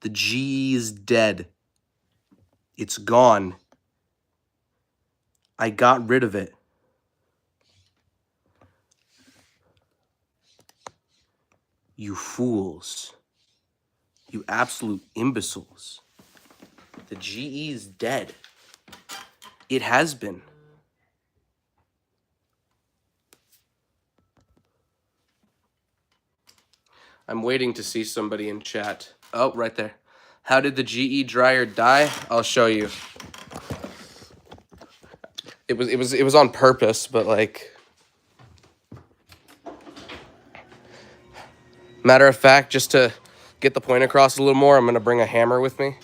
The GE is dead. It's gone. I got rid of it. You fools. You absolute imbeciles. The GE is dead. It has been. I'm waiting to see somebody in chat. Oh, right there. How did the GE dryer die? I'll show you. It was on purpose, but like, matter of fact, just to get the point across a little more, I'm gonna bring a hammer with me.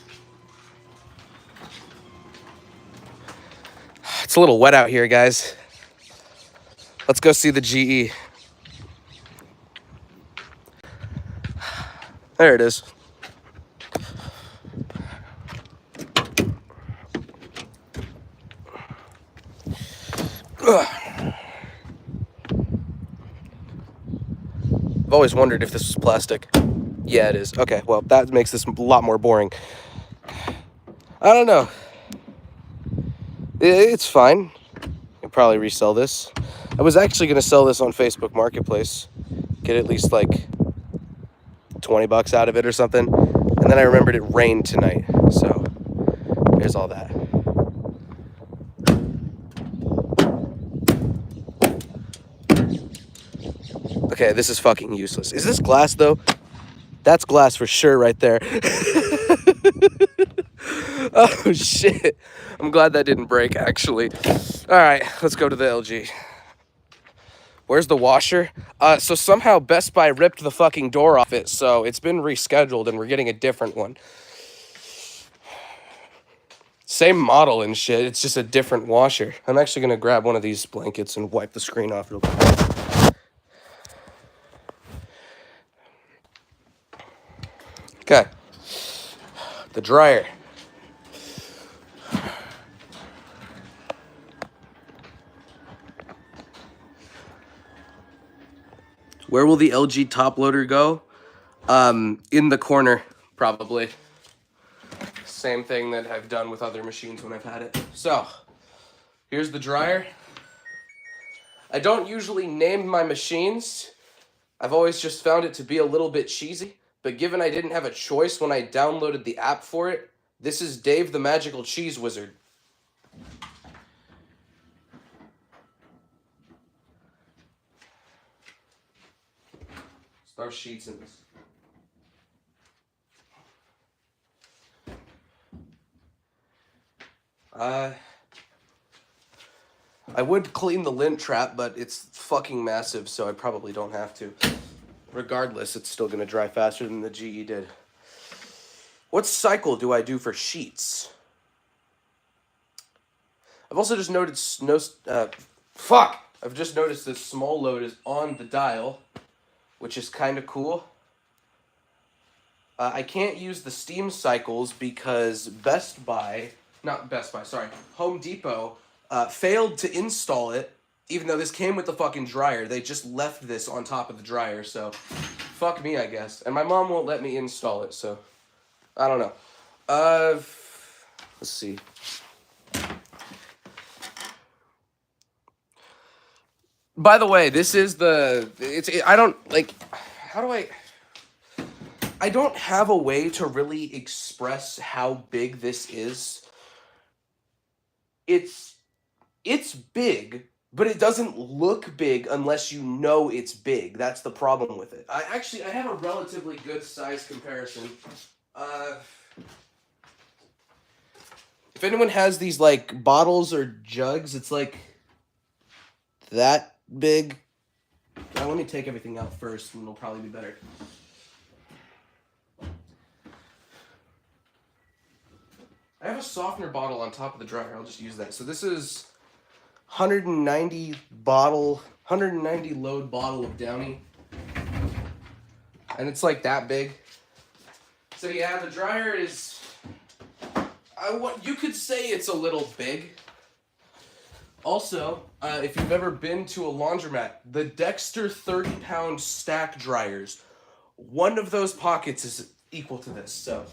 It's a little wet out here, guys. Let's go see the GE. There it is. Ugh. I've always wondered if this was plastic. Yeah, it is. Okay, well, that makes this a lot more boring. I don't know. It's fine. I'll probably resell this. I was actually going to sell this on Facebook Marketplace. Get at least like $20 out of it or something. And then I remembered it rained tonight. So there's all that. Okay, this is fucking useless. Is this glass though? That's glass for sure right there. Oh shit. I'm glad that didn't break actually. All right, let's go to the LG. Where's the washer? So somehow Best Buy ripped the fucking door off it, so it's been rescheduled and we're getting a different one. Same model and shit, it's just a different washer. I'm actually gonna grab one of these blankets and wipe the screen off real quick. Okay. The dryer. Where will the LG top loader go? In the corner, probably. Same thing that I've done with other machines when I've had it. So, here's the dryer. I don't usually name my machines. I've always just found it to be a little bit cheesy. But given I didn't have a choice when I downloaded the app for it, this is Dave the Magical Cheese Wizard. Throw sheets in this. I would clean the lint trap, but it's fucking massive, so I probably don't have to. Regardless, it's still going to dry faster than the GE did. What cycle do I do for sheets? I've also just noticed I've just noticed this small load is on the dial, which is kind of cool. I can't use the steam cycles because Home Depot failed to install it, even though this came with the fucking dryer. They just left this on top of the dryer, so fuck me, I guess. And my mom won't let me install it, so I don't know. Let's see. By the way, this is I don't have a way to really express how big this is. It's big, but it doesn't look big unless you know it's big. That's the problem with it. I have a relatively good size comparison. If anyone has these like bottles or jugs, it's like that big. Now let me take everything out first and it'll probably be better. I have a softener bottle on top of the dryer. I'll just use that. So this is 190 load bottle of Downy. And it's like that big. So yeah, the dryer is, you could say it's a little big. Also, if you've ever been to a laundromat, the Dexter 30-pound stack dryers, one of those pockets is equal to this. So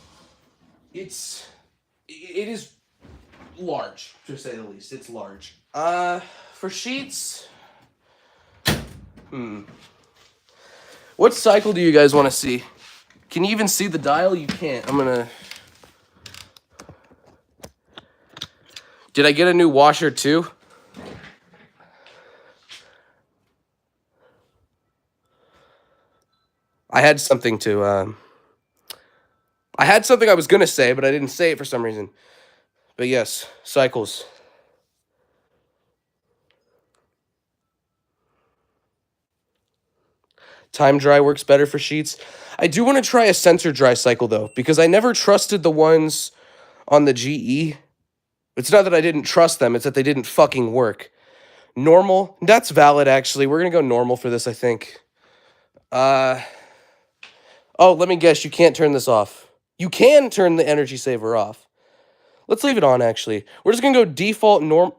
it is large, to say the least. It's large. For sheets, what cycle do you guys want to see? Can you even see the dial? You can't. Did I get a new washer too? I had something I was gonna say, but I didn't say it for some reason. But yes, cycles. Time dry works better for sheets. I do want to try a sensor dry cycle though, because I never trusted the ones on the GE. It's not that I didn't trust them, it's that they didn't fucking work. Normal, that's valid actually. We're gonna go normal for this, I think. Oh, let me guess, you can't turn this off. You can turn the energy saver off. Let's leave it on, actually. We're just gonna go default norm.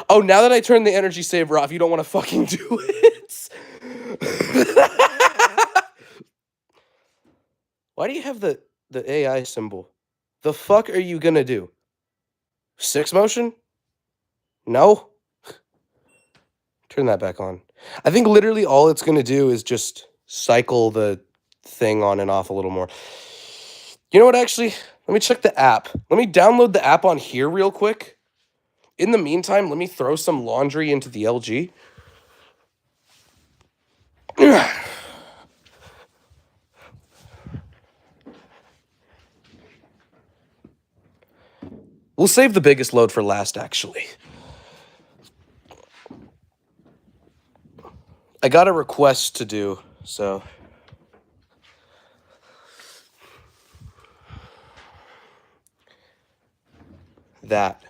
Oh, now that I turned the energy saver off, you don't want to fucking do it. Why do you have the AI symbol? The fuck are you gonna do? 6 motion? No? Turn that back on. I think literally all it's gonna do is just cycle the thing on and off a little more. You know what, actually? Let me check the app. Let me download the app on here real quick. In the meantime, let me throw some laundry into the LG. We'll save the biggest load for last, actually. I got a request to do, so... that.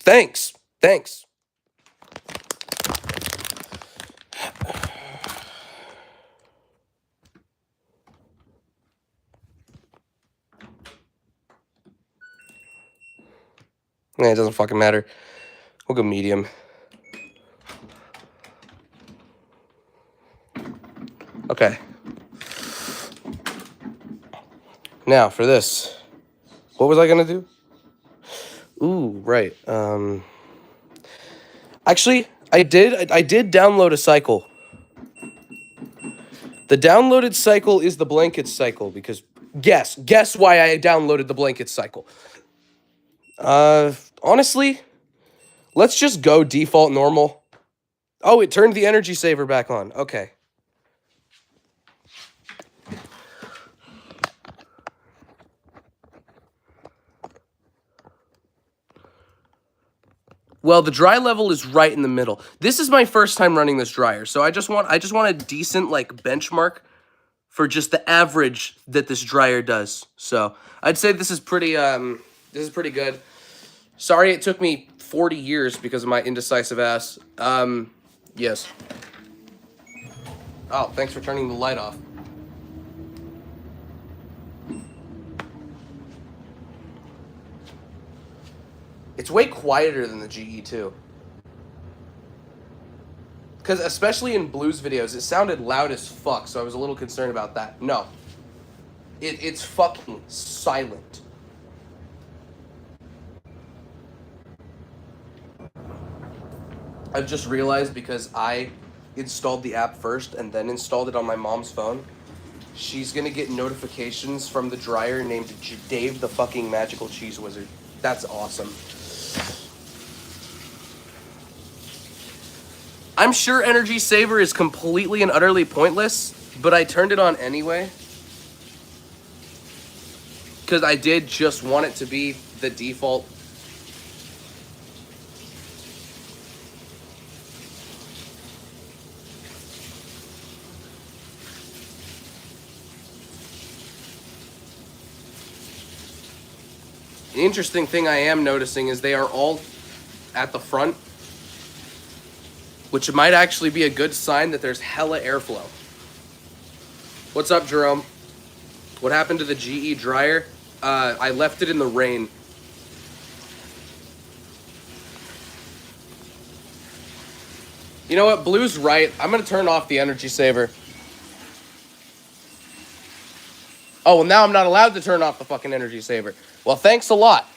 Thanks. Thanks. It doesn't fucking matter. We'll go medium. Okay. Now, for this. What was I gonna do? Ooh, right. Actually, I did download a cycle. The downloaded cycle is the blanket cycle, because guess why I downloaded the blanket cycle. Honestly, let's just go default normal. Oh, it turned the energy saver back on. Okay. Well, the dry level is right in the middle. This is my first time running this dryer, so I just want a decent like benchmark for just the average that this dryer does. So I'd say this is pretty good. Sorry it took me 40 years because of my indecisive ass. Yes. Oh, thanks for turning the light off. It's way quieter than the GE too. Because especially in blues videos, it sounded loud as fuck, so I was a little concerned about that. No. It's fucking silent. I've just realized because I installed the app first and then installed it on my mom's phone, she's gonna get notifications from the dryer named Dave the fucking Magical Cheese Wizard. That's awesome. I'm sure Energy Saver is completely and utterly pointless, but I turned it on anyway. Because I did just want it to be the default. The interesting thing I am noticing is they are all at the front, which might actually be a good sign that there's hella airflow. What's up, Jerome? What happened to the GE dryer? I left it in the rain. You know what? Blue's right. I'm going to turn off the energy saver. Oh, well, now I'm not allowed to turn off the fucking energy saver. Well, thanks a lot.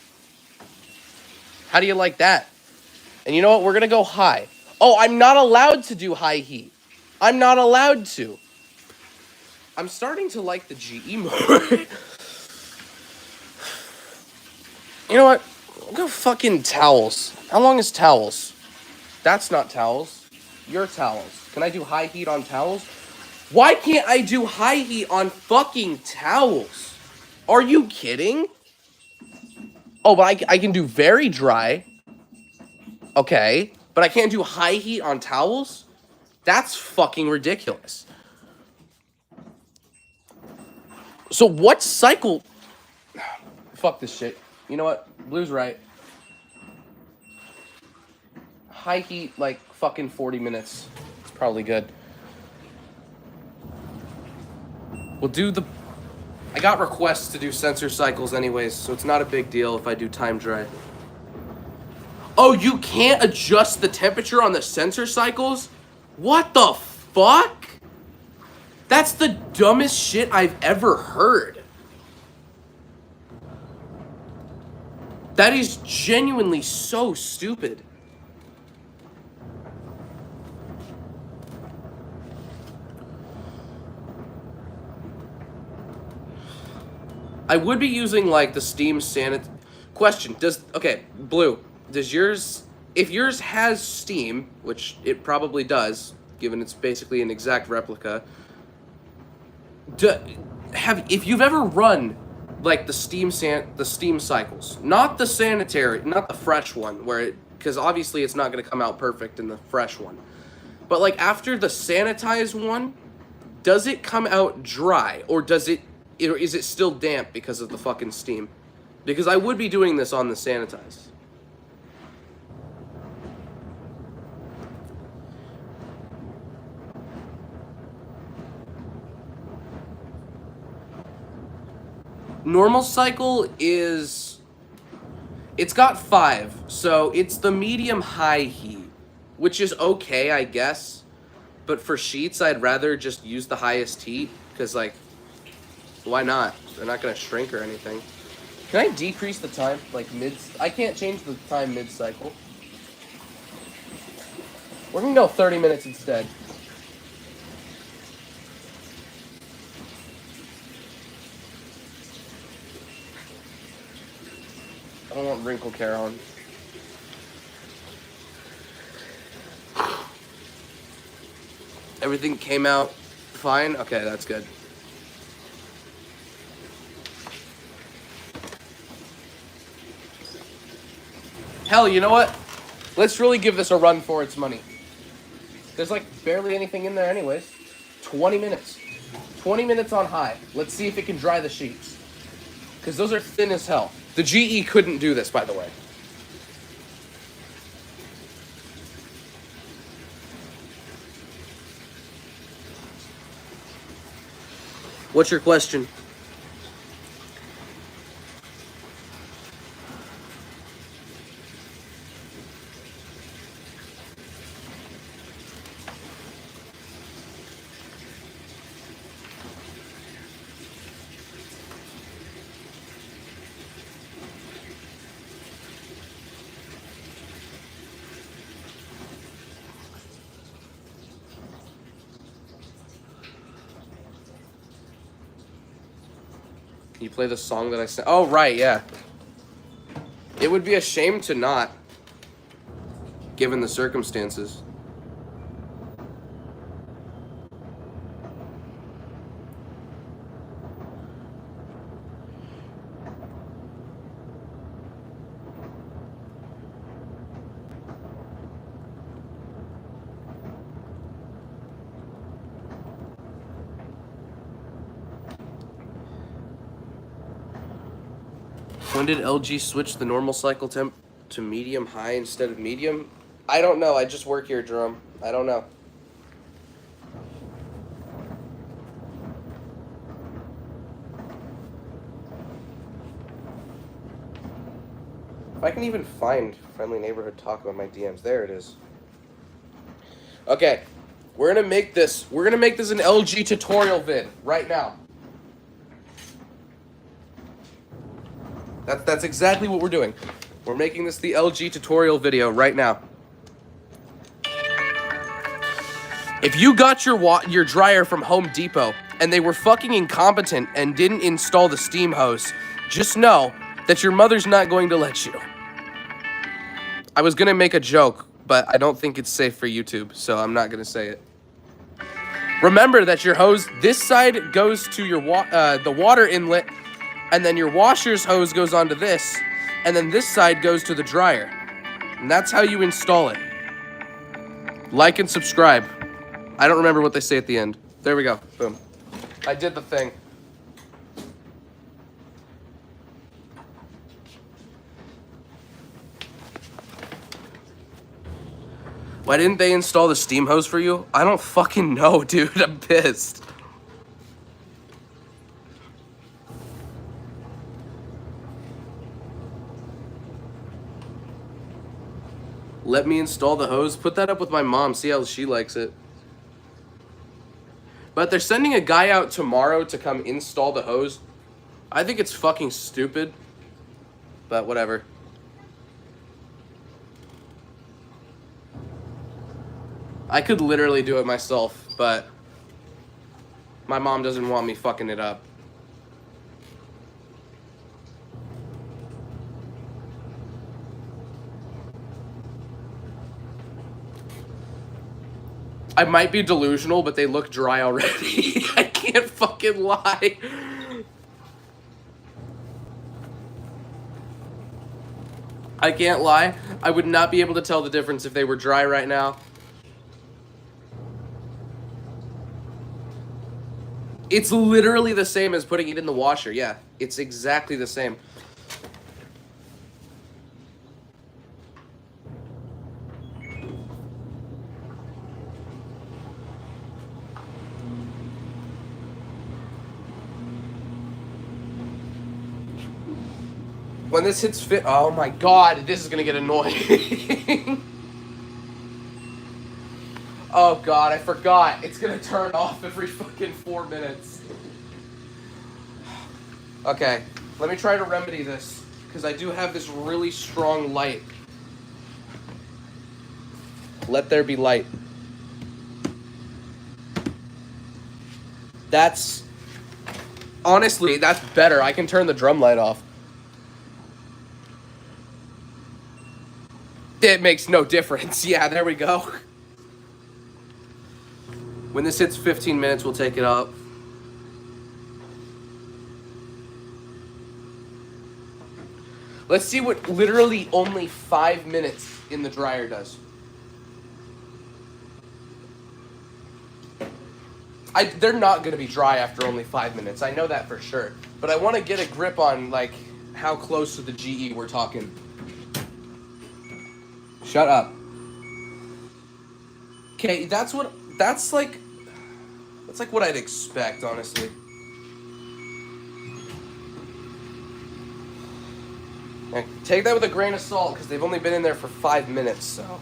How do you like that? And you know what? We're going to go high. Oh, I'm not allowed to do high heat. I'm not allowed to. I'm starting to like the GE more. You know what? I'll go fucking towels. How long is towels? That's not towels. Your towels. Can I do high heat on towels? Why can't I do high heat on fucking towels? Are you kidding? Oh, but I can do very dry. Okay. But I can't do high heat on towels? That's fucking ridiculous. So what cycle... Fuck this shit. You know what? Blue's right. High heat, like, fucking 40 minutes. It's probably good. We'll do the... I got requests to do sensor cycles anyways, so it's not a big deal if I do time dry. Oh, you can't adjust the temperature on the sensor cycles? What the fuck? That's the dumbest shit I've ever heard. That is genuinely so stupid. I would be using, like, the Steam Question, okay, Blue, does yours... If yours has Steam, which it probably does, given it's basically an exact replica, if you've ever run, like, the Steam cycles, not the sanitary, not the fresh one, because obviously it's not going to come out perfect in the fresh one, but, like, after the sanitized one, does it come out dry, or is it still damp because of the fucking steam? Because I would be doing this on the sanitized. Normal cycle is... It's got 5, so it's the medium-high heat, which is okay, I guess. But for sheets, I'd rather just use the highest heat, because, like, why not? They're not going to shrink or anything. Can I decrease the time, like, I can't change the time mid-cycle. We're going to go 30 minutes instead. I don't want wrinkle care on. Everything came out fine? Okay, that's good. Hell, you know what? Let's really give this a run for its money. There's, like, barely anything in there anyways. 20 minutes. 20 minutes on high. Let's see if it can dry the sheets. Because those are thin as hell. The GE couldn't do this, by the way. What's your question? Can you play the song that I sent? Oh, right, yeah. It would be a shame to not, given the circumstances. When did LG switch the normal cycle temp to medium high instead of medium? I don't know. I just work here, Jerome. I don't know. If I can even find Friendly Neighborhood Talk about my DMs. There it is. Okay, we're gonna make this an LG tutorial vid right now. That's exactly what we're doing. We're making this the LG tutorial video right now. If you got your dryer from Home Depot and they were fucking incompetent and didn't install the steam hose, just know that your mother's not going to let you. I was gonna make a joke, but I don't think it's safe for YouTube, so I'm not gonna say it. Remember that your hose, this side goes to your the water inlet, and then your washer's hose goes onto this, and then this side goes to the dryer. And that's how you install it. Like and subscribe. I don't remember what they say at the end. There we go. Boom. I did the thing. Why didn't they install the steam hose for you? I don't fucking know, dude. I'm pissed. Let me install the hose. Put that up with my mom. See how she likes it. But they're sending a guy out tomorrow to come install the hose. I think it's fucking stupid. But whatever. I could literally do it myself, but my mom doesn't want me fucking it up. I might be delusional, but they look dry already. I can't fucking lie. I can't lie. I would not be able to tell the difference if they were dry right now. It's literally the same as putting it in the washer. Yeah, it's exactly the same. When this hits fit, oh my god, this is gonna get annoying. Oh god, I forgot. It's gonna turn off every fucking 4 minutes. Okay, let me try to remedy this, because I do have this really strong light. Let there be light. That's... Honestly, that's better. I can turn the drum light off. It makes no difference. Yeah, there we go. When this hits 15 minutes, we'll take it up. Let's see what literally only 5 minutes in the dryer does. They're not going to be dry after only 5 minutes. I know that for sure. But I want to get a grip on, like, how close to the GE we're talking. Shut up. Okay, that's like what I'd expect, honestly. Okay, take that with a grain of salt, because they've only been in there for 5 minutes, so.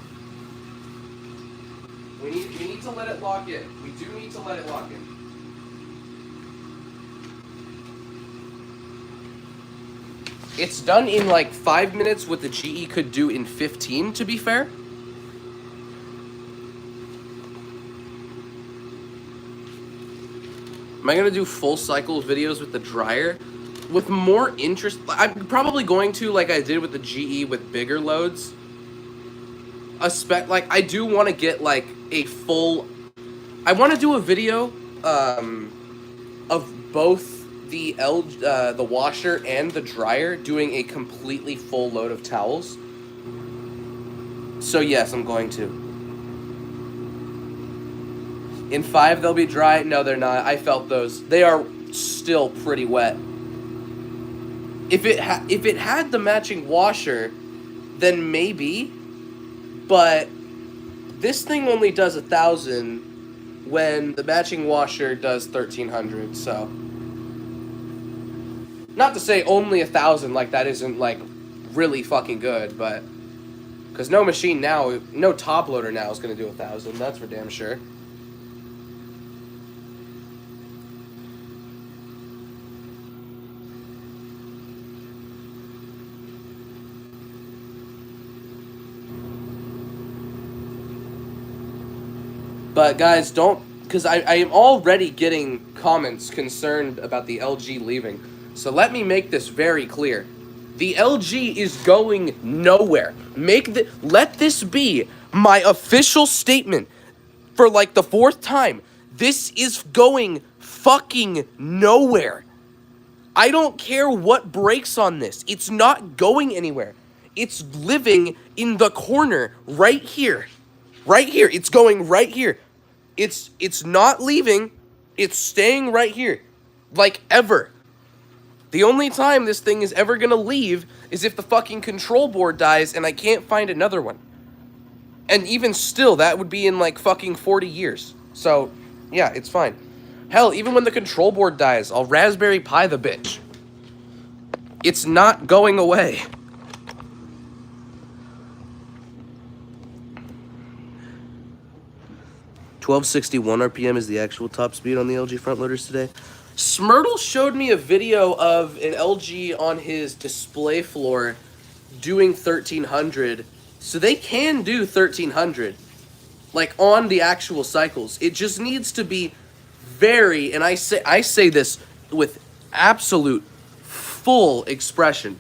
We need to let it lock in. We do need to let it lock in. It's done in like 5 minutes what the GE could do in 15, to be fair. Am I going to do full cycle videos with the dryer? With more interest, I'm probably going to, like I did with the GE with bigger loads. Like, I do want to get like a full... I want to do a video of both the washer and the dryer doing a completely full load of towels. So yes, I'm going to. In 5 they'll be dry. No, they're not. I felt those. They are still pretty wet. If it had the matching washer, then maybe. But this thing only does 1,000 when the matching washer does 1,300. So. Not to say only 1,000, like that isn't like really fucking good, but Because no machine now, no top loader now is going to do 1,000. That's for damn sure. But guys, don't, because I am already getting comments concerned about the LG leaving. So let me make this very clear. The LG is going nowhere. Let this be my official statement for like the 4th time. This is going fucking nowhere. I don't care what breaks on this. It's not going anywhere. It's living in the corner right here. Right here. It's going right here. It's not leaving. It's staying right here. Like ever. The only time this thing is ever gonna leave is if the fucking control board dies and I can't find another one. And even still, that would be in like fucking 40 years. So, yeah, it's fine. Hell, even when the control board dies, I'll Raspberry Pi the bitch. It's not going away. .1261 RPM is the actual top speed on the LG front loaders today. Smurtle showed me a video of an LG on his display floor doing 1,300. So they can do 1,300. Like, on the actual cycles. It just needs to be very, and I say this with absolute full expression,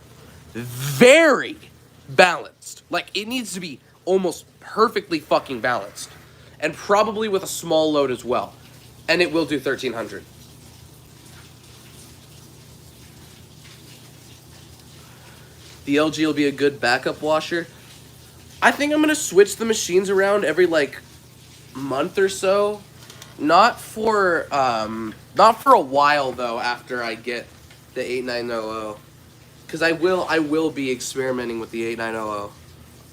very balanced. Like, it needs to be almost perfectly fucking balanced. And probably with a small load as well. And it will do 1,300. The LG will be a good backup washer. I think I'm going to switch the machines around every, like, month or so. Not for a while, though, after I get the 8900. Because I will be experimenting with the 8900.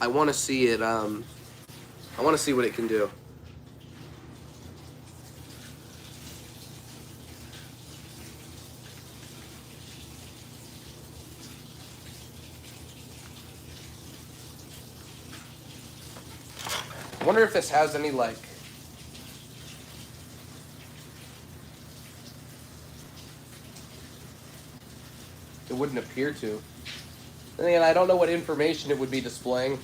I want to see it, I want to see what it can do. I wonder if this has any, like... It wouldn't appear to. And again, I don't know what information it would be displaying.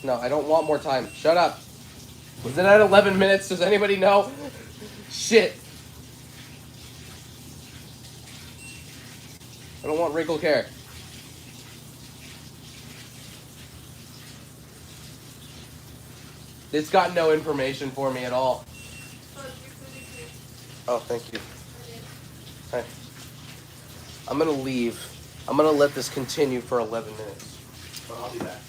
No, I don't want more time. Shut up. Was it at 11 minutes? Does anybody know? Shit. I don't want wrinkle care. It's got no information for me at all. Oh, thank you. Hi. I'm gonna leave. I'm gonna let this continue for 11 minutes. But I'll be back.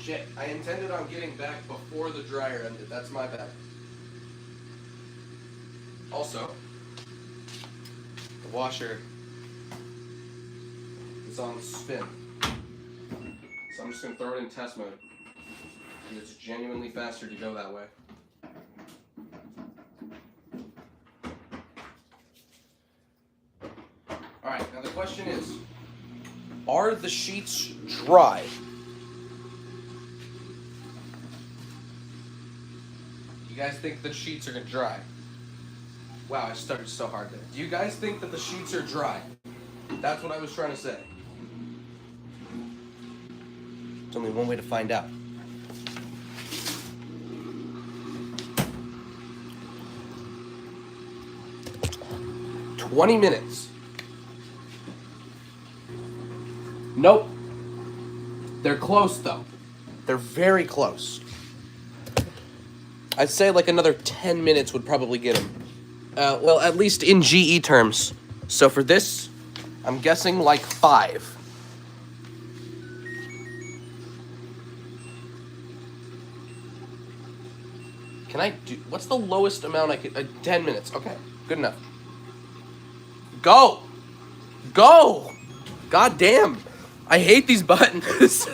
Shit, I intended on getting back before the dryer ended. That's my bad. Also, the washer is on spin. So I'm just going to throw it in test mode. And it's genuinely faster to go that way. Alright, now the question is, are the sheets dry? You guys think the sheets are dry? Wow, I started so hard there. Do you guys think that the sheets are dry? That's what I was trying to say. There's only one way to find out. "20 minutes. Nope. They're close though. They're very close. I'd say like another 10 minutes would probably get them. Well, at least in GE terms. So for this, I'm guessing like 5. Can I do, what's the lowest amount I could, 10 minutes. Okay, good enough. Go! Go! God damn. I hate these buttons.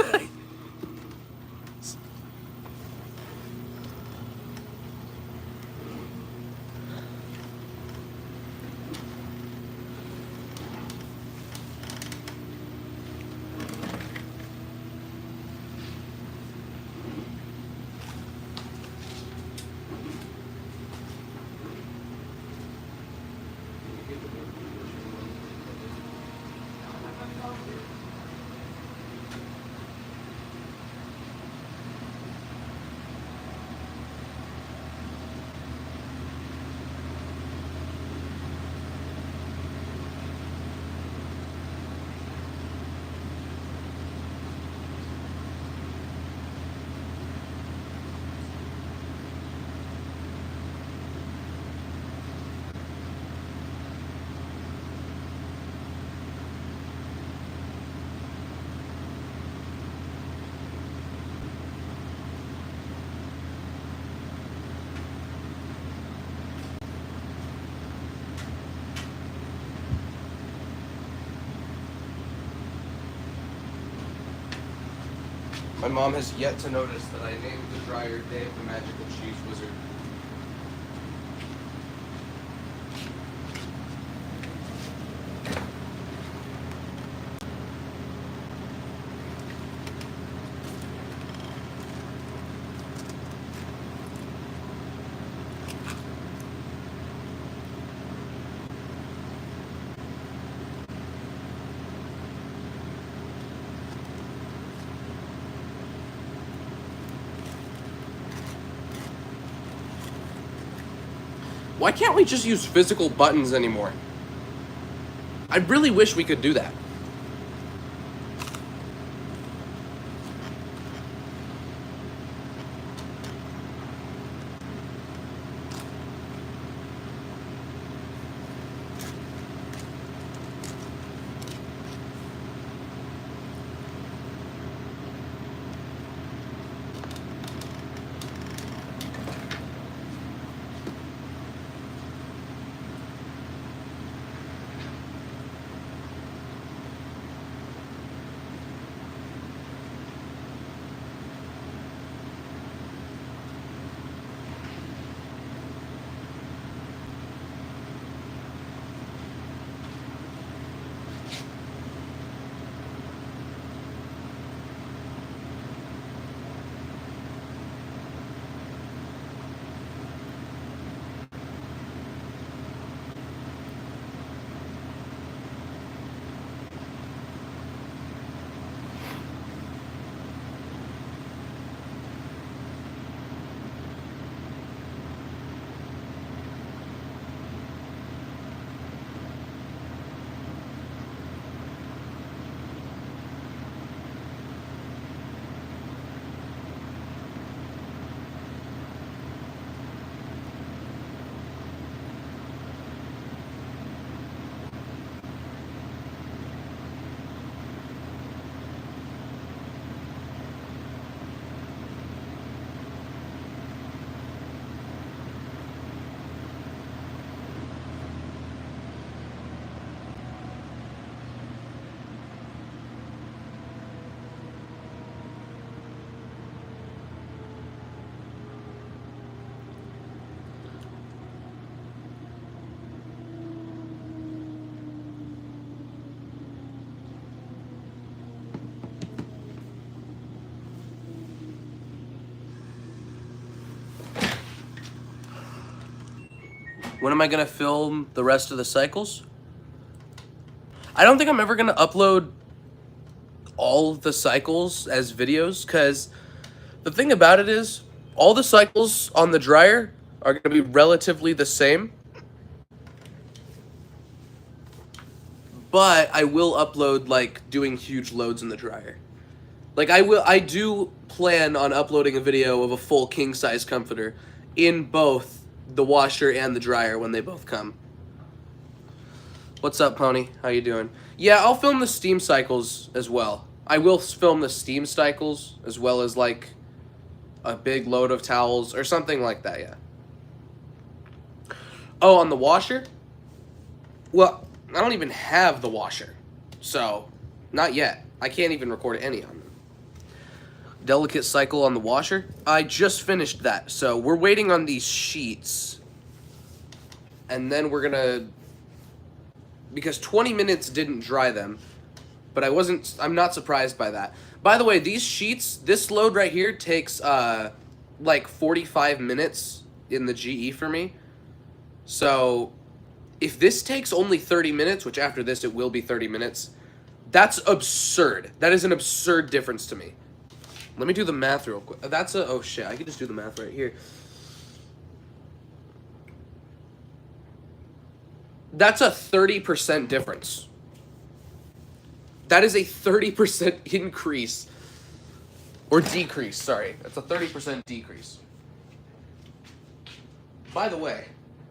My mom has yet to notice that I named the dryer Dave the Magical Cheese Wizard. Why can't we just use physical buttons anymore? I really wish we could do that. When am I going to film the rest of the cycles? I don't think I'm ever going to upload all of the cycles as videos, because the thing about it is all the cycles on the dryer are going to be relatively the same. But I will upload, like, doing huge loads in the dryer. Like, I do plan on uploading a video of a full king-size comforter in both the washer and the dryer when they both come. What's up, Pony? How you doing? Yeah, I'll film the steam cycles as well. I will film the steam cycles as well as, like, a big load of towels or something like that, yeah. Oh, on the washer? Well, I don't even have the washer, so not yet. I can't even record any on them. Delicate cycle on the washer. I just finished that, so we're waiting on these sheets, and then we're gonna, because 20 minutes didn't dry them, but I'm not surprised by that. By the way, these sheets, this load right here takes like 45 minutes in the GE for me. So if this takes only 30 minutes, which after this it will be 30 minutes, that's absurd. That is an absurd difference to me. Let me do the math real quick. Oh shit, I could just do the math right here. That's a 30% difference. That is a 30% increase. Or decrease, sorry. That's a 30% decrease. By the way,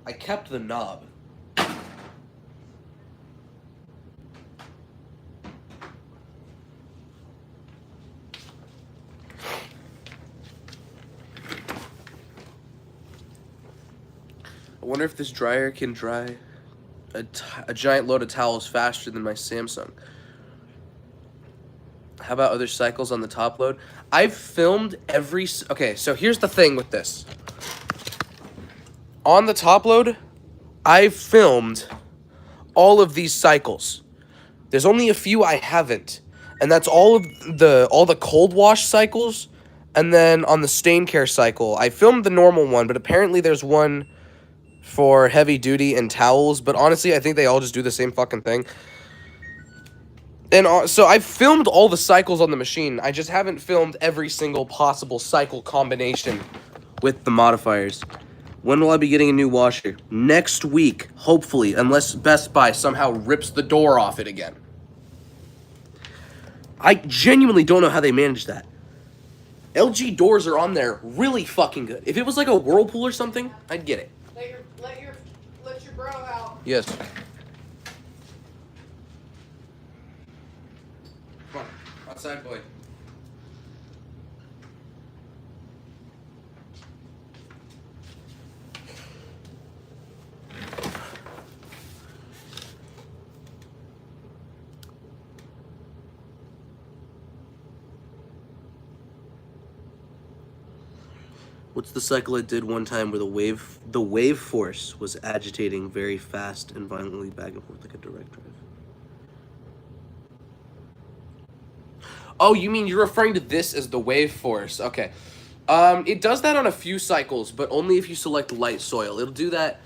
I kept the knob. I wonder if this dryer can dry a giant load of towels faster than my Samsung. How about other cycles on the top load? I've filmed every... Okay, so here's the thing with this. On the top load, I've filmed all of these cycles. There's only a few I haven't. And that's all the cold wash cycles. And then on the stain care cycle, I filmed the normal one, but apparently there's one for heavy duty and towels. But honestly, I think they all just do the same fucking thing. And so I've filmed all the cycles on the machine. I just haven't filmed every single possible cycle combination with the modifiers. When will I be getting a new washer? Next week, hopefully, unless Best Buy somehow rips the door off it again. I genuinely don't know how they manage that. LG doors are on there really fucking good. If it was like a Whirlpool or something, I'd get it. Let your bro out. Yes. Come on, outside, boy. What's the cycle I did one time where the wave force was agitating very fast and violently back and forth like a direct drive? Oh, you mean you're referring to this as the wave force? Okay. It does that on a few cycles, but only if you select light soil. It'll do that.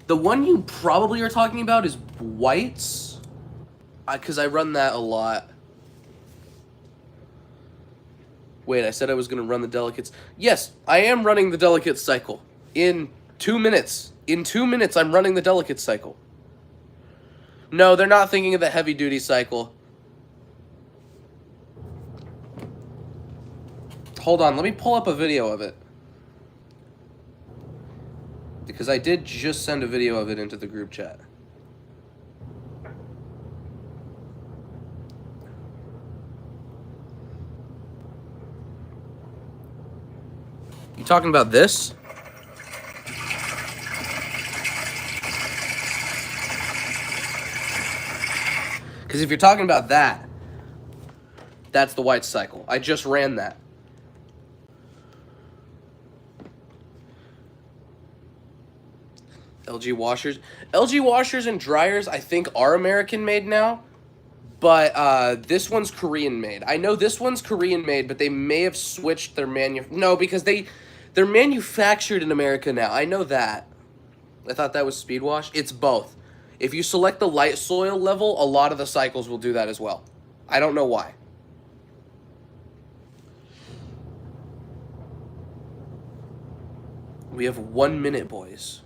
The one you probably are talking about is whites, because I run that a lot. Wait, I said I was going to run the delicates. Yes, I am running the delicate cycle. In 2 minutes. In 2 minutes, I'm running the delicate cycle. No, they're not thinking of the heavy-duty cycle. Hold on, let me pull up a video of it. Because I did just send a video of it into the group chat. You talking about this? Because if you're talking about that, that's the white cycle. I just ran that. LG washers. LG washers and dryers, I think, are American made now. But this one's Korean made. I know this one's Korean made, but they may have switched their no, because they're manufactured in America now. I know that. I thought that was speed wash. It's both. If you select the light soil level, a lot of the cycles will do that as well. I don't know why. We have 1 minute, boys.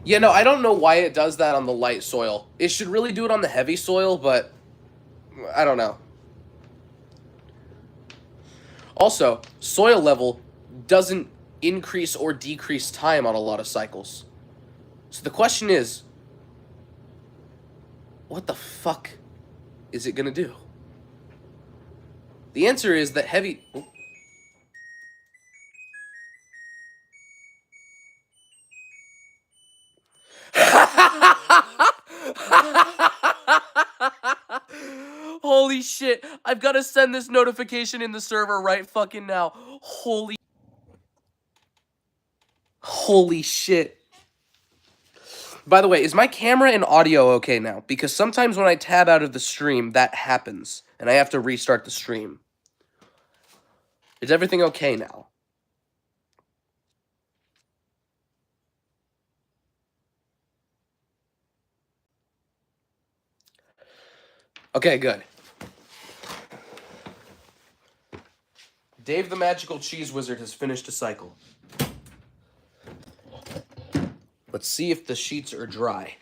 Yeah, no, I don't know why it does that on the light soil. It should really do it on the heavy soil, but I don't know. Also, soil level doesn't increase or decrease time on a lot of cycles. So the question is, what the fuck is it gonna do? The answer is that heavy... Oh. Holy shit. I've got to send this notification in the server right fucking now. Holy shit. By the way, is my camera and audio okay now? Because sometimes when I tab out of the stream, that happens. And I have to restart the stream. Is everything okay now? Okay, good. Dave the Magical Cheese Wizard has finished a cycle. Let's see if the sheets are dry.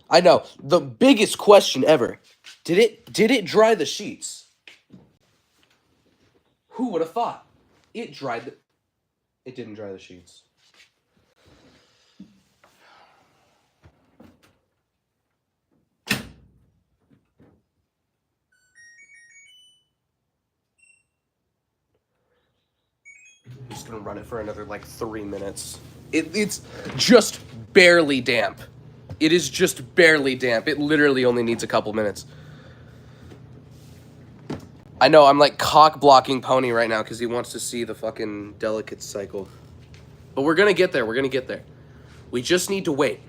I know, the biggest question ever. Did it dry the sheets? Who would have thought? It didn't dry the sheets. I'm just gonna run it for another like 3 minutes. It's just barely damp. It is just barely damp. It literally only needs a couple minutes. I know, I'm like cock-blocking Pony right now because he wants to see the fucking delicate cycle. But we're gonna get there, we're gonna get there. We just need to wait.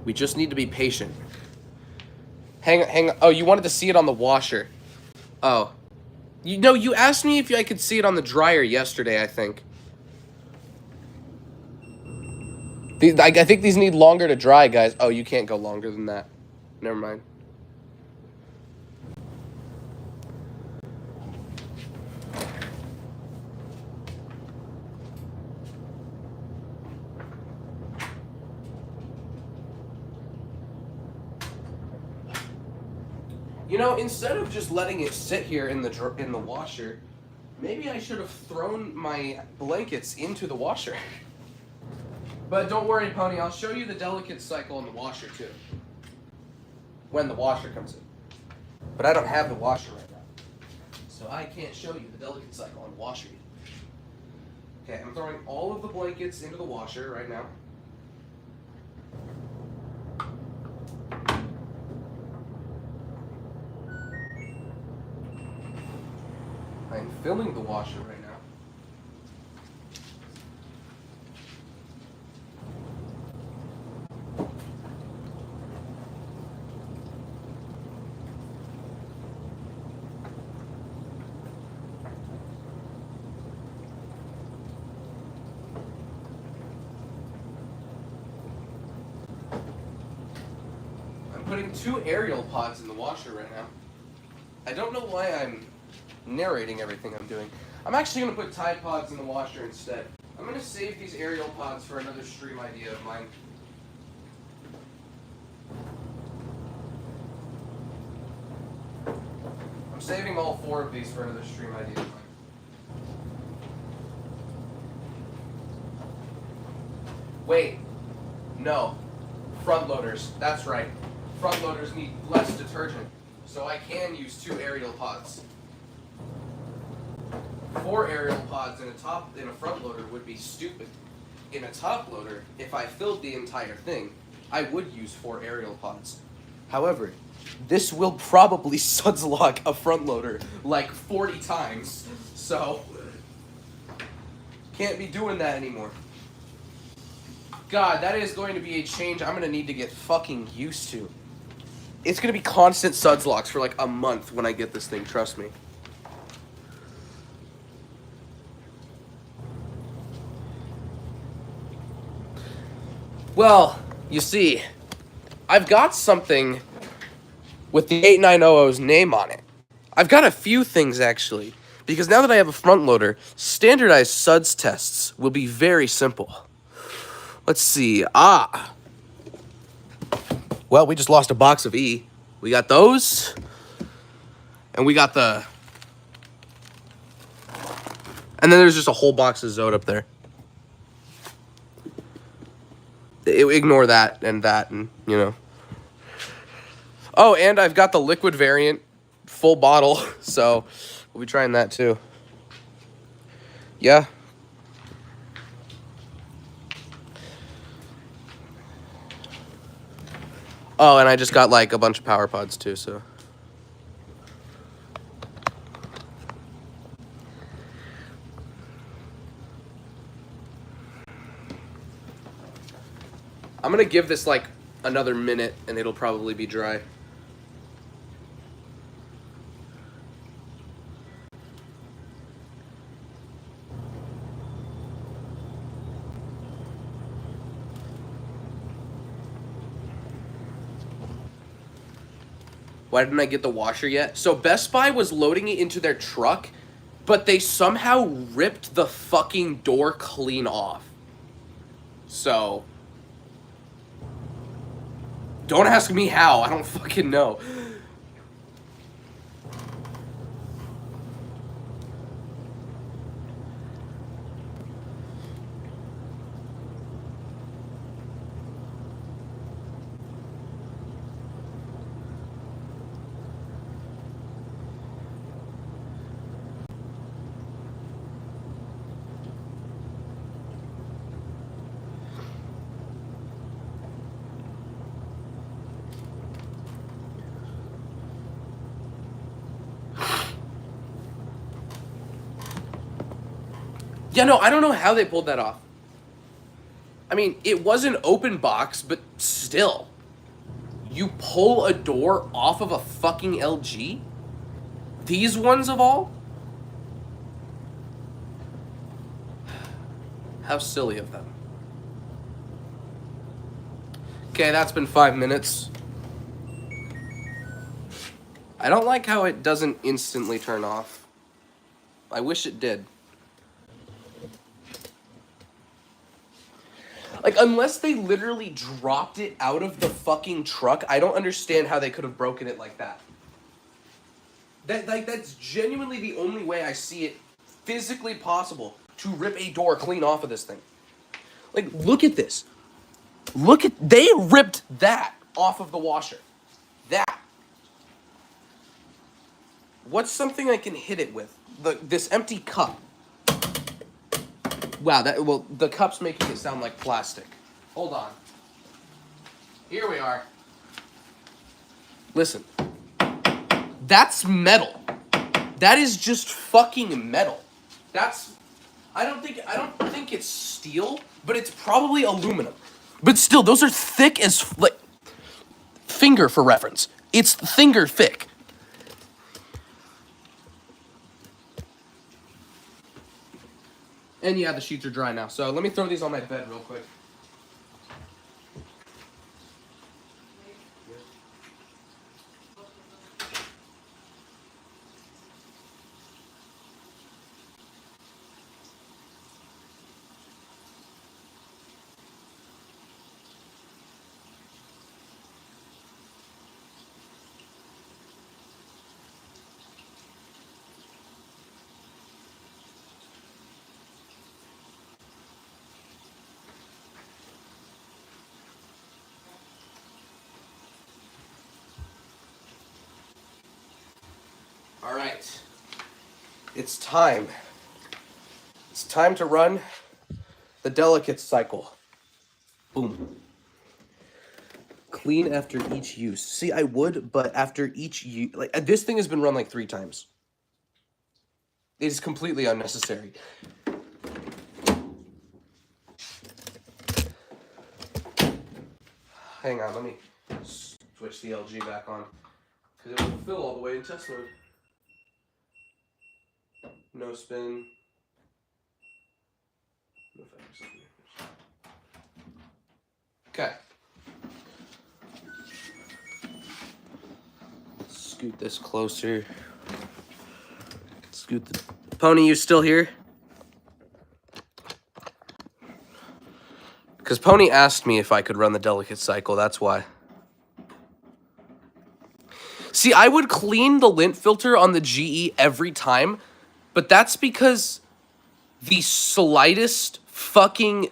We just need to be patient. Hang on. Oh, you wanted to see it on the washer. Oh. You asked me if I could see it on the dryer yesterday, I think. I think these need longer to dry, guys. Oh, you can't go longer than that. Never mind. You know, instead of just letting it sit here in the washer, maybe I should have thrown my blankets into the washer. But don't worry, Pony, I'll show you the delicate cycle in the washer, too. When the washer comes in. But I don't have the washer right now. So I can't show you the delicate cycle on the washer yet. Okay, I'm throwing all of the blankets into the washer right now. I'm filling the washer right now. I'm putting 2 aerial pods in the washer right now. I don't know why I'm narrating everything I'm doing. I'm actually going to put Tide Pods in the washer instead. I'm going to save these aerial pods for another stream idea of mine. I'm saving all 4 of these for another stream idea of mine. Wait. No. Front loaders. That's right. Front loaders need less detergent. So I can use 2 aerial pods. 4 aerial pods in a front loader would be stupid. In a top loader, if I filled the entire thing, I would use 4 aerial pods. However, this will probably sudslog a front loader like 40 times, so can't be doing that anymore. God, that is going to be a change I'm going to need to get fucking used to. It's going to be constant suds locks for like a month when I get this thing, trust me. Well, you see, I've got something with the 8900's name on it. I've got a few things, actually, because now that I have a front loader, standardized suds tests will be very simple. Let's see. Well, we just lost a box of E. We got those, and we got the... And then there's just a whole box of Zode up there. Ignore that, and you know. Oh, and I've got the liquid variant, full bottle, so we'll be trying that too. Yeah. Oh, and I just got like a bunch of power pods too, so. I'm gonna give this like another minute and it'll probably be dry. Why didn't I get the washer yet? So Best Buy was loading it into their truck, but they somehow ripped the fucking door clean off. So, don't ask me how. I don't fucking know. Yeah, no, I don't know how they pulled that off. I mean, it was an open box, but still. You pull a door off of a fucking LG? These ones of all? How silly of them. Okay, that's been 5 minutes. I don't like how it doesn't instantly turn off. I wish it did. Like, unless they literally dropped it out of the fucking truck, I don't understand how they could have broken it like that. That's genuinely the only way I see it physically possible to rip a door clean off of this thing. Like, look at this. They ripped that off of the washer. That. What's something I can hit it with? This empty cup. Wow, the cup's making it sound like plastic. Hold on. Here we are. Listen. That's metal. That is just fucking metal. I don't think it's steel, but it's probably aluminum. But still, those are thick as like finger for reference. It's finger thick. And yeah, the sheets are dry now. So let me throw these on my bed real quick. All right. It's time. It's time to run the delicate cycle. Boom. Clean after each use. See, I would, but after each use, like this thing has been run like 3 times. It is completely unnecessary. Hang on, let me switch the LG back on. Because it won't fill all the way in test mode. No spin. No factors. Okay. Scoot this closer. Scoot the... Pony, you still here? Because Pony asked me if I could run the delicate cycle, that's why. See, I would clean the lint filter on the GE every time, but that's because the slightest fucking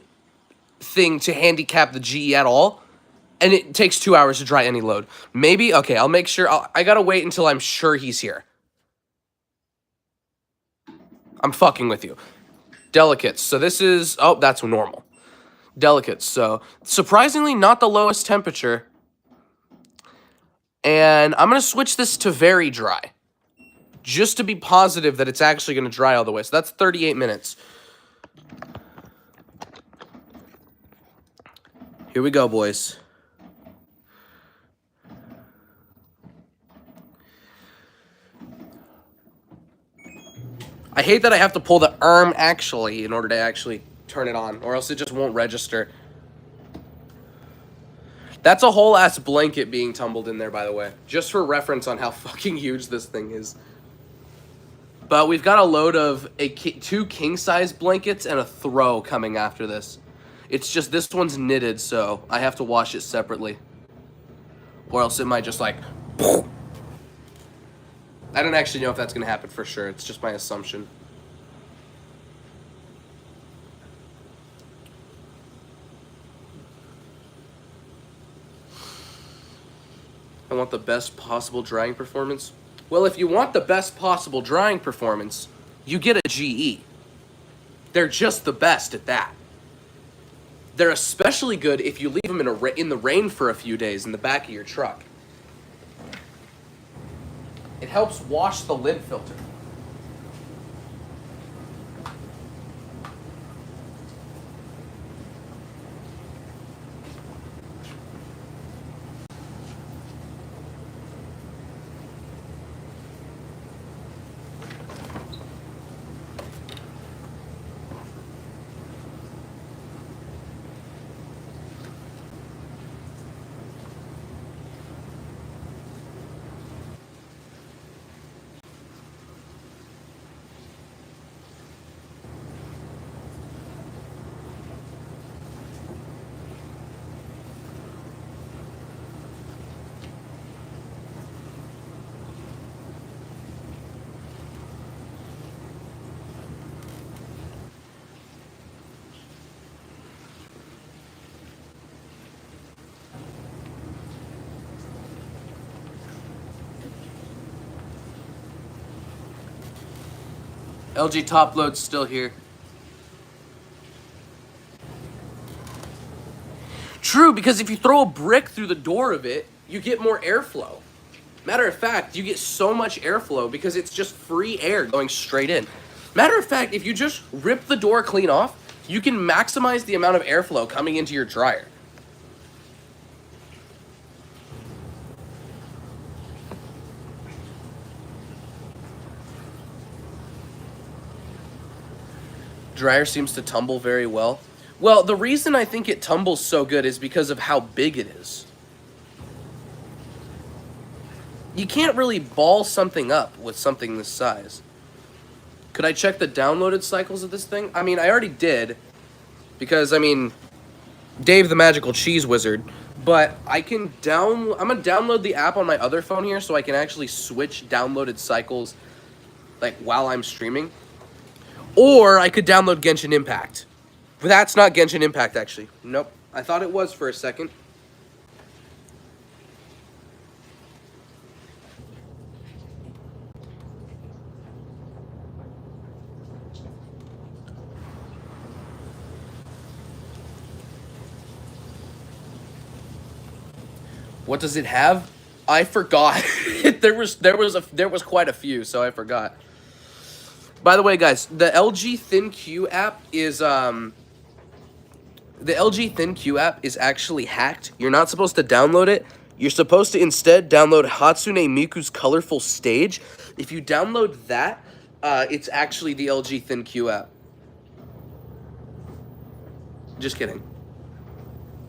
thing to handicap the GE at all, and it takes 2 hours to dry any load. Maybe, okay, I'll make sure, I gotta wait until I'm sure he's here. I'm fucking with you. Delicates, so this is, oh, that's normal. Delicates, so surprisingly not the lowest temperature. And I'm going to switch this to very dry, just to be positive that it's actually going to dry all the way. So that's 38 minutes. Here we go, boys. I hate that I have to pull the arm actually in order to actually turn it on, or else it just won't register. That's a whole ass blanket being tumbled in there, by the way. Just for reference on how fucking huge this thing is. But we've got a load of two king-size blankets and a throw coming after this. It's just this one's knitted, so I have to wash it separately. Or else it might just like... I don't actually know if that's going to happen for sure. It's just my assumption. I want the best possible drying performance. Well, if you want the best possible drying performance, you get a GE. They're just the best at that. They're especially good if you leave them in the rain for a few days in the back of your truck. It helps wash the lint filter. LG top load's still here. True, because if you throw a brick through the door of it, you get more airflow. Matter of fact, you get so much airflow because it's just free air going straight in. Matter of fact, if you just rip the door clean off, you can maximize the amount of airflow coming into your dryer. Dryer seems to tumble very well. Well, the reason I think it tumbles so good is because of how big it is. You can't really ball something up with something this size. Could I check the downloaded cycles of this thing? I mean, I already did. Because, I mean, Dave the Magical Cheese Wizard. But I can I'm going to download the app on my other phone here so I can actually switch downloaded cycles like while I'm streaming. Or I could download Genshin Impact. But that's not Genshin Impact, actually. Nope. I thought it was for a second. What does it have? I forgot. there was quite a few, so I forgot. By the way, guys, the LG ThinQ app is The LG ThinQ app is actually hacked. You're not supposed to download it. You're supposed to instead download Hatsune Miku's Colorful Stage. If you download that, it's actually the LG ThinQ app. Just kidding.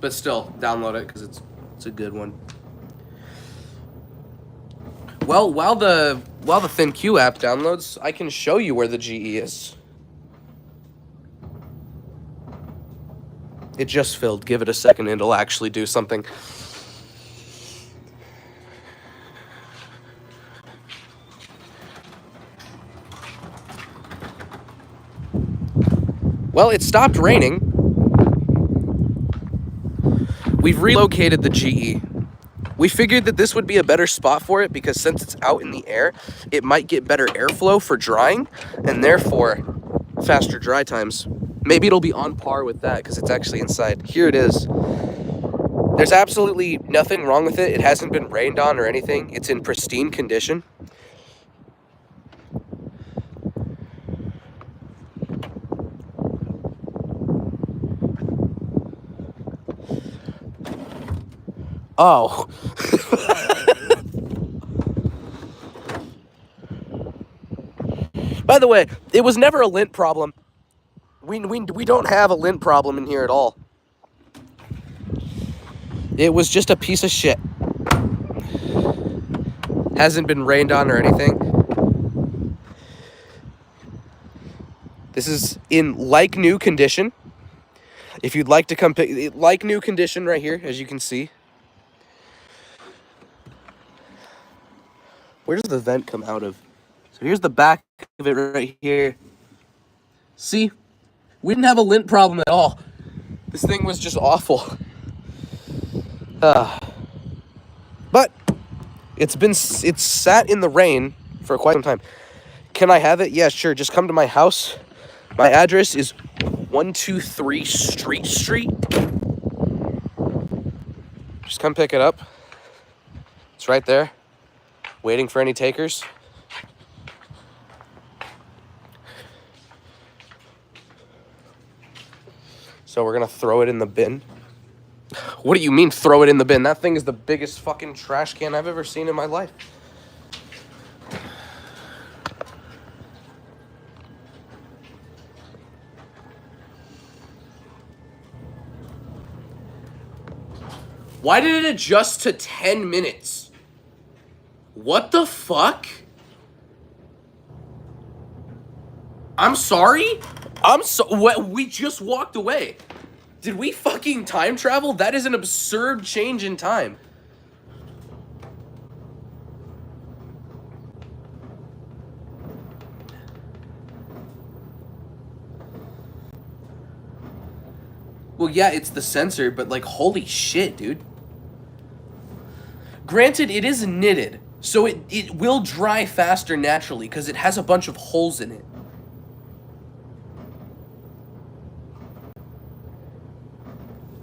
But still, download it because it's a good one. Well, while the ThinQ app downloads, I can show you where the GE is. It just filled. Give it a second and it'll actually do something. Well, it stopped raining. We've relocated the GE. We figured that this would be a better spot for it because since it's out in the air, it might get better airflow for drying and therefore faster dry times. Maybe it'll be on par with that because it's actually inside. Here it is. There's absolutely nothing wrong with it. It hasn't been rained on or anything. It's in pristine condition. Oh. By the way, it was never a lint problem. We don't have a lint problem in here at all. It was just a piece of shit. Hasn't been rained on or anything. This is in like new condition. If you'd like to come pick it, like new condition right here, as you can see. Where does the vent come out of? So here's the back of it right here. See? We didn't have a lint problem at all. This thing was just awful. But it's sat in the rain for quite some time. Can I have it? Yeah, sure. Just come to my house. My address is 123 Street Street. Just come pick it up. It's right there. Waiting for any takers. So we're gonna throw it in the bin. What do you mean throw it in the bin? That thing is the biggest fucking trash can I've ever seen in my life. Why did it adjust to 10 minutes? What the fuck? I'm sorry? We just walked away. Did we fucking time travel? That is an absurd change in time. Well, yeah, it's the sensor, but like, holy shit, dude. Granted, it is knitted, so it will dry faster naturally because it has a bunch of holes in it.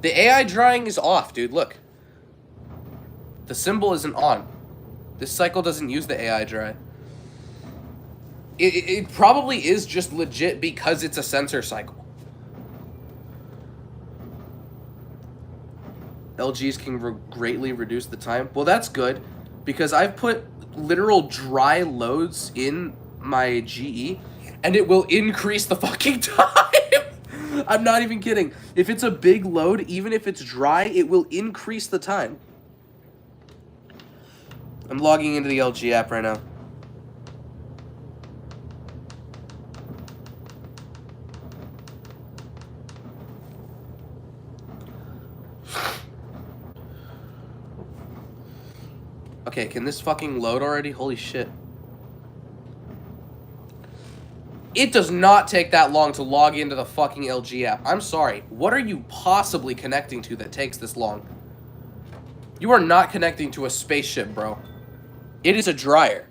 The AI drying is off, dude. Look. The symbol isn't on. This cycle doesn't use the AI dry. It probably is just legit because it's a sensor cycle. LGs can greatly reduce the time. Well, that's good because I've put literal dry loads in my GE and it will increase the fucking time. I'm not even kidding. If it's a big load, even if it's dry, it will increase the time. I'm logging into the LG app right now. Okay, can this fucking load already? Holy shit. It does not take that long to log into the fucking LG app. I'm sorry. What are you possibly connecting to that takes this long? You are not connecting to a spaceship, bro. It is a dryer.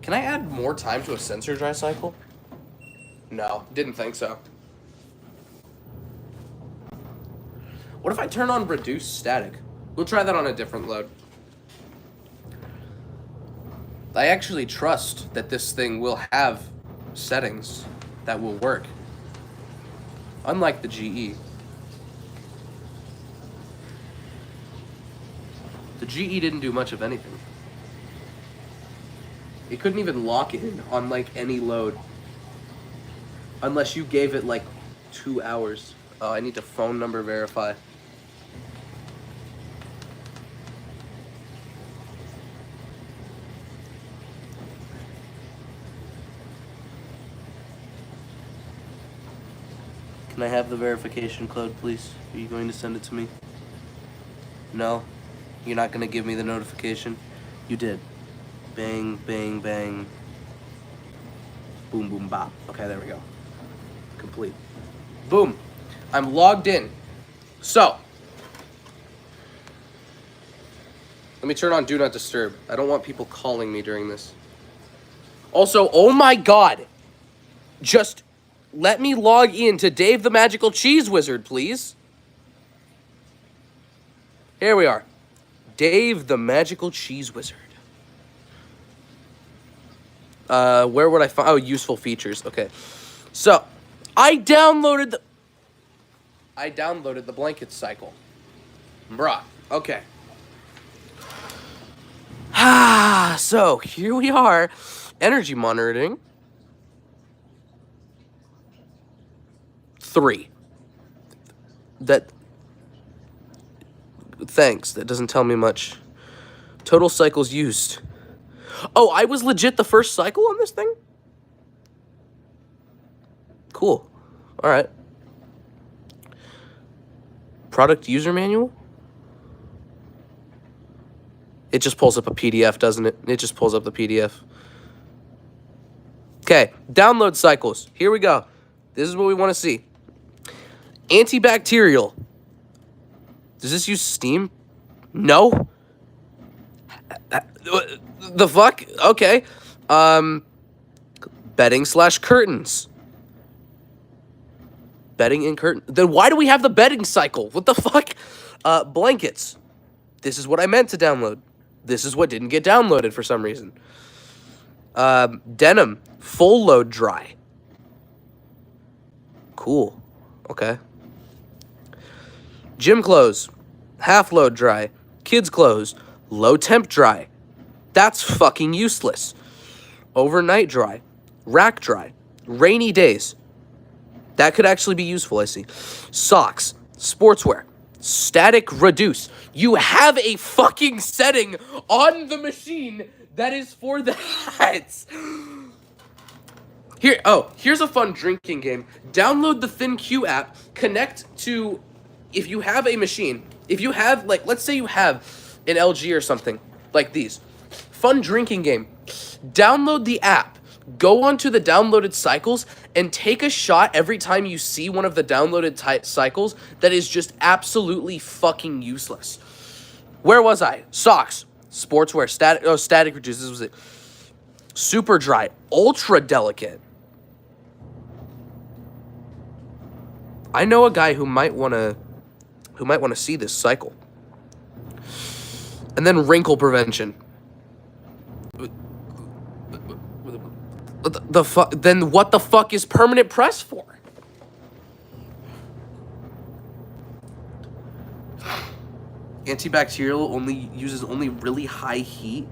Can I add more time to a sensor dry cycle? No, didn't think so. What if I turn on reduce static? We'll try that on a different load. I actually trust that this thing will have settings that will work. Unlike the GE. The GE didn't do much of anything. It couldn't even lock in on like any load. Unless you gave it like 2 hours. Oh, I need to phone number verify. Can I have the verification code, please? Are you going to send it to me? No? You're not going to give me the notification? You did. Bang, bang, bang. Boom, boom, bop. Okay, there we go. Complete. Boom. I'm logged in. So, let me turn on Do Not Disturb. I don't want people calling me during this. Also, oh my god. Just let me log in to Dave the Magical Cheese Wizard, please. Here we are. Dave the Magical Cheese Wizard. Where would I find... Oh, useful features. Okay. So, I downloaded the blanket cycle. Bruh. Okay. So, here we are. Energy monitoring. 3. Thanks. That doesn't tell me much. Total cycles used. Oh, I was legit the first cycle on this thing? Cool. All right. Product user manual? It just pulls up a PDF, doesn't it? It just pulls up the PDF. Okay, download cycles. Here we go. This is what we want to see. Antibacterial. Does this use Steam? No. The fuck? Okay. Bedding/curtains. Bedding and curtain. Then why do we have the bedding cycle? What the fuck? Blankets. This is what I meant to download. This is what didn't get downloaded for some reason. Denim. Full load dry. Cool. Okay. Gym clothes. Half load dry. Kids clothes. Low temp dry. That's fucking useless. Overnight dry. Rack dry. Rainy days. That could actually be useful, I see. Socks. Sportswear. Static reduce. You have a fucking setting on the machine that is for that. Here's a fun drinking game. Download the ThinQ app. Connect to, if you have a machine, if you have, like, let's say you have an LG or something like these. Fun drinking game. Download the app. Go onto the downloaded cycles and take a shot every time you see one of the downloaded cycles that is just absolutely fucking useless. Where was I? Socks. Sportswear. Static reduce. This was it. Super dry. Ultra delicate. I know a guy who might want to see this cycle. And then wrinkle prevention. The fuck? Then what the fuck is permanent press for? Antibacterial uses really high heat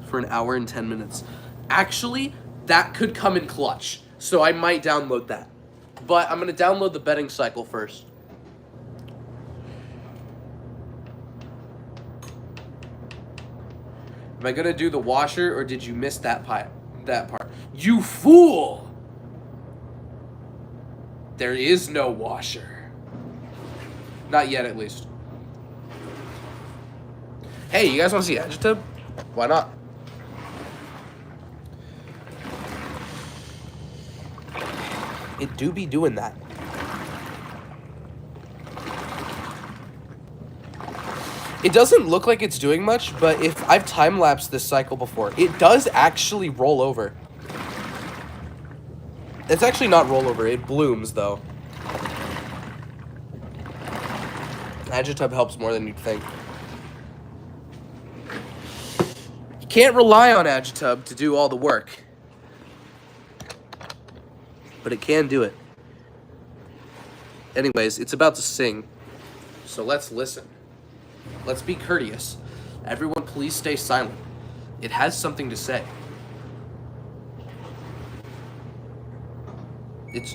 for an hour and 10 minutes. Actually, that could come in clutch. So I might download that. But I'm going to download the bedding cycle first. Am I going to do the washer, or did you miss that part? You fool! There is no washer. Not yet, at least. Hey, you guys want to see Adjective? Why not? It do be doing that. It doesn't look like it's doing much, but if I've time-lapsed this cycle before, it does actually roll over. It's actually not roll over, it blooms, though. Agitub helps more than you'd think. You can't rely on Agitub to do all the work, but it can do it. Anyways, it's about to sing, so let's listen. Let's be courteous. Everyone, please stay silent. It has something to say. It's...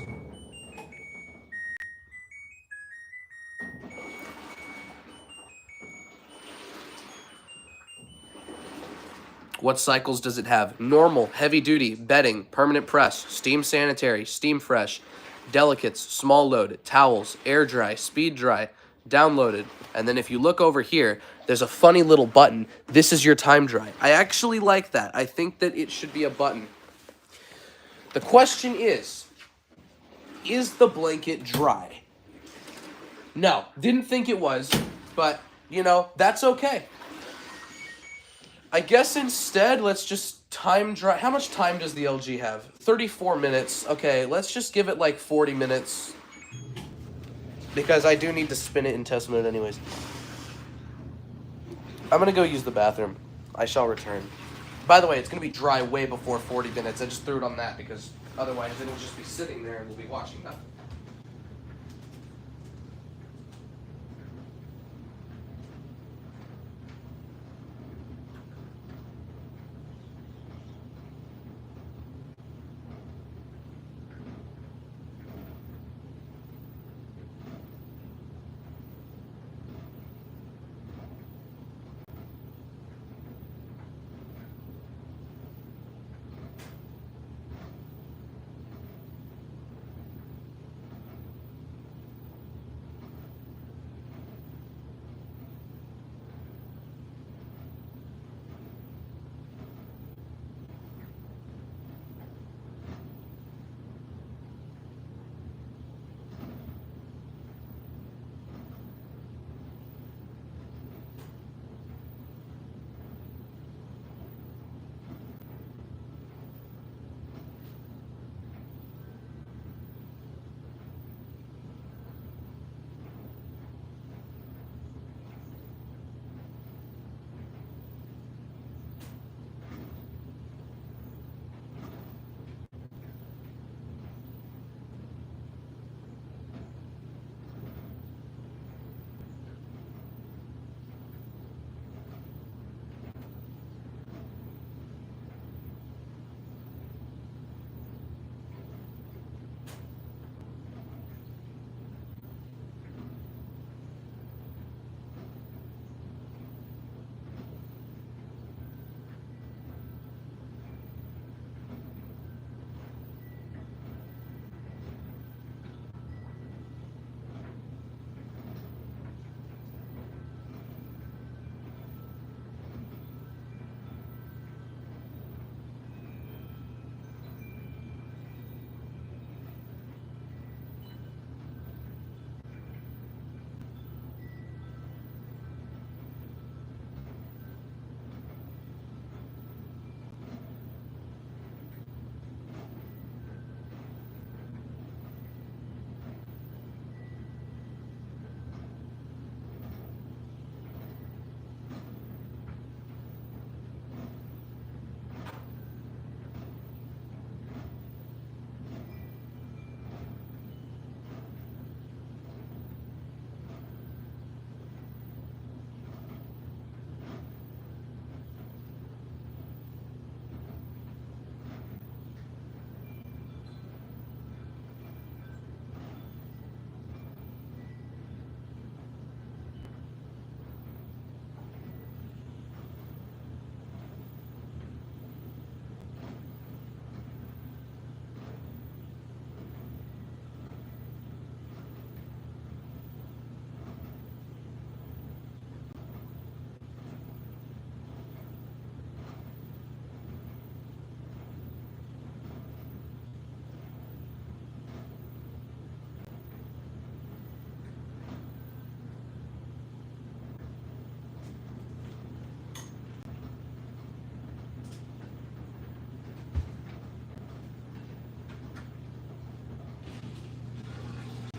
What cycles does it have? Normal, heavy duty, bedding, permanent press, steam sanitary, steam fresh, delicates, small load, towels, air dry, speed dry, downloaded. And then if you look over here, there's a funny little button. This is your time dry. I actually like that. I think that it should be a button. The question is the blanket dry? No, didn't think it was, but, you know, that's okay. I guess instead, let's just time dry. How much time does the LG have? 34 minutes. Okay, let's just give it like 40 minutes. Because I do need to spin it in test mode anyways. I'm going to go use the bathroom. I shall return. By the way, it's going to be dry way before 40 minutes. I just threw it on that because otherwise it'll just be sitting there and we'll be watching that.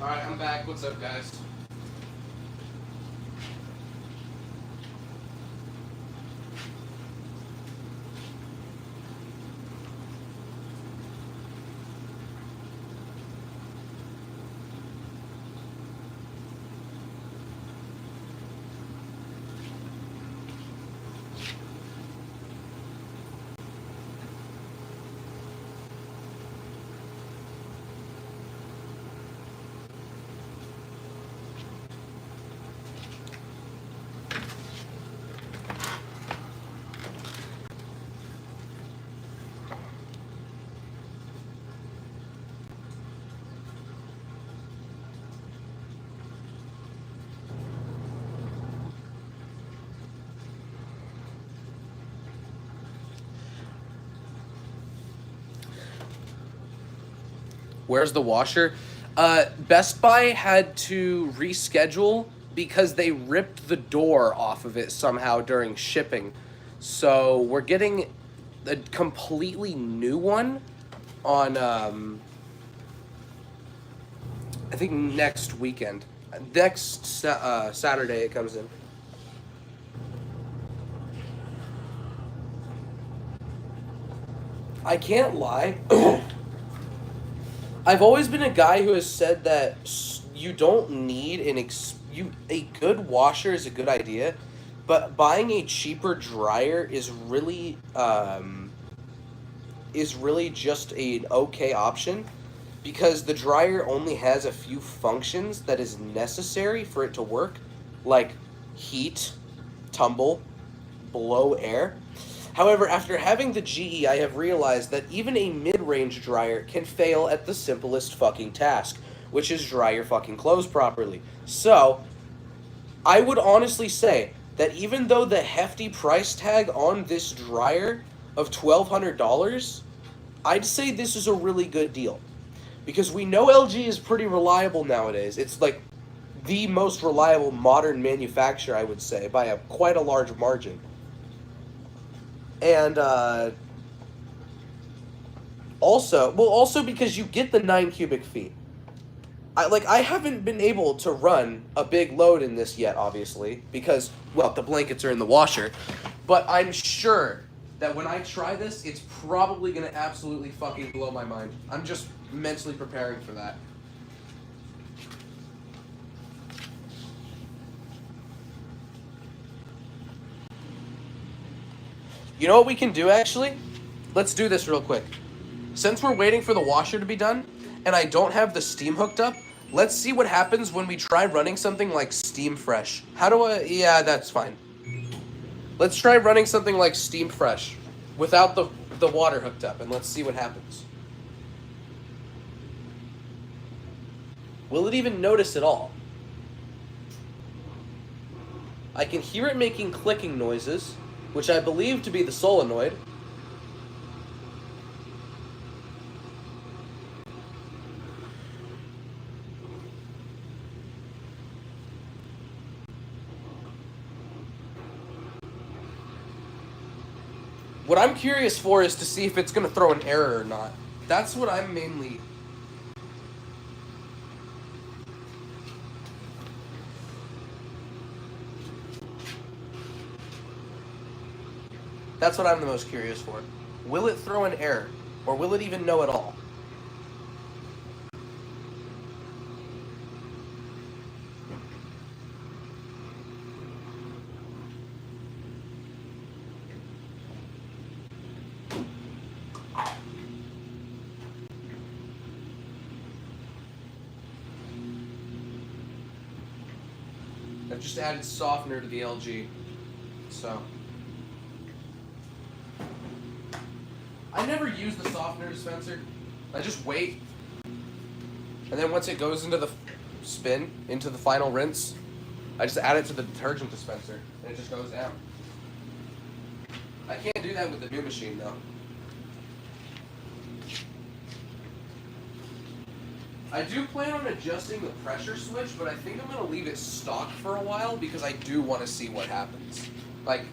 Alright, I'm back. What's up, guys? Where's the washer? Best Buy had to reschedule because they ripped the door off of it somehow during shipping. So we're getting a completely new one on, I think next weekend. Next Saturday it comes in. I can't lie. I've always been a guy who has said that you don't need a good washer is a good idea, but buying a cheaper dryer is really just an okay option because the dryer only has a few functions that is necessary for it to work, like heat, tumble, blow air. However, after having the GE, I have realized that even a mid-range dryer can fail at the simplest fucking task, which is dry your fucking clothes properly. So, I would honestly say that even though the hefty price tag on this dryer of $1,200, I'd say this is a really good deal. Because we know LG is pretty reliable nowadays. It's like the most reliable modern manufacturer, I would say, by quite a large margin. And also because you get the 9 cubic feet. I haven't been able to run a big load in this yet, obviously, because, well, the blankets are in the washer. But I'm sure that when I try this, it's probably going to absolutely fucking blow my mind. I'm just mentally preparing for that. You know what we can do, actually? Let's do this real quick. Since we're waiting for the washer to be done, and I don't have the steam hooked up, let's see what happens when we try running something like Steam Fresh. How do I... Yeah, that's fine. Let's try running something like Steam Fresh without the water hooked up, and let's see what happens. Will it even notice at all? I can hear it making clicking noises, which I believe to be the solenoid. What I'm curious for is to see if it's going to throw an error or not. That's what I'm mainly... That's what I'm the most curious for. Will it throw an error? Or will it even know at all? I've just added softener to the LG. So... I never use the softener dispenser. I just wait. And then once it goes into the spin, into the final rinse, I just add it to the detergent dispenser, and it just goes down. I can't do that with the new machine, though. I do plan on adjusting the pressure switch, but I think I'm going to leave it stock for a while because I do want to see what happens. Like,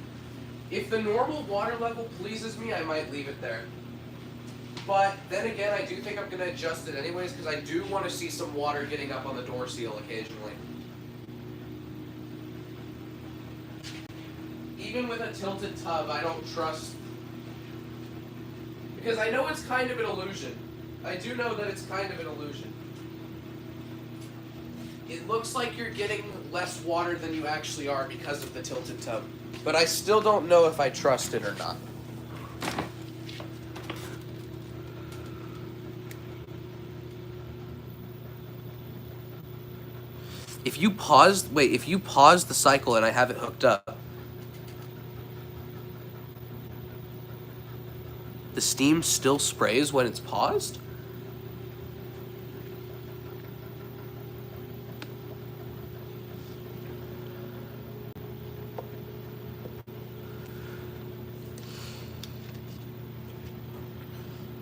if the normal water level pleases me, I might leave it there. But then again, I do think I'm going to adjust it anyways because I do want to see some water getting up on the door seal occasionally. Even with a tilted tub, I don't trust... Because I know it's kind of an illusion. I do know that it's kind of an illusion. It looks like you're getting less water than you actually are because of the tilted tub. But I still don't know if I trust it or not. If you pause the cycle and I have it hooked up, the steam still sprays when it's paused?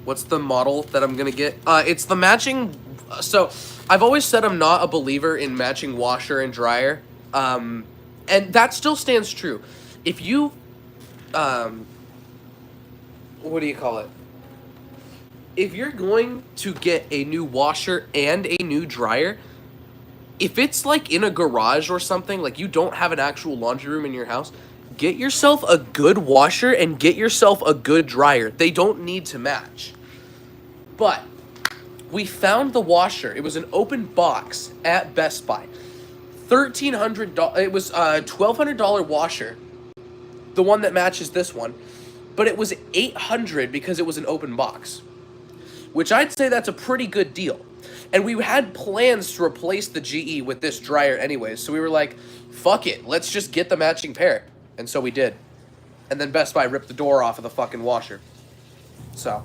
What's the model that I'm gonna get? It's the matching. So, I've always said I'm not a believer in matching washer and dryer, and that still stands true. If you, what do you call it? If you're going to get a new washer and a new dryer, if it's like in a garage or something, like you don't have an actual laundry room in your house, get yourself a good washer and get yourself a good dryer. They don't need to match. But we found the washer. It was an open box at Best Buy. $1,300. It was a $1,200 washer, the one that matches this one, but it was $800 because it was an open box, which I'd say that's a pretty good deal. And we had plans to replace the GE with this dryer anyways, so we were like, fuck it, let's just get the matching pair. And so we did. And then Best Buy ripped the door off of the fucking washer. So.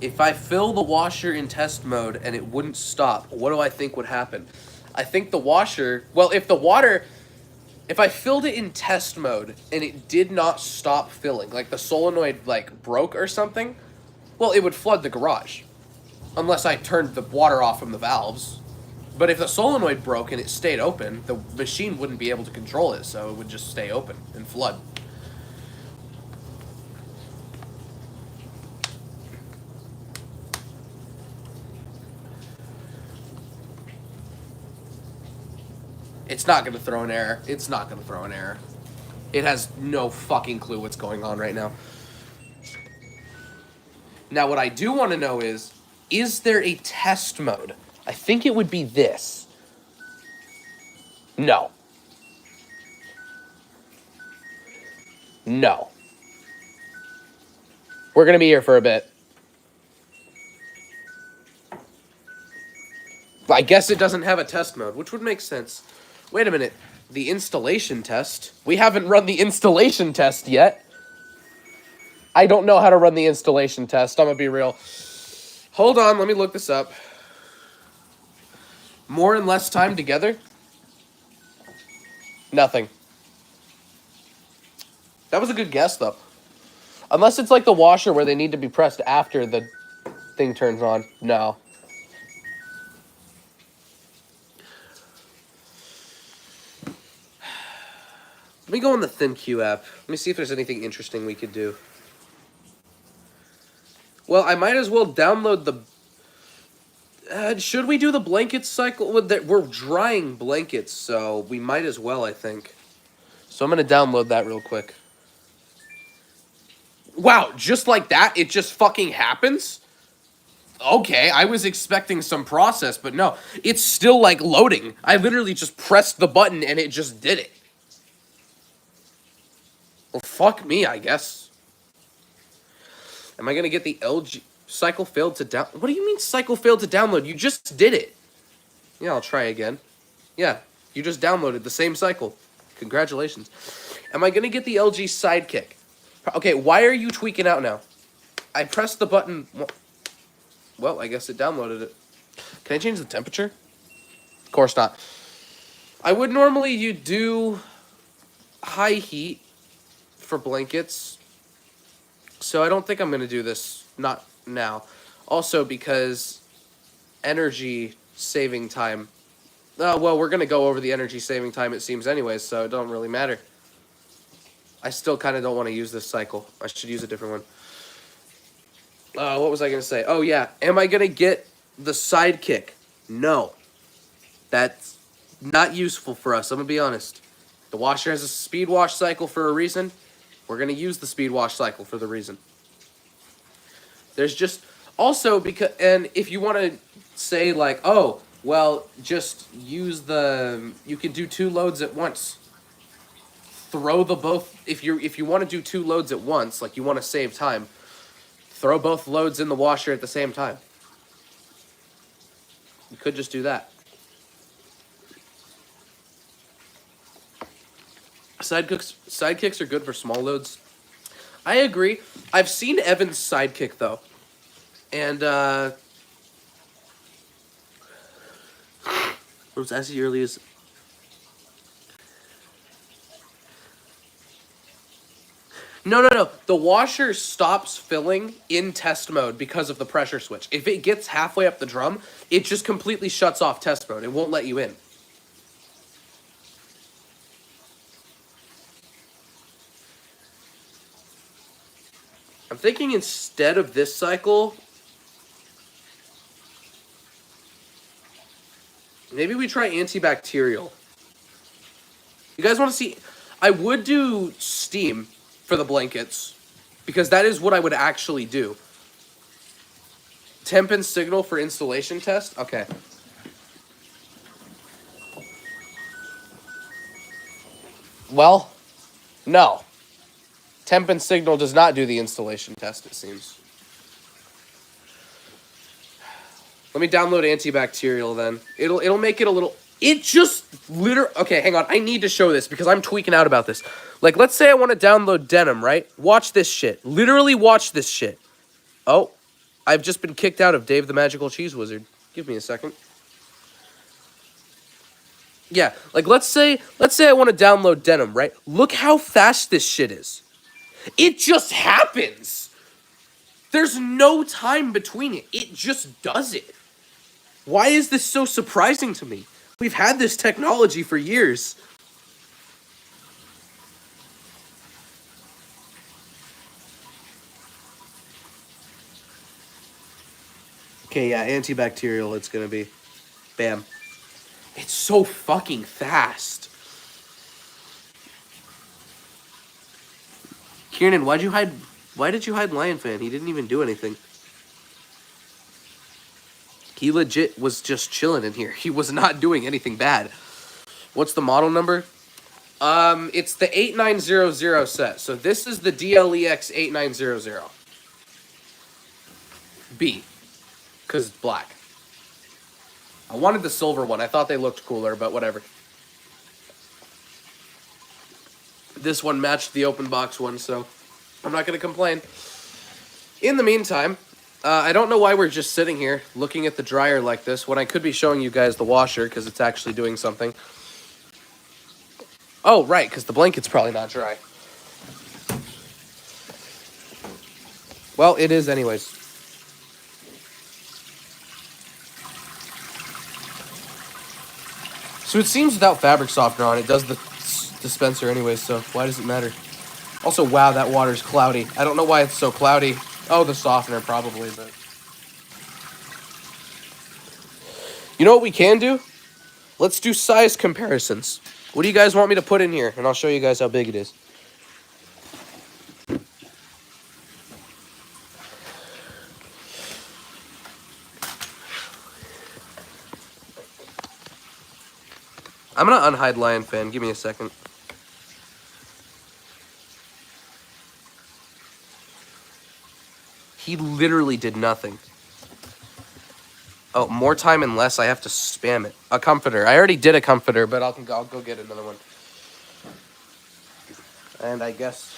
If I fill the washer in test mode and it wouldn't stop, what do I think would happen? I think the washer, well, if I filled it in test mode and it did not stop filling, like the solenoid like broke or something, well, it would flood the garage. Unless I turned the water off from the valves. But if the solenoid broke and it stayed open, the machine wouldn't be able to control it, so it would just stay open and flood. It's not going to throw an error. It's not going to throw an error. It has no fucking clue what's going on right now. Now, what I do want to know is there a test mode? I think it would be this. No. No. We're going to be here for a bit. I guess it doesn't have a test mode, which would make sense. Wait a minute. The installation test? We haven't run the installation test yet. I don't know how to run the installation test. I'm going to be real. Hold on. Let me look this up. More and less time together? Nothing. That was a good guess, though. Unless it's like the washer where they need to be pressed after the thing turns on. No. Let me go on the ThinQ app. Let me see if there's anything interesting we could do. Well, I might as well download the... should we do the blanket cycle? We're drying blankets, so we might as well, I think. So I'm going to download that real quick. Wow, just like that? It just fucking happens? Okay, I was expecting some process, but no. It's still, like, loading. I literally just pressed the button and it just did it. Well, fuck me, I guess. Am I going to get the LG... Cycle failed to down... What do you mean cycle failed to download? You just did it. Yeah, I'll try again. Yeah, you just downloaded the same cycle. Congratulations. Am I going to get the LG Sidekick? Okay, why are you tweaking out now? I pressed the button... Well, I guess it downloaded it. Can I change the temperature? Of course not. I would normally you do high heat for blankets. So I don't think I'm going to do this. Not now. Also because energy saving time. Well, we're going to go over the energy saving time, it seems anyways, so it don't really matter. I still kind of don't want to use this cycle. I should use a different one. What was I going to say? Oh, yeah. Am I going to get the Sidekick? No. That's not useful for us, I'm going to be honest. The washer has a speed wash cycle for a reason. We're going to use the speed wash cycle for the reason. There's just... Also, because... And if you want to say, like, oh, well, just use the... You can do 2 loads at once. Throw the both... If you want to do 2 loads at once, like you want to save time, throw both loads in the washer at the same time. You could just do that. Sidekicks are good for small loads. I agree. I've seen Evan's Sidekick, though. And, It was as early as... No. The washer stops filling in test mode because of the pressure switch. If it gets halfway up the drum, it just completely shuts off test mode. It won't let you in. I'm thinking instead of this cycle, maybe we try antibacterial. You guys want to see? I would do steam for the blankets because that is what I would actually do. Temp and signal for installation test? Okay. Well, no. Temp and signal does not do the installation test, it seems. Let me download antibacterial then. It'll make it a little... It just literally... Okay, hang on. I need to show this because I'm tweaking out about this. Like, let's say I want to download Denim, right? Watch this shit. Literally watch this shit. Oh, I've just been kicked out of Dave the Magical Cheese Wizard. Give me a second. Yeah, like let's say I want to download Denim, right? Look how fast this shit is. It just happens. There's no time between it. It just does it. Why is this so surprising to me? We've had this technology for years. Okay, yeah, antibacterial it's gonna be. Bam. It's so fucking fast. Kieran, why did you hide Lion Fan? He didn't even do anything. He legit was just chilling in here. He was not doing anything bad. What's the model number? It's the 8900 set. So this is the DLEX 8900. B. Because it's black. I wanted the silver one. I thought they looked cooler, but whatever. This one matched the open box one, so I'm not going to complain. In the meantime, I don't know why we're just sitting here looking at the dryer like this when I could be showing you guys the washer because it's actually doing something. Oh, right, because the blanket's probably not dry. Well, it is anyways. So it seems without fabric softener on, it does the dispenser anyways, so why does it matter? Also, wow, that water's cloudy. I don't know why it's so cloudy. Oh, the softener probably, but... You know what we can do? Let's do size comparisons. What do you guys want me to put in here? And I'll show you guys how big it is. I'm going to unhide Lion Fan. Give me a second. He literally did nothing. Oh, more time and less. I have to spam it. A comforter. I already did a comforter, but I'll go get another one. And I guess...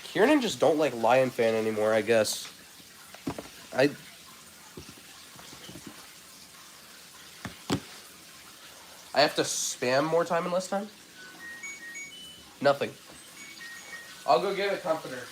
Kieran just don't like Lion Fan anymore, I guess. I have to spam more time and less time? Nothing. I'll go get a comforter.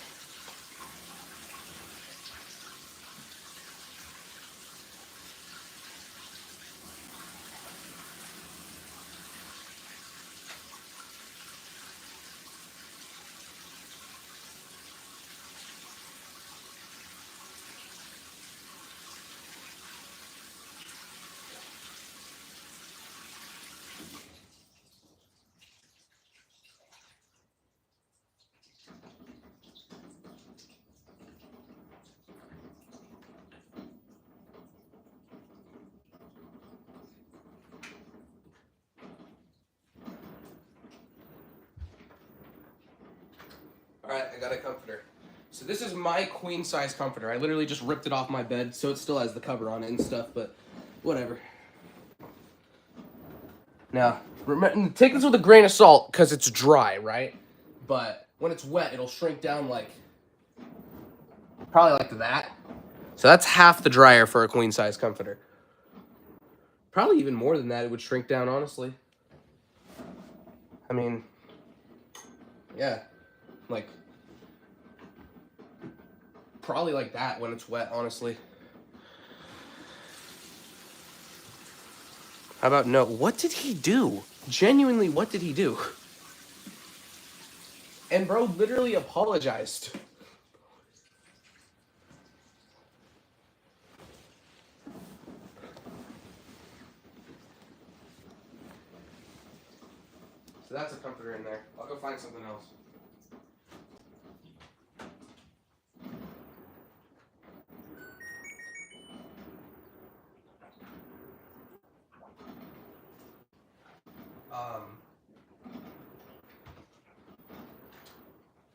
Alright, I got a comforter. So this is my queen size comforter. I literally just ripped it off my bed, so it still has the cover on it and stuff, but whatever. Now, take this with a grain of salt, because it's dry, right? But when it's wet, it'll shrink down like, probably like that. So that's half the dryer for a queen size comforter. Probably even more than that, it would shrink down, honestly. I mean, yeah, like, probably like that when it's wet, honestly. How about no? What did he do? Genuinely, what did he do? And bro literally apologized. So that's a comforter in there. I'll go find something else.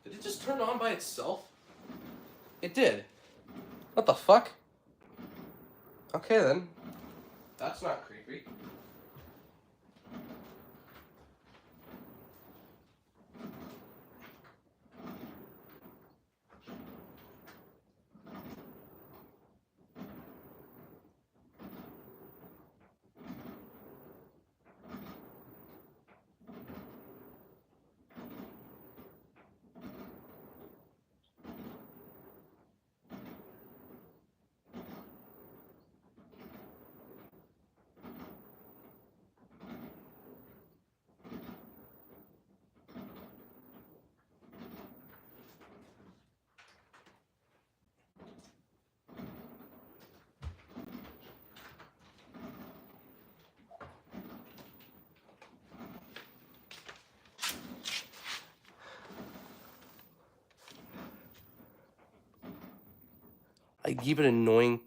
Did it just turn on by itself? It did. What the fuck? Okay then. That's not creepy. I keep it annoying.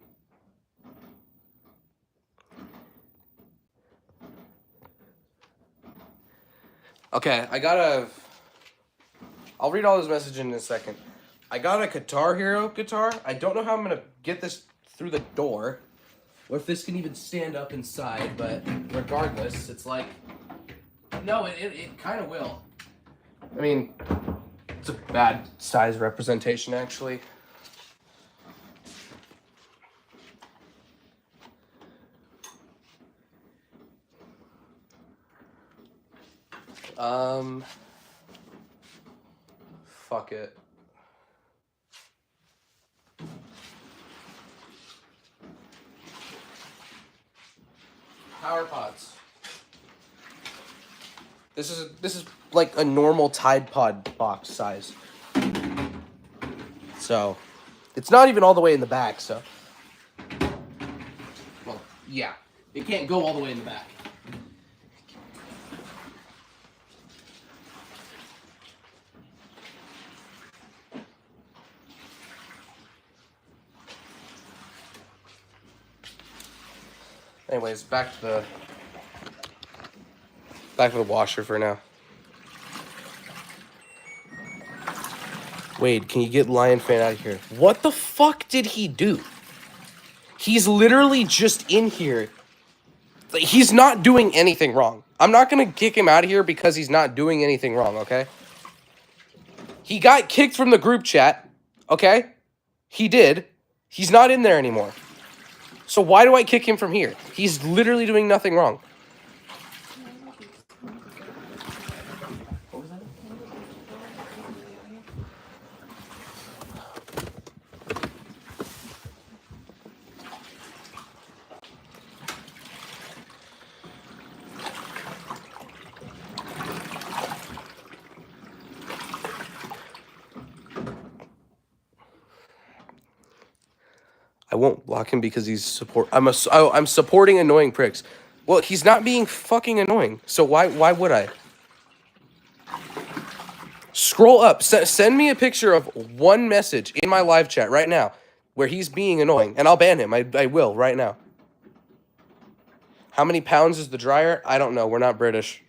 Okay, I'll read all this message in a second. I got a Guitar Hero guitar. I don't know how I'm gonna get this through the door, or if this can even stand up inside, but regardless, it's like, no, it kind of will. I mean, it's a bad size representation, actually. Fuck it. Power pods. This is like a normal Tide Pod box size. So, it's not even all the way in the back, so. Well, yeah. It can't go all the way in the back. Anyways, back to the washer for now. Wade, can you get Lion Fan out of here? What the fuck did he do? He's literally just in here. He's not doing anything wrong. I'm not gonna kick him out of here because he's not doing anything wrong, okay? He got kicked from the group chat, okay? He did. He's not in there anymore. So why do I kick him from here? He's literally doing nothing wrong. I won't block him because he's I'm supporting annoying pricks. Well, he's not being fucking annoying. So why would I? Scroll up. Send me a picture of one message in my live chat right now where he's being annoying, and I'll ban him. I will right now. How many pounds is the dryer? I don't know. We're not British.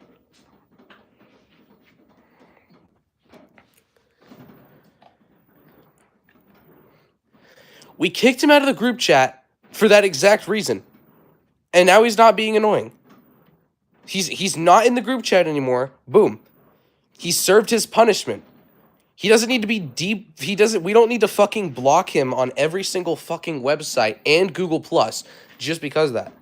We kicked him out of the group chat for that exact reason. And now he's not being annoying. He's not in the group chat anymore. Boom. He served his punishment. He doesn't need to be deep. We don't need to fucking block him on every single fucking website and Google Plus just because of that.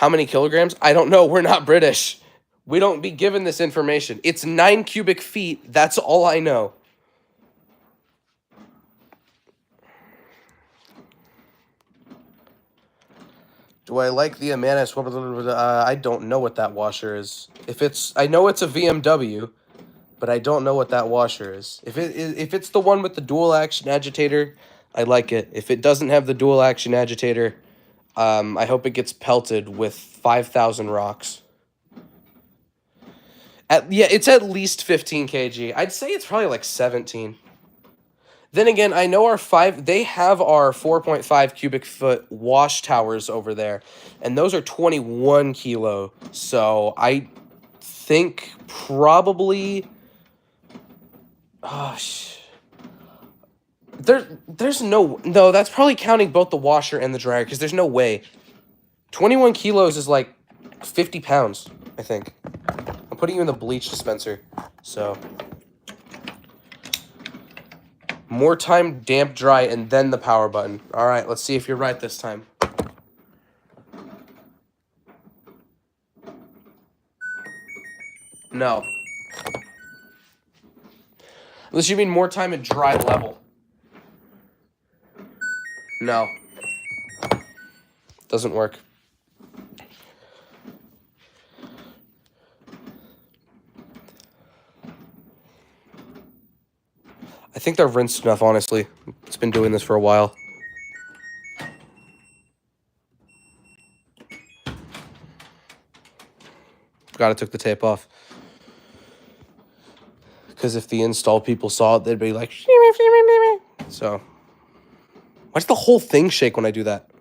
How many kilograms? I don't know. We're not British. We don't be given this information. It's 9 cubic feet. That's all I know. Do I like the Amanis? I don't know what that washer is. I know it's a VMW, but I don't know what that washer is. If it's the one with the dual action agitator, I like it. If it doesn't have the dual action agitator, I hope it gets pelted with 5,000 rocks. Yeah, it's at least 15 kg. I'd say it's probably like 17. Then again, I know they have our 4.5 cubic foot wash towers over there, and those are 21 kilo. So I think probably, there's no, that's probably counting both the washer and the dryer, because there's no way. 21 kilos is like 50 pounds, I think. I'm putting you in the bleach dispenser, so. More time, damp, dry, and then the power button. All right, let's see if you're right this time. No. Unless you mean more time at dry level. No. Doesn't work. I think they're rinsed enough, honestly. It's been doing this for a while. Forgot I took the tape off. Because if the install people saw it, they'd be like, so. Why does the whole thing shake when I do that?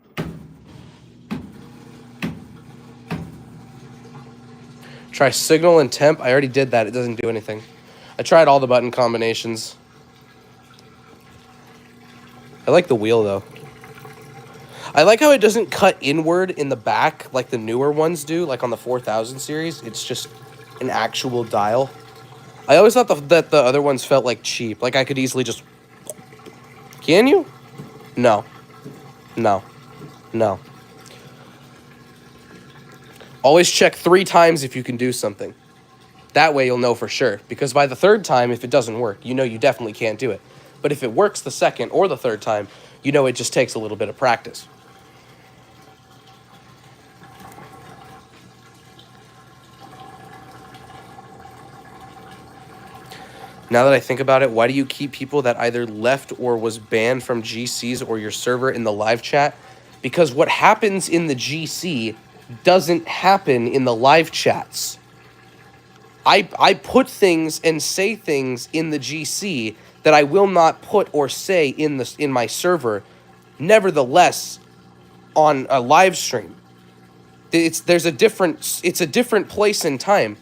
Try signal and temp. I already did that. It doesn't do anything. I tried all the button combinations. I like the wheel, though. I like how it doesn't cut inward in the back like the newer ones do, like on the 4000 series. It's just an actual dial. I always thought that the other ones felt like cheap. Like I could easily just... Can you? No. No. No. Always check 3 times if you can do something. That way you'll know for sure. Because by the 3rd time, if it doesn't work, you know you definitely can't do it. But if it works the 2nd or the 3rd time, you know it just takes a little bit of practice. Now that I think about it, why do you keep people that either left or was banned from GCs or your server in the live chat? Because what happens in the GC doesn't happen in the live chats. I put things and say things in the GC that I will not put or say in my server, nevertheless, on a live stream. It's a different place and time.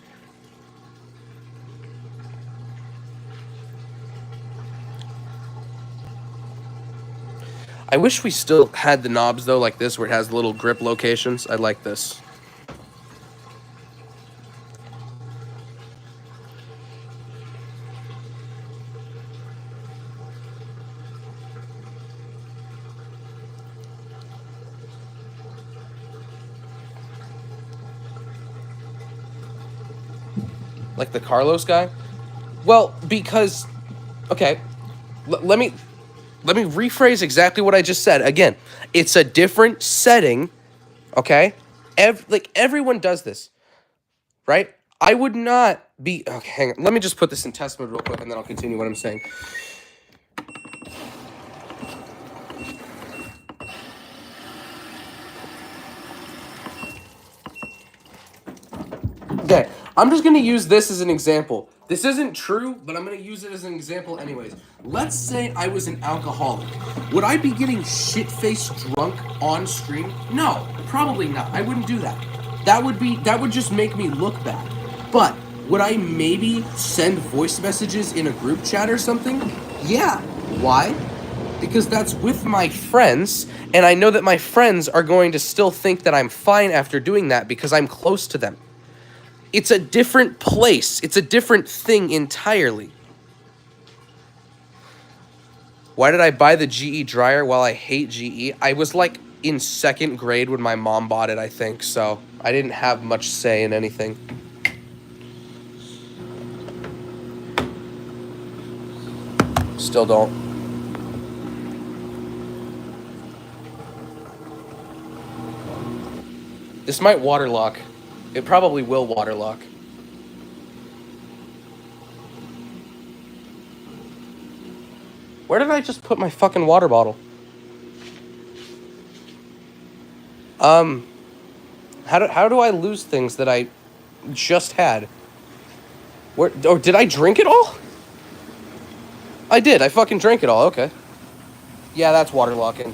I wish we still had the knobs, though, like this, where it has little grip locations. I like this. Like the Carlos guy? Well, because... Okay. Let me rephrase exactly what I just said. Again, it's a different setting, okay? Everyone does this, right? I would not be... Okay, hang on. Let me just put this in test mode real quick, and then I'll continue what I'm saying. Okay, I'm just going to use this as an example. This isn't true, but I'm going to use it as an example anyways. Let's say I was an alcoholic. Would I be getting shit-faced drunk on stream? No, probably not. I wouldn't do that. That would just make me look bad. But would I maybe send voice messages in a group chat or something? Yeah. Why? Because that's with my friends, and I know that my friends are going to still think that I'm fine after doing that because I'm close to them. It's a different place. It's a different thing entirely. Why did I buy the GE dryer while I hate GE? I was like in second grade when my mom bought it, I think, so I didn't have much say in anything. Still don't. This might waterlock. It probably will waterlock. Where did I just put my fucking water bottle? How do I lose things that I just had? Where? Oh, did I drink it all? I did. I fucking drank it all. Okay. Yeah, that's waterlocking.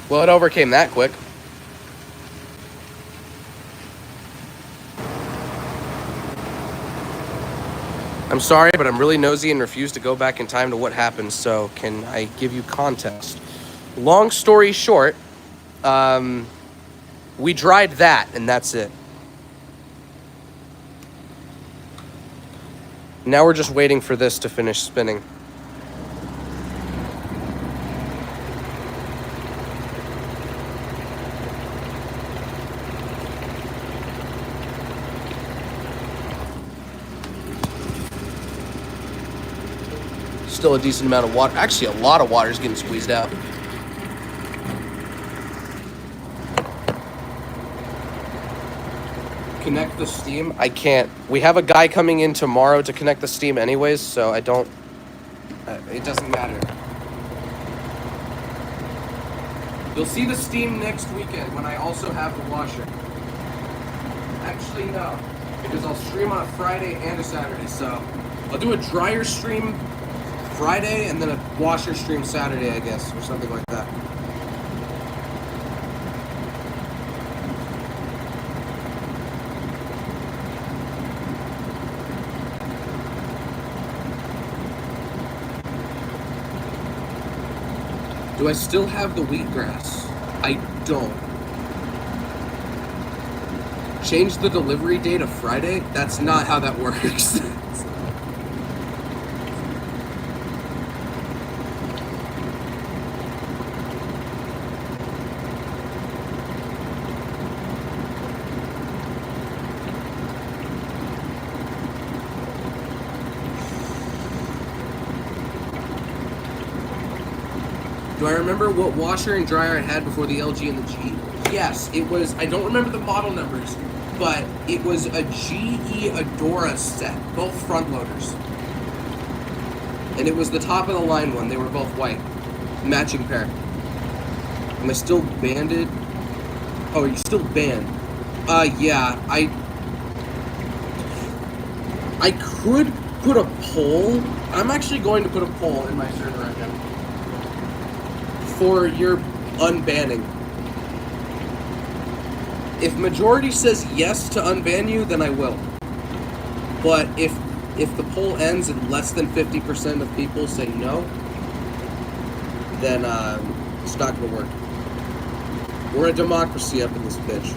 Well, it overcame that quick. I'm sorry, but I'm really nosy and refuse to go back in time to what happened, so can I give you context? Long story short, we dried that, and that's it. Now we're just waiting for this to finish spinning. Still a decent amount of water. Actually, a lot of water is getting squeezed out. Connect the steam? I can't. We have a guy coming in tomorrow to connect the steam anyways, so I don't... it doesn't matter. You'll see the steam next weekend when I also have the washer. Actually, no. Because I'll stream on a Friday and a Saturday, so... I'll do a dryer stream Friday and then a washer stream Saturday, I guess, or something like that. Do I still have the wheatgrass? I don't. Change the delivery date of Friday? That's not how that works. Do I remember what washer and dryer I had before the LG and the G? Yes, it was, I don't remember the model numbers, but it was a GE Adora set, both front loaders. And it was the top of the line one, they were both white. Matching pair. Am I still banded? Oh, are you still banned? Yeah, I could put a poll. I'm actually going to put a poll in my server right now. For your unbanning. If majority says yes to unban you, then I will. But if the poll ends and less than 50% of people say no, then it's not gonna work. We're a democracy up in this bitch.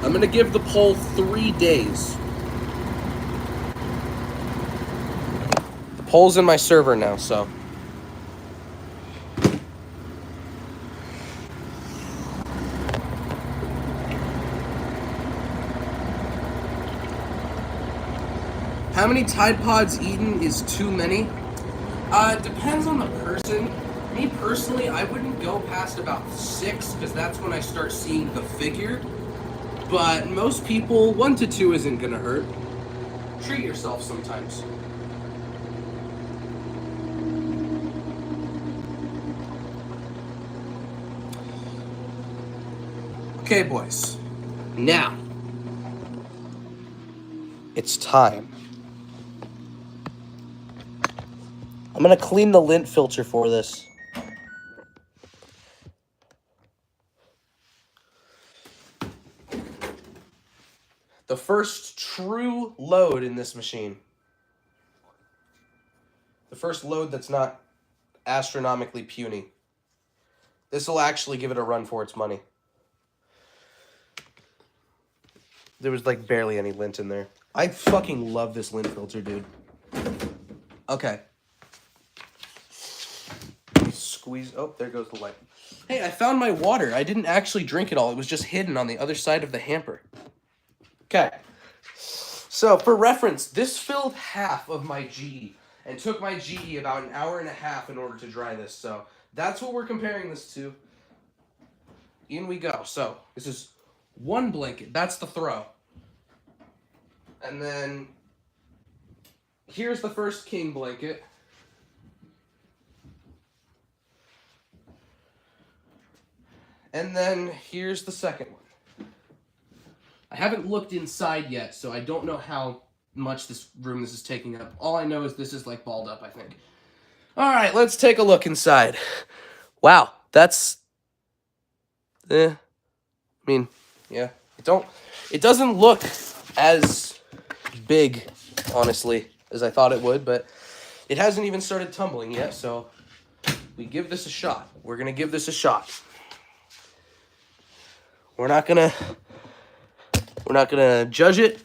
I'm gonna give the poll 3 days. The poll's in my server now, so. How many Tide Pods eaten is too many? It depends on the person. Me personally, I wouldn't go past about 6, because that's when I start seeing the figure. But most people, 1 to 2 isn't gonna hurt. Treat yourself sometimes. Okay, boys. Now, it's time. I'm gonna clean the lint filter for this. The first true load in this machine. The first load that's not astronomically puny. This will actually give it a run for its money. There was like barely any lint in there. I fucking love this lint filter, dude. Okay. Squeeze. Oh, there goes the light. Hey, I found my water. I didn't actually drink it all. It was just hidden on the other side of the hamper. Okay. So, for reference, this filled half of my GE and took my GE about an hour and a half in order to dry this. So, that's what we're comparing this to. In we go. So, this is one blanket. That's the throw. And then, here's the first king blanket. And then, here's the second one. I haven't looked inside yet, so I don't know how much this is taking up. All I know is this is like balled up, I think. All right, let's take a look inside. Wow, that's... I mean, yeah. It doesn't look as big, honestly, as I thought it would, but it hasn't even started tumbling yet, so we give this a shot. We're going to give this a shot. We're not going to judge it.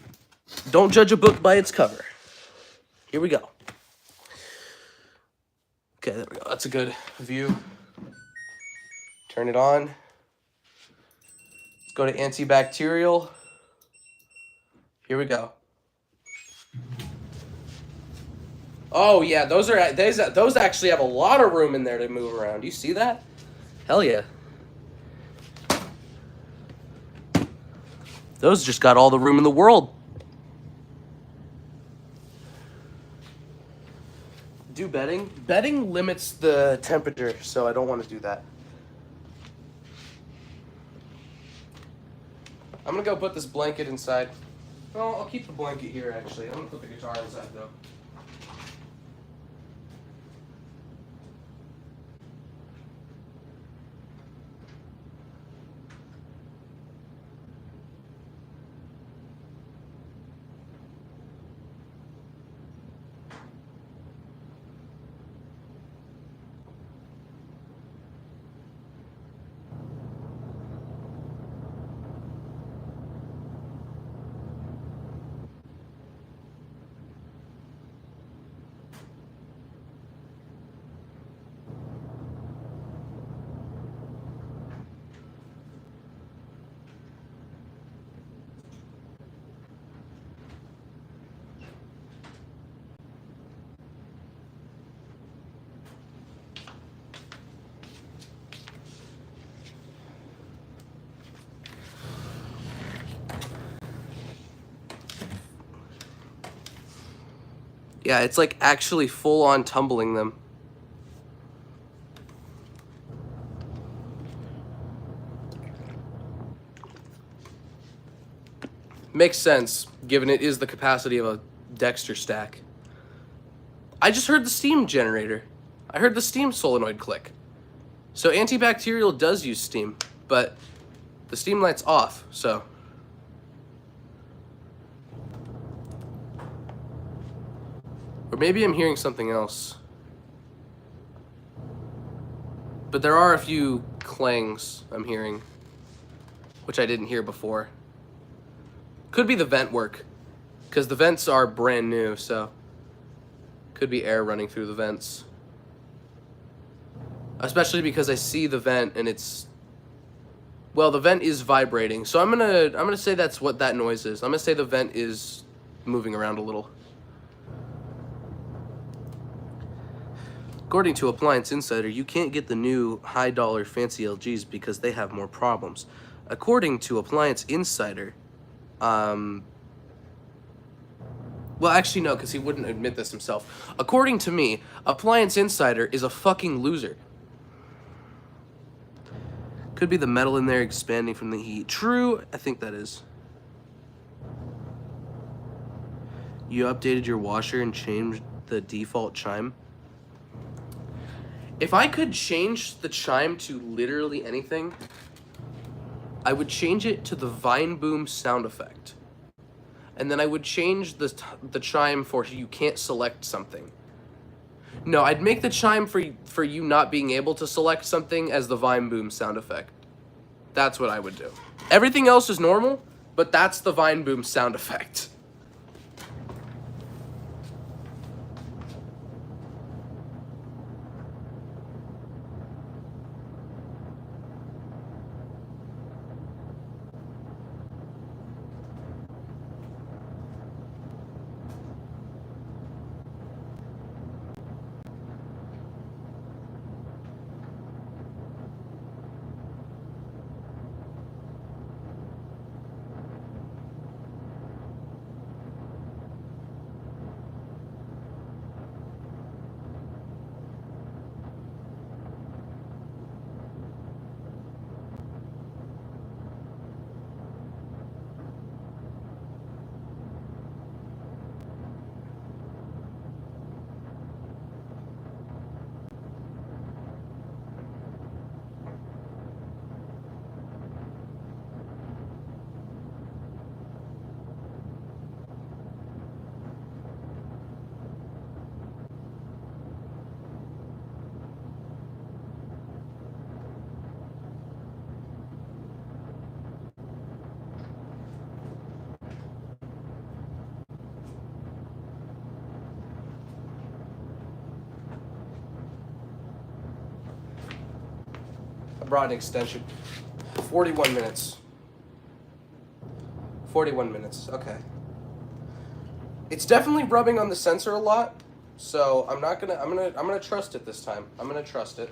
Don't judge a book by its cover. Here we go. Okay, there we go. That's a good view. Turn it on. Let's go to antibacterial. Here we go. Oh yeah, those actually have a lot of room in there to move around. Do you see that? Hell yeah. Those just got all the room in the world. Do bedding. Bedding limits the temperature, so I don't want to do that. I'm going to go put this blanket inside. Oh, I'll keep the blanket here, actually. I'm going to put the guitar inside, though. Yeah, it's like actually full on tumbling them. Makes sense, given it is the capacity of a Dexter stack. I just heard the steam generator. I heard the steam solenoid click. So antibacterial does use steam, but the steam light's off, so... Or maybe I'm hearing something else. But there are a few clangs I'm hearing, which I didn't hear before. Could be the vent work, because the vents are brand new, so could be air running through the vents. Especially because I see the vent and it's... Well, the vent is vibrating, so I'm gonna say that's what that noise is. I'm gonna say the vent is moving around a little. According to Appliance Insider, you can't get the new high-dollar fancy LGs because they have more problems. According to Appliance Insider, well, actually no, because he wouldn't admit this himself. According to me, Appliance Insider is a fucking loser. Could be the metal in there expanding from the heat. True, I think that is. You updated your washer and changed the default chime? If I could change the chime to literally anything, I would change it to the Vine Boom sound effect. and then I would change the chime for you can't select something. No, I'd make the chime for you not being able to select something as the Vine Boom sound effect. That's what I would do. Everything else is normal, but that's the Vine Boom sound effect. I brought an extension. 41 minutes. 41 minutes, okay. It's definitely rubbing on the sensor a lot, so I'm gonna trust it this time. I'm gonna trust it.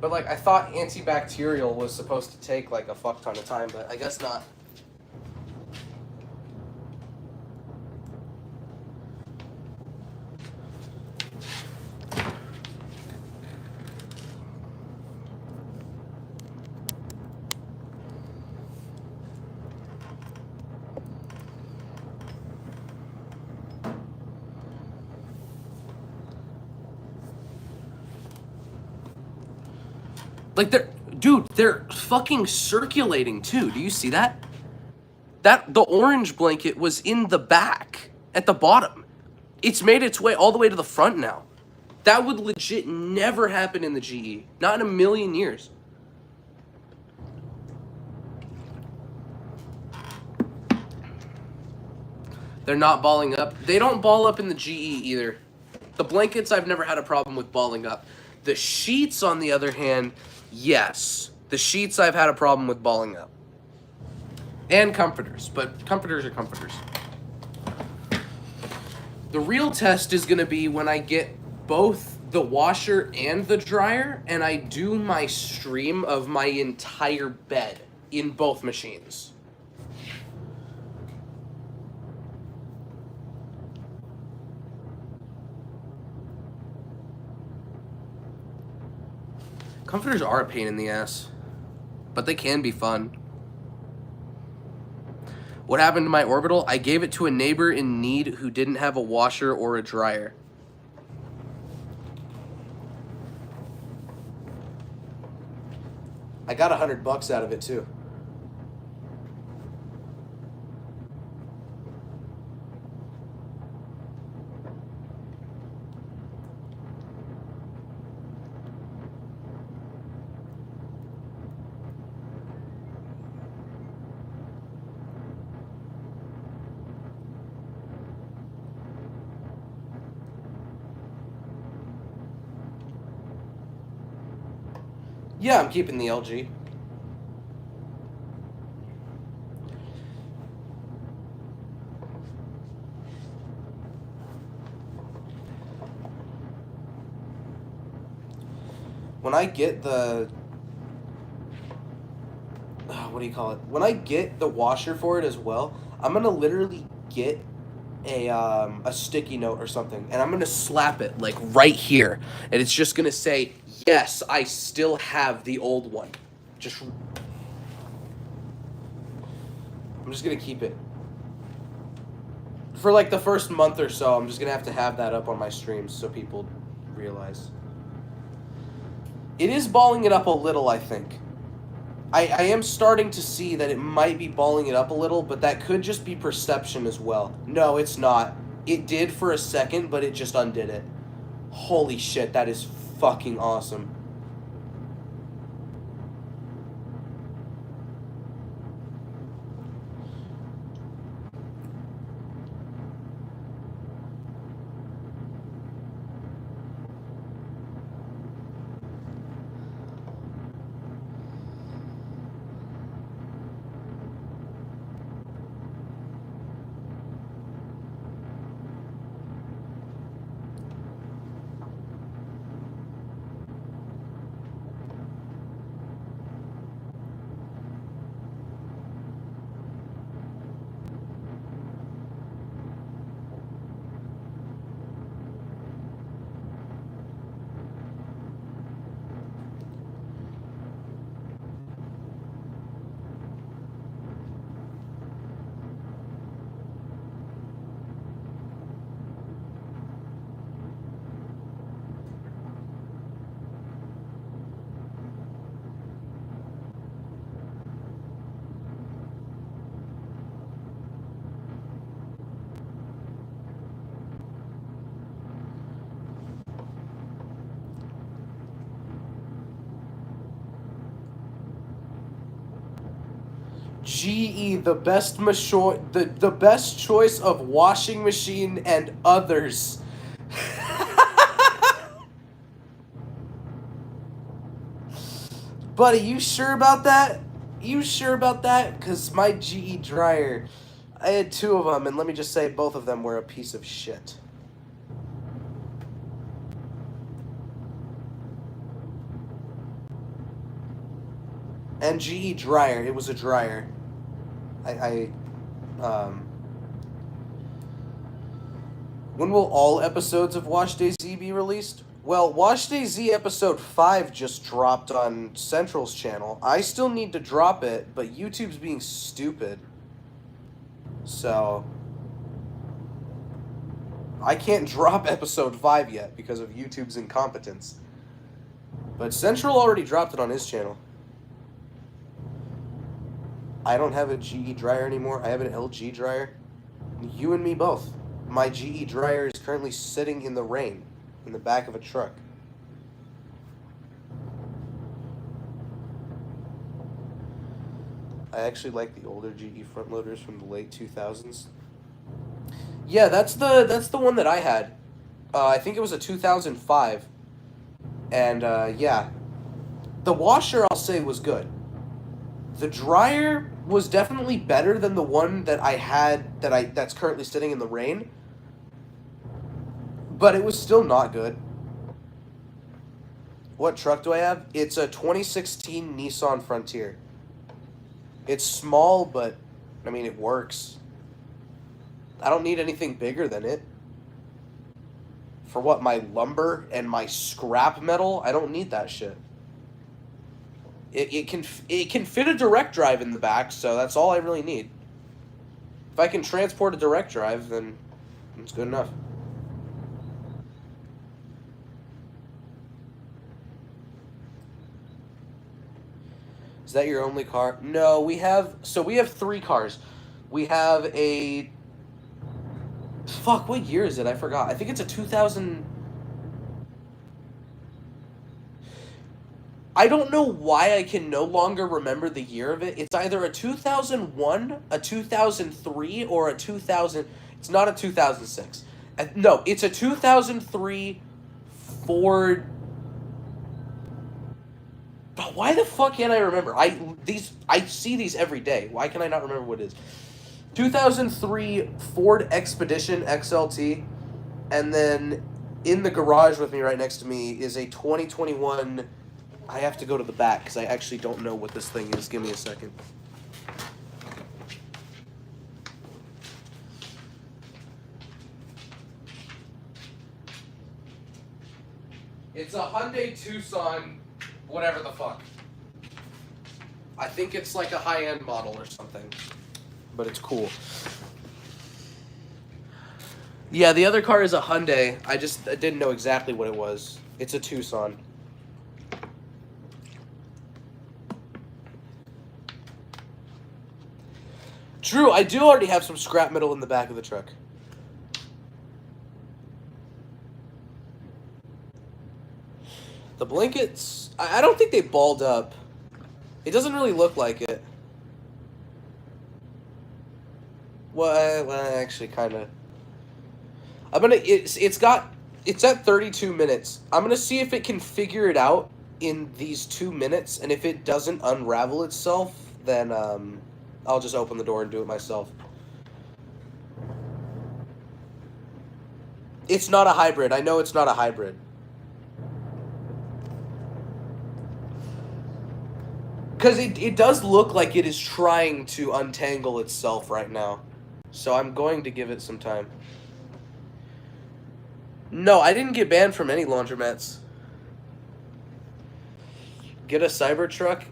But like, I thought antibacterial was supposed to take like a fuck ton of time, but I guess not. Like they're fucking circulating too. Do you see that? The orange blanket was in the back at the bottom. It's made its way all the way to the front now. That would legit never happen in the GE. Not in a million years. They're not balling up. They don't ball up in the GE either. The blankets, I've never had a problem with balling up. The sheets, on the other hand, yes. The sheets, I've had a problem with balling up. And comforters, but comforters are comforters. The real test is going to be when I get both the washer and the dryer, and I do my stream of my entire bed in both machines. Comforters are a pain in the ass, but they can be fun. What happened to my orbital? I gave it to a neighbor in need who didn't have a washer or a dryer. I got $100 out of it too. Yeah, I'm keeping the LG. When I get the... what do you call it? When I get the washer for it as well, I'm going to literally get a sticky note or something, and I'm going to slap it, like, right here. And it's just going to say, yes, I still have the old one. I'm just going to keep it. For, like, the first month or so, I'm just going to have that up on my streams so people realize. It is balling it up a little, I think. I am starting to see that it might be balling it up a little, but that could just be perception as well. No, it's not. It did for a second, but it just undid it. Holy shit, that is fucking awesome. GE, the best the best choice of washing machine and others. Buddy, you sure about that? You sure about that? Because my GE dryer, I had 2 of them, and let me just say, both of them were a piece of shit. And GE dryer, it was a dryer. When will all episodes of Wash Day Z be released? Well, Wash Day Z episode 5 just dropped on Central's channel. I still need to drop it, but YouTube's being stupid. So I can't drop episode 5 yet because of YouTube's incompetence. But Central already dropped it on his channel. I don't have a GE dryer anymore. I have an LG dryer. You and me both. My GE dryer is currently sitting in the rain in the back of a truck. I actually like the older GE front loaders from the late 2000s. Yeah, that's the one that I had. I think it was a 2005. And yeah, the washer I'll say was good. The dryer was definitely better than the one that I had that's currently sitting in the rain. But it was still not good. What truck do I have? It's a 2016 Nissan Frontier. It's small, but I mean it works. I don't need anything bigger than it. For what, my lumber and my scrap metal? I don't need that shit. It can fit a direct drive in the back, so that's all I really need. If I can transport a direct drive, then it's good enough. Is that your only car? No, we have 3 cars. We have a fuck, what year is it? I forgot. I think it's a 2000. I don't know why I can no longer remember the year of it. It's either a 2001, a 2003, or a 2000. It's not a 2006. No, it's a 2003 Ford. But why the fuck can't I remember? I see these every day. Why can I not remember what it is? 2003 Ford Expedition XLT, and then in the garage with me right next to me is a 2021. I have to go to the back because I actually don't know what this thing is. Give me a second. It's a Hyundai Tucson, whatever the fuck. I think it's like a high-end model or something, but it's cool. Yeah, the other car is a Hyundai. I didn't know exactly what it was. It's a Tucson. True, I do already have some scrap metal in the back of the truck. The blankets, I don't think they balled up. It doesn't really look like it. Well, actually, kind of. It's at 32 minutes. I'm gonna see if it can figure it out in these 2 minutes, and if it doesn't unravel itself, then I'll just open the door and do it myself. It's not a hybrid. I know it's not a hybrid. Because it does look like it is trying to untangle itself right now. So I'm going to give it some time. No, I didn't get banned from any laundromats. Get a Cybertruck?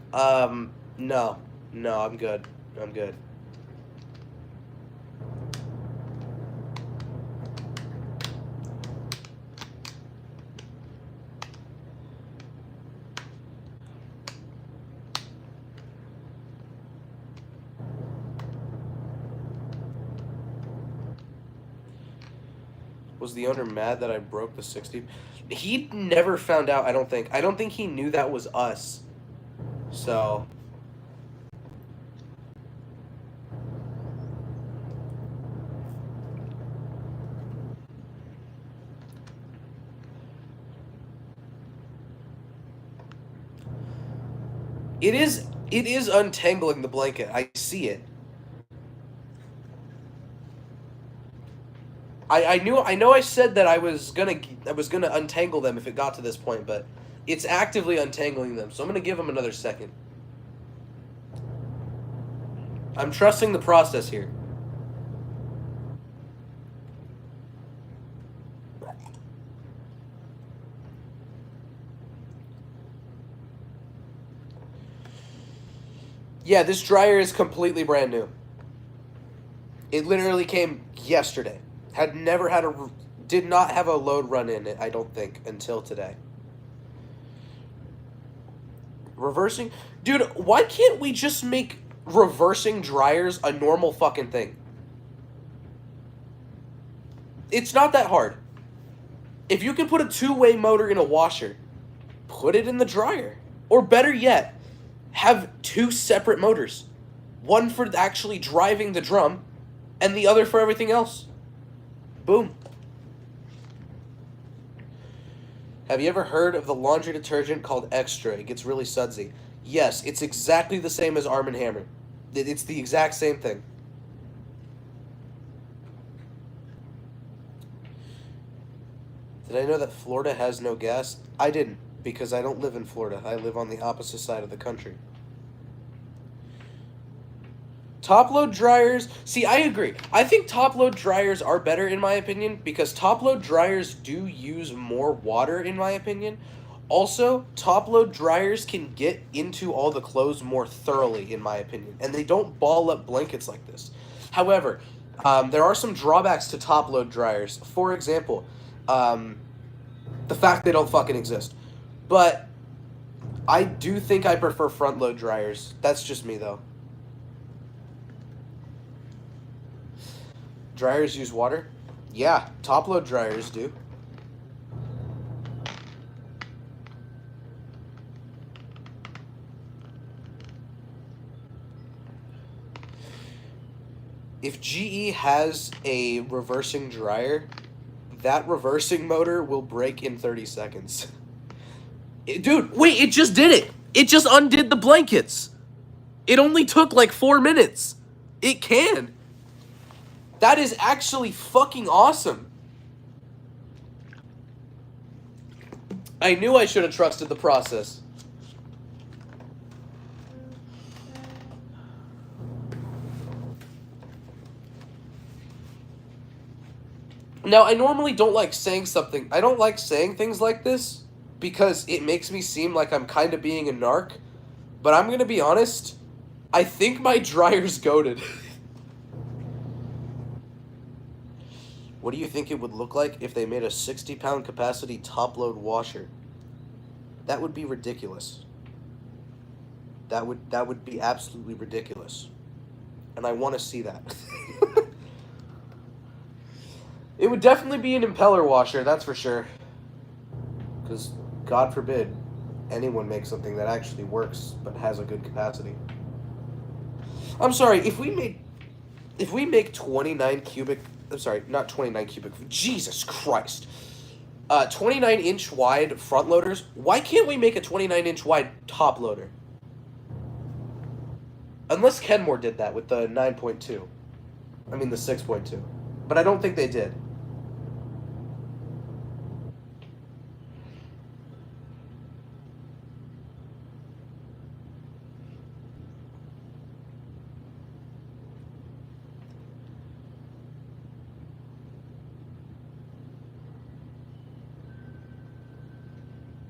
No. No, I'm good. I'm good. Was the owner mad that I broke the 60? He never found out, I don't think. I don't think he knew that was us. So... It is untangling the blanket. I see it. I know I said that I was gonna untangle them if it got to this point, but it's actively untangling them, so I'm gonna give them another second. I'm trusting the process here. Yeah, this dryer is completely brand new. It literally came yesterday. Did not have a load run in it, I don't think, until today. Reversing? Dude, why can't we just make reversing dryers a normal fucking thing? It's not that hard. If you can put a two-way motor in a washer, put it in the dryer. Or better yet, have two separate motors. One for actually driving the drum, and the other for everything else. Boom. Have you ever heard of the laundry detergent called Extra? It gets really sudsy. Yes, it's exactly the same as Arm & Hammer. It's the exact same thing. Did I know that Florida has no gas? I didn't, because I don't live in Florida. I live on the opposite side of the country. Top-load dryers... See, I agree. I think top-load dryers are better, in my opinion, because top-load dryers do use more water, in my opinion. Also, top-load dryers can get into all the clothes more thoroughly, in my opinion, and they don't ball up blankets like this. However, there are some drawbacks to top-load dryers. For example, the fact they don't fucking exist. But I do think I prefer front-load dryers. That's just me, though. Dryers use water? Yeah, top-load dryers do. If GE has a reversing dryer, that reversing motor will break in 30 seconds. Dude, wait, it just did it! It just undid the blankets! It only took like 4 minutes. It can. That is actually fucking awesome. I knew I should have trusted the process. Now, I normally don't like saying something. I don't like saying things like this because it makes me seem like I'm kind of being a narc. But I'm going to be honest. I think my dryer's goated. What do you think it would look like if they made a 60-pound capacity top-load washer? That would be ridiculous. That would be absolutely ridiculous. And I want to see that. It would definitely be an impeller washer, that's for sure. Because, God forbid, anyone makes something that actually works but has a good capacity. I'm sorry, if we make 29 cubic, I'm sorry, not 29 cubic, Jesus Christ. 29-inch wide front loaders, why can't we make a 29-inch wide top loader? Unless Kenmore did that with the 9.2. I mean the 6.2. But I don't think they did.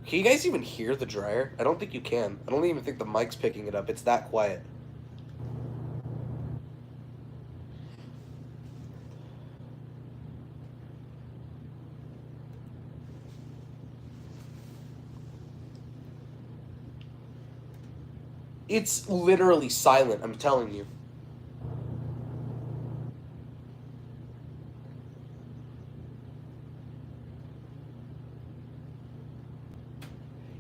Can you guys even hear the dryer? I don't think you can. I don't even think the mic's picking it up. It's that quiet. It's literally silent, I'm telling you.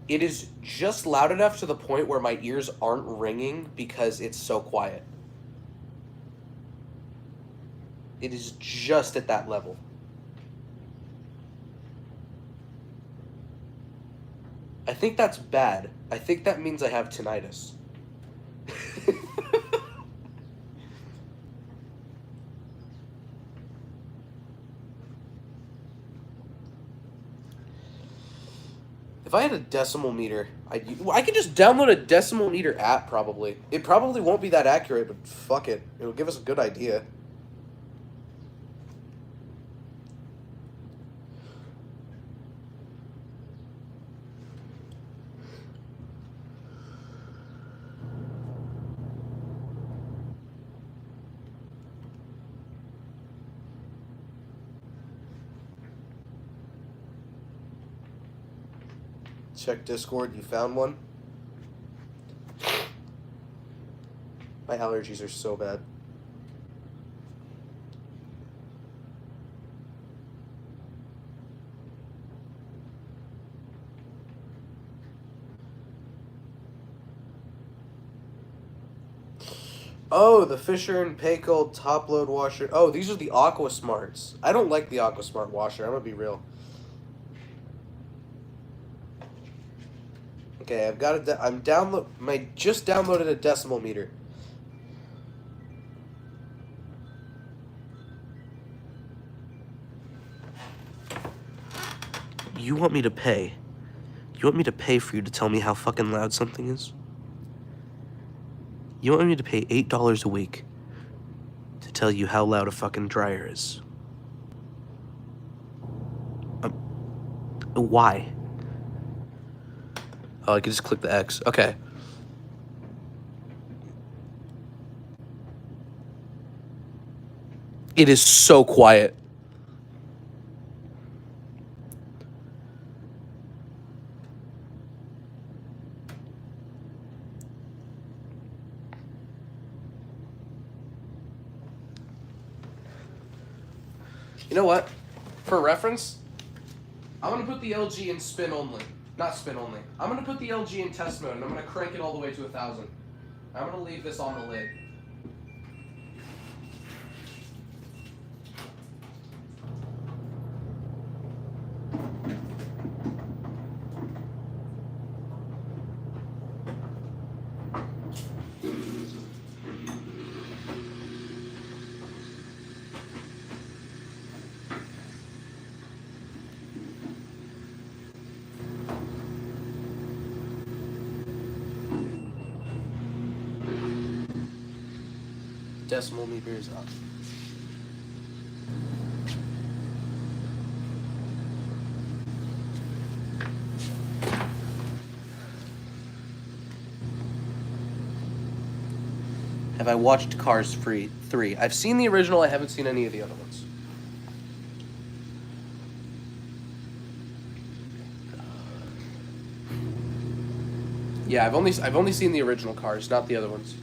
It is just loud enough to the point where my ears aren't ringing because it's so quiet. It is just at that level. I think that's bad. I think that means I have tinnitus. If I had a decimal meter, I could just download a decimal meter app probably. It probably won't be that accurate, but fuck it. It'll give us a good idea. Check Discord, you found one? My allergies are so bad. Oh, the Fisher and Paykel top load washer. Oh, these are the Aqua Smarts. I don't like the Aqua Smart washer, I'm gonna be real. Okay, I've got just downloaded a decimal meter. You want me to pay? You want me to pay for you to tell me how fucking loud something is? You want me to pay $8 a week to tell you how loud a fucking dryer is? Why? Oh, I can just click the X. Okay. It is so quiet. You know what? For reference, I'm going to put the LG in spin only. Not spin only. I'm going to put the LG in test mode, and I'm going to crank it all the way to 1,000. I'm going to leave this on the lid. Decimal meter is up. Have I watched Cars 3? I've seen the original, I haven't seen any of the other ones. Yeah, I've only seen the original Cars, not the other ones.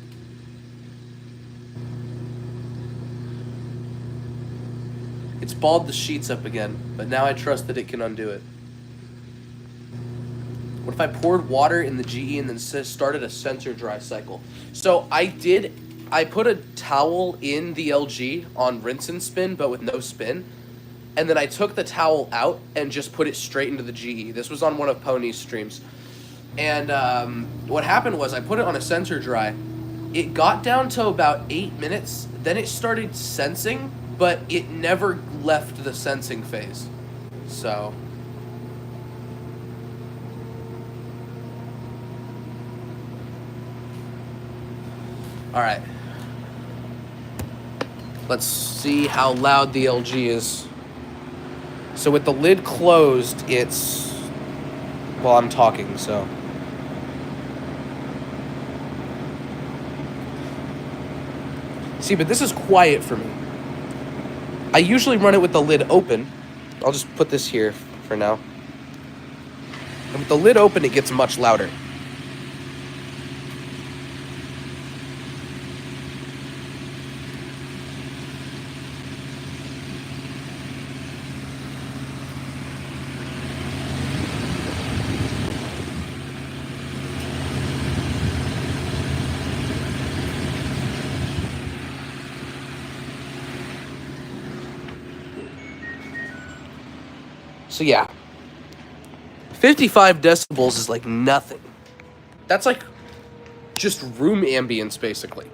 It's balled the sheets up again, but now I trust that it can undo it. What if I poured water in the GE and then started a sensor dry cycle? So I put a towel in the LG on rinse and spin, but with no spin. And then I took the towel out and just put it straight into the GE. This was on one of Pony's streams. And what happened was I put it on a sensor dry. It got down to about 8 minutes. Then it started sensing, but it never left the sensing phase. So... Alright. Let's see how loud the LG is. So with the lid closed, it's... Well, I'm talking, so... See, but this is quiet for me. I usually run it with the lid open. I'll just put this here for now. And with the lid open, it gets much louder. So yeah, 55 decibels is like nothing. That's like just room ambience, basically.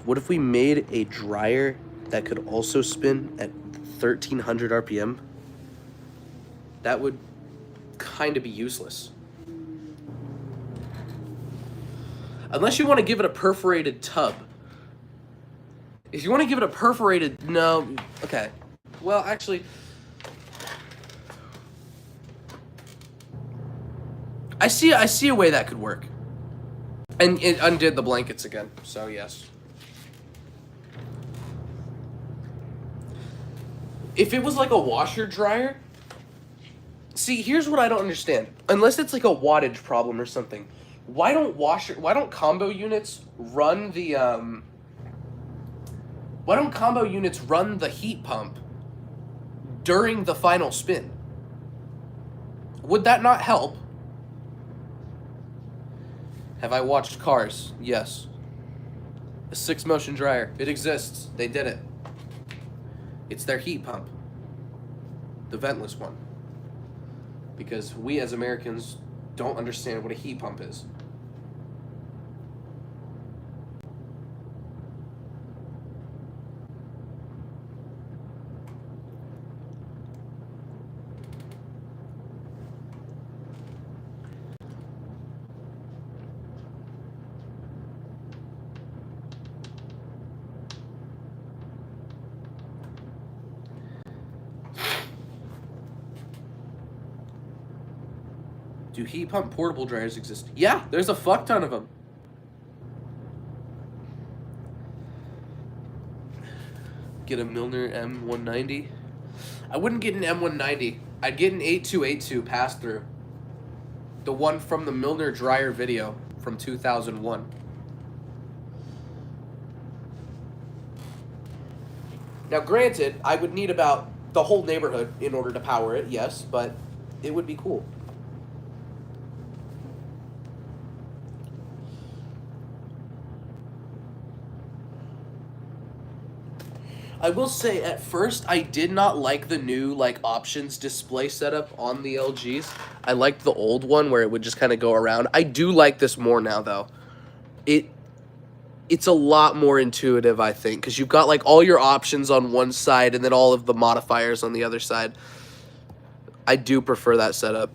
What if we made a dryer that could also spin at 1300 RPM? That would kind of be useless. Unless you want to give it a perforated tub. If you want to give it a perforated... No. Okay. Well, actually... I see a way that could work. And it undid the blankets again. So, yes. If it was like a washer dryer... See, here's what I don't understand. Unless it's like a wattage problem or something. Why don't combo units run the... Why don't combo units run the heat pump during the final spin? Would that not help? Have I watched Cars? Yes. A 6-motion dryer. It exists. They did it. It's their heat pump. The ventless one. Because we as Americans don't understand what a heat pump is. Do heat pump portable dryers exist? Yeah, there's a fuck ton of them. Get a Milner M190. I wouldn't get an M190. I'd get an 8282 pass-through. The one from the Milner dryer video from 2001. Now, granted, I would need about the whole neighborhood in order to power it, yes, but it would be cool. I will say, at first, I did not like the new, options display setup on the LGs. I liked the old one where it would just kind of go around. I do like this more now, though. It's a lot more intuitive, I think, because you've got, all your options on one side and then all of the modifiers on the other side. I do prefer that setup.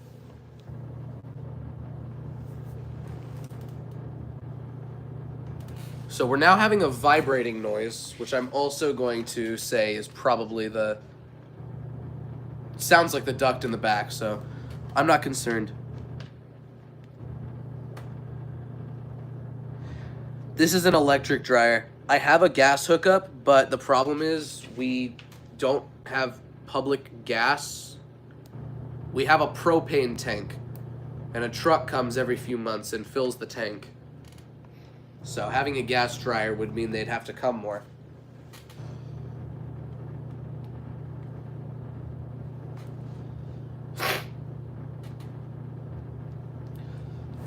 So we're now having a vibrating noise, which I'm also going to say is probably sounds like the duct in the back, so I'm not concerned. This is an electric dryer. I have a gas hookup, but the problem is we don't have public gas. We have a propane tank, and a truck comes every few months and fills the tank. So having a gas dryer would mean they'd have to come more.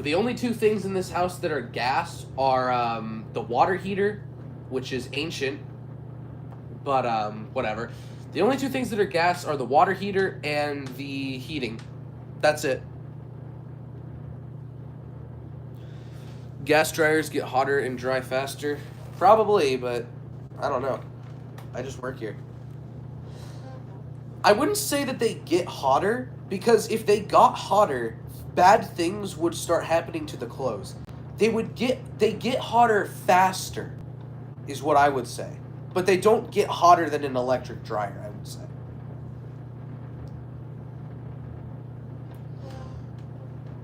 The only two things in this house that are gas are the water heater, which is ancient, but whatever. The only two things that are gas are the water heater and the heating. That's it. Gas dryers get hotter and dry faster? Probably, but I don't know. I just work here. I wouldn't say that they get hotter, because if they got hotter, bad things would start happening to the clothes. They get hotter faster, is what I would say. But they don't get hotter than an electric dryer, I would say.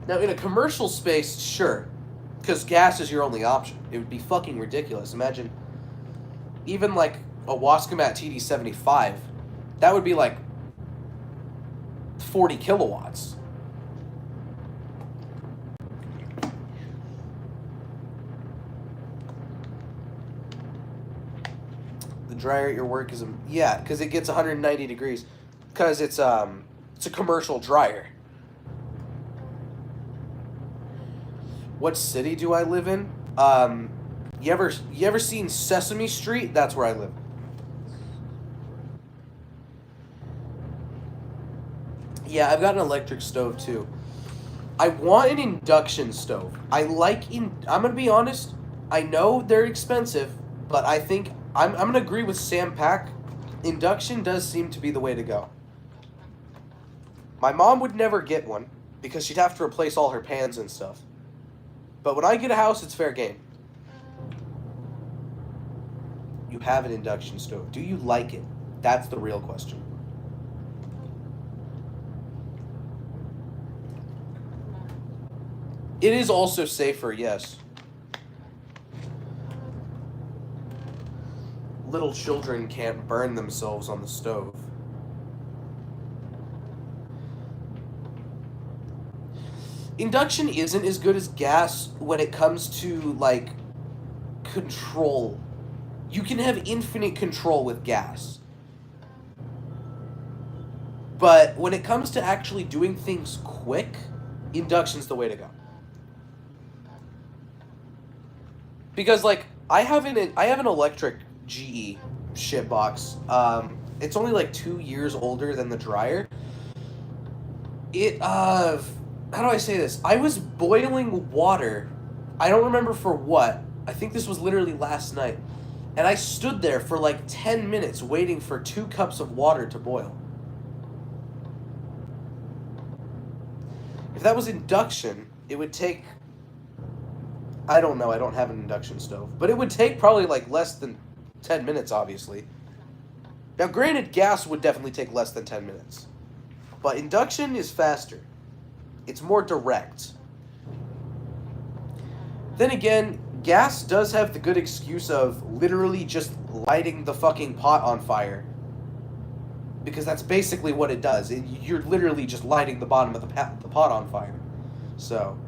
Now, in a commercial space, sure, because gas is your only option. It would be fucking ridiculous. Imagine, even like a Wascomat TD75, that would be like 40 kilowatts. The dryer at your work is yeah, because it gets 190 degrees, because it's a commercial dryer. What city do I live in? You ever seen Sesame Street? That's where I live. Yeah, I've got an electric stove too. I want an induction stove. I'm gonna be honest, I know they're expensive, but I think I'm gonna agree with Sam Pack. Induction does seem to be the way to go. My mom would never get one because she'd have to replace all her pans and stuff. But when I get a house, it's fair game. You have an induction stove. Do you like it? That's the real question. It is also safer, yes. Little children can't burn themselves on the stove. Induction isn't as good as gas when it comes to, like, control. You can have infinite control with gas. But when it comes to actually doing things quick, induction's the way to go. Because, like, I have an electric GE shitbox. It's only like 2 years older than the dryer. How do I say this? I was boiling water. I don't remember for what. I think this was literally last night. And I stood there for like 10 minutes waiting for 2 cups of water to boil. If that was induction, it would take... I don't know, I don't have an induction stove. But it would take probably like less than 10 minutes, obviously. Now, granted, gas would definitely take less than 10 minutes. But induction is faster. It's more direct. Then again, gas does have the good excuse of literally just lighting the fucking pot on fire. Because that's basically what it does. You're literally just lighting the bottom of the pot on fire. So...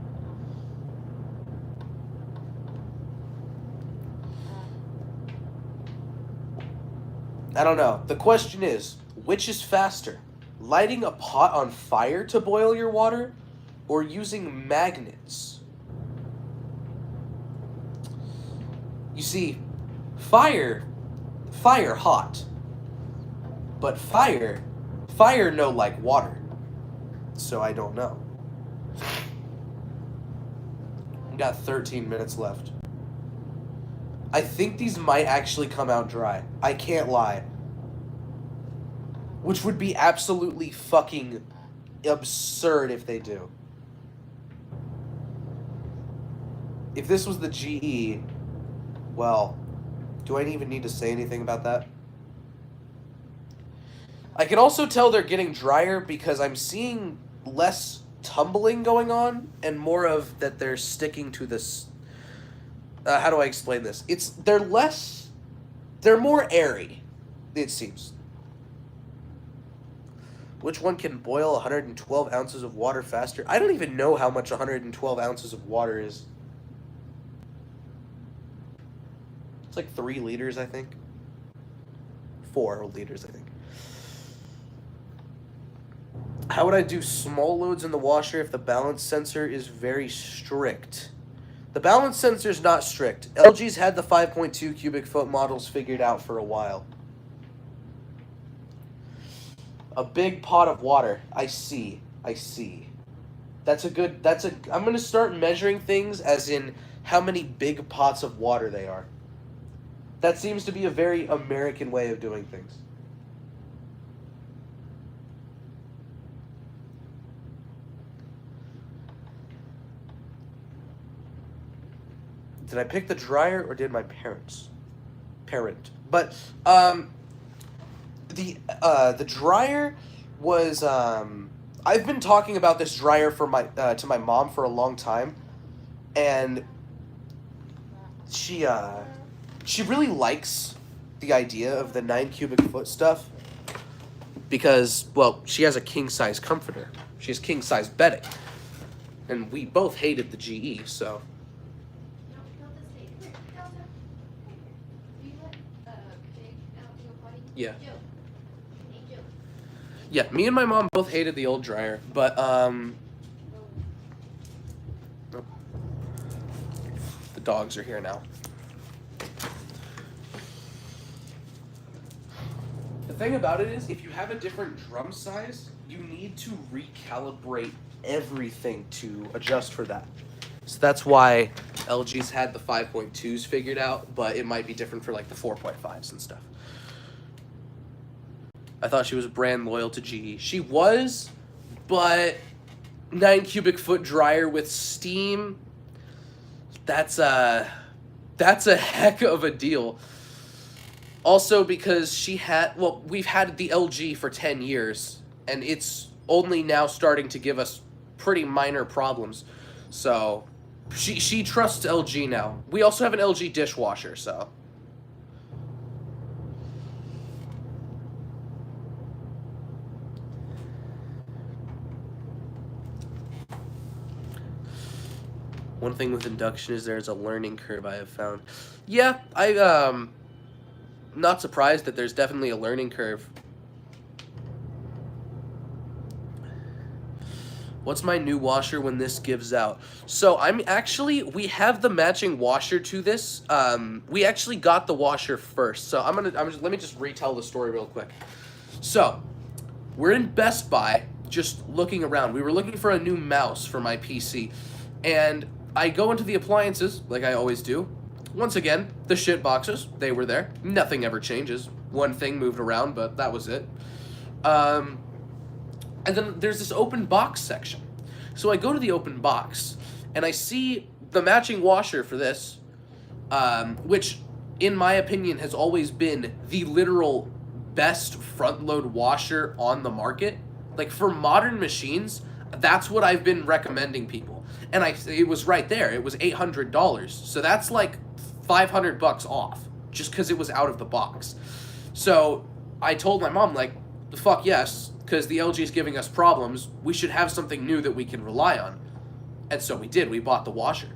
I don't know. The question is, which is faster? Lighting a pot on fire to boil your water, or using magnets? You see, fire hot. But fire no like water. So I don't know. We got 13 minutes left. I think these might actually come out dry. I can't lie. Which would be absolutely fucking absurd if they do. If this was the GE, well, do I even need to say anything about that? I can also tell they're getting drier because I'm seeing less tumbling going on and more of that they're sticking to this. How do I explain this? They're more airy, it seems. Which one can boil 112 ounces of water faster? I don't even know how much 112 ounces of water is. It's like 3 liters, I think. 4 liters, I think. How would I do small loads in the washer if the balance sensor is very strict? The balance sensor is not strict. LG's had the 5.2 cubic foot models figured out for a while. A big pot of water. I see. I'm going to start measuring things as in how many big pots of water they are. That seems to be a very American way of doing things. Did I pick the dryer or did my parents? Parent. But the dryer was I've been talking about this dryer for my to my mom for a long time, and she really likes the idea of the 9 cubic foot stuff because, well, she has a king size comforter. She has king size bedding, and we both hated the GE, so. Yeah. Yeah, me and my mom both hated the old dryer, but the dogs are here now. The thing about it is, if you have a different drum size, you need to recalibrate everything to adjust for that. So that's why LG's had the 5.2s figured out, but it might be different for like the 4.5s and stuff. I thought she was brand loyal to GE. She was, but 9 cubic foot dryer with steam, that's a heck of a deal. Also because we've had the LG for 10 years, and it's only now starting to give us pretty minor problems. So she trusts LG now. We also have an LG dishwasher, so. One thing with induction is there's a learning curve I have found. Yeah, I'm not surprised that there's definitely a learning curve. What's my new washer when this gives out? So we have the matching washer to this. We actually got the washer first. So let me just retell the story real quick. So, we're in Best Buy just looking around. We were looking for a new mouse for my PC, and I go into the appliances, like I always do. Once again, the shit boxes, they were there. Nothing ever changes. One thing moved around, but that was it. And then there's this open box section. So I go to the open box, and I see the matching washer for this, which, in my opinion, has always been the literal best front-load washer on the market. Like, for modern machines, that's what I've been recommending people. And it was right there. It was $800. So that's like $500 off just because it was out of the box. So I told my mom, like, fuck yes, because the LG is giving us problems. We should have something new that we can rely on. And so we did. We bought the washer.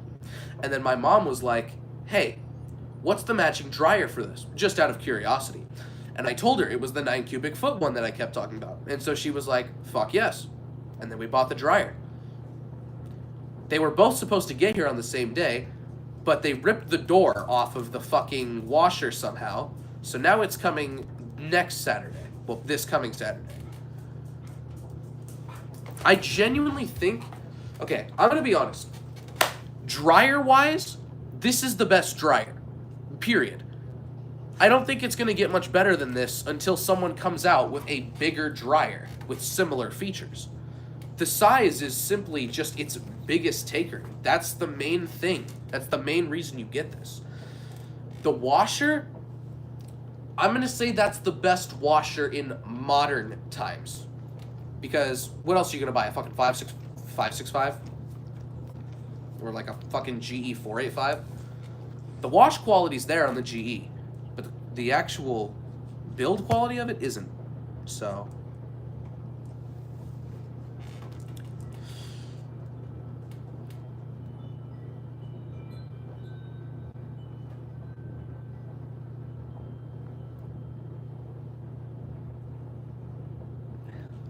And then my mom was like, hey, what's the matching dryer for this? Just out of curiosity. And I told her it was the 9 cubic foot one that I kept talking about. And so she was like, fuck yes. And then we bought the dryer. They were both supposed to get here on the same day, but they ripped the door off of the fucking washer somehow. So now it's coming next Saturday. Well, this coming Saturday. I genuinely think, okay, I'm going to be honest. Dryer-wise, this is the best dryer. Period. I don't think it's going to get much better than this until someone comes out with a bigger dryer with similar features. The size is simply just its biggest taker. That's the main thing. That's the main reason you get this. The washer, I'm going to say that's the best washer in modern times. Because what else are you going to buy? A fucking 565? Or like a fucking GE 485? The wash quality's there on the GE, but the actual build quality of it isn't. So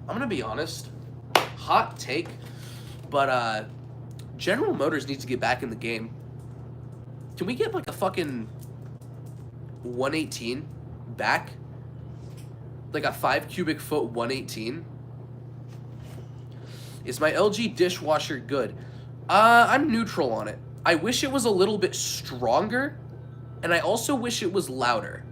I'm gonna be honest. hot take, but General Motors needs to get back in the game. Can we get like a fucking 118 back? Like a 5 cubic foot 118? Is my LG dishwasher good? I'm neutral on it. I wish it was a little bit stronger, and I also wish it was louder.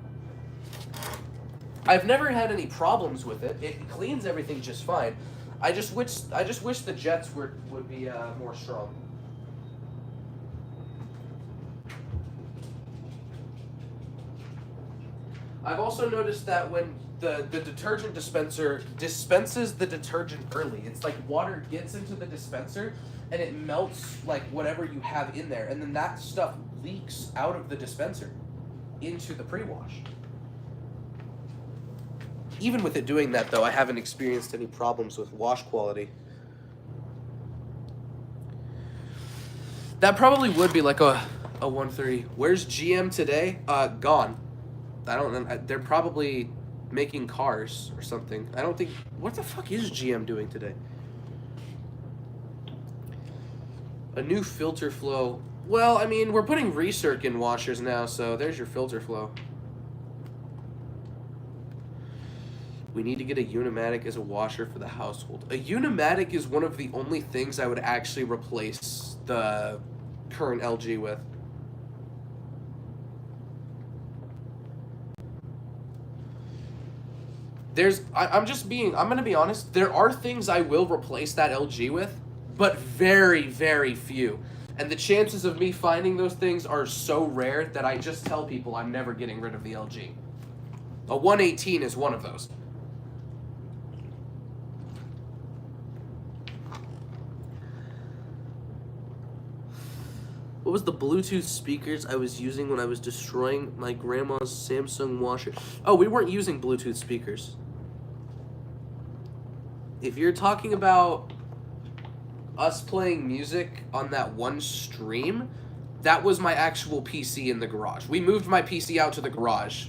I've never had any problems with it. It cleans everything just fine. I just wish the jets would be more strong. I've also noticed that when the detergent dispenser dispenses the detergent early, it's like water gets into the dispenser and it melts like whatever you have in there, and then that stuff leaks out of the dispenser into the pre-wash. Even with it doing that, though, I haven't experienced any problems with wash quality. That probably would be like a 130. Where's GM today? Gone. I don't know. They're probably making cars or something. I don't think... What the fuck is GM doing today? A new filter flow. Well, I mean, we're putting recirc in washers now, so there's your filter flow. We need to get a Unimatic as a washer for the household. A Unimatic is one of the only things I would actually replace the current LG with. I'm going to be honest, there are things I will replace that LG with, but very, very few. And the chances of me finding those things are so rare that I just tell people I'm never getting rid of the LG. A 118 is one of those. What was the Bluetooth speakers I was using when I was destroying my grandma's Samsung washer? Oh, we weren't using Bluetooth speakers. If you're talking about us playing music on that one stream, that was my actual PC in the garage. We moved my PC out to the garage.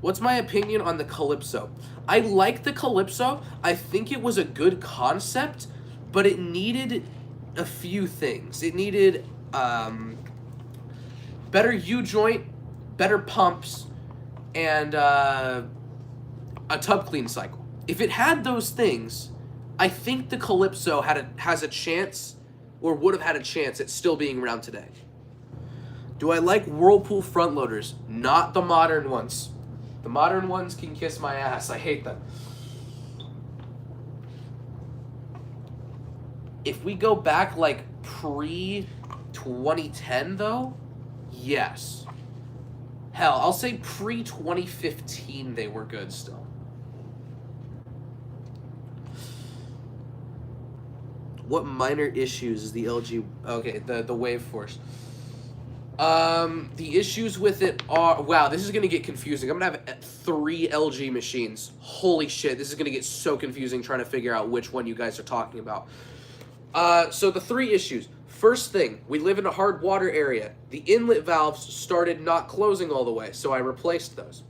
What's my opinion on the Calypso? I like the Calypso. I think it was a good concept, but it needed a few things. It needed better U-joint, better pumps, and a tub clean cycle. If it had those things, I think the Calypso has a chance, or would have had a chance at still being around today. Do I like Whirlpool front loaders? Not the modern ones. The modern ones can kiss my ass. I hate them. If we go back like pre-2010 though, yes. Hell, I'll say pre-2015 they were good still. What minor issues is the LG... Okay, the wave force. The issues with it are... Wow, this is going to get confusing. I'm going to have 3 LG machines. Holy shit, this is going to get so confusing trying to figure out which one you guys are talking about. So the 3 issues. First thing, we live in a hard water area. The inlet valves started not closing all the way, so I replaced those.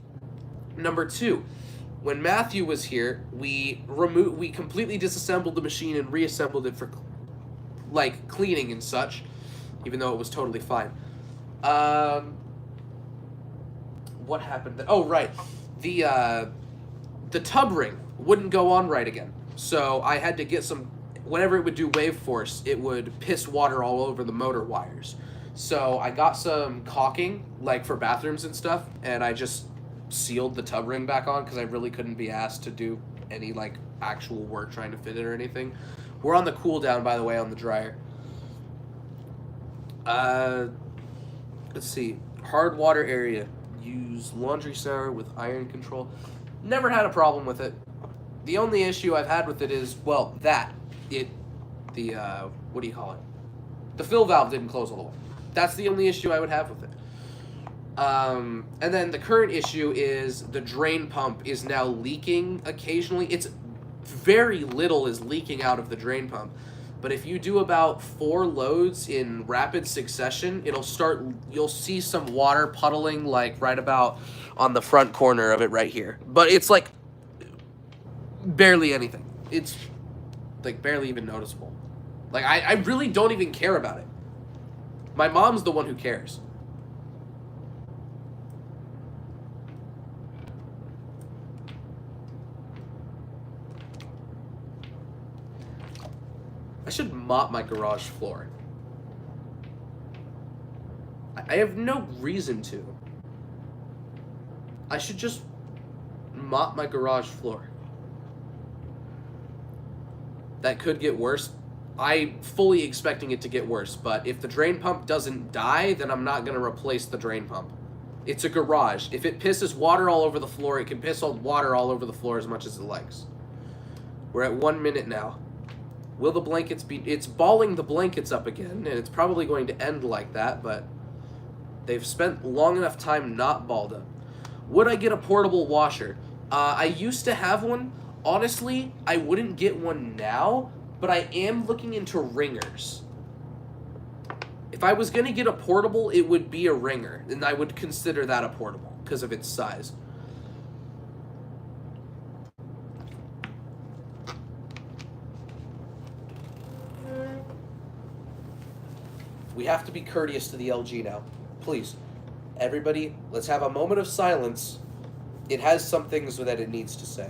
Number 2, when Matthew was here, we completely disassembled the machine and reassembled it for like cleaning and such, even though it was totally fine. What happened? Oh, right. The tub ring wouldn't go on right again, so I had to get some. Whenever it would do wave force, it would piss water all over the motor wires. So I got some caulking, like for bathrooms and stuff, and I just sealed the tub ring back on because I really couldn't be asked to do any like actual work trying to fit it or anything. We're on the cool down, by the way, on the dryer. Let's see. Hard water area. Use laundry sour with iron control. Never had a problem with it. The only issue I've had with it is, well, what do you call it? The fill valve didn't close all the way. That's the only issue I would have with it. And then the current issue is the drain pump is now leaking occasionally. It's very little is leaking out of the drain pump. But if you do about 4 loads in rapid succession, you'll see some water puddling like right about on the front corner of it right here. But it's like barely anything. It's like barely even noticeable. Like I really don't even care about it. My mom's the one who cares. I should mop my garage floor. I have no reason to. I should just mop my garage floor. That could get worse. I'm fully expecting it to get worse, but if the drain pump doesn't die, then I'm not going to replace the drain pump. It's a garage. If it pisses water all over the floor, it can piss water all over the floor as much as it likes. We're at 1 minute now. Will the blankets be... It's balling the blankets up again, and it's probably going to end like that, but they've spent long enough time not balled up. Would I get a portable washer? I used to have one. Honestly, I wouldn't get one now, but I am looking into ringers. If I was going to get a portable, it would be a ringer, and I would consider that a portable because of its size. We have to be courteous to the LG now. Please. Everybody, let's have a moment of silence. It has some things that it needs to say.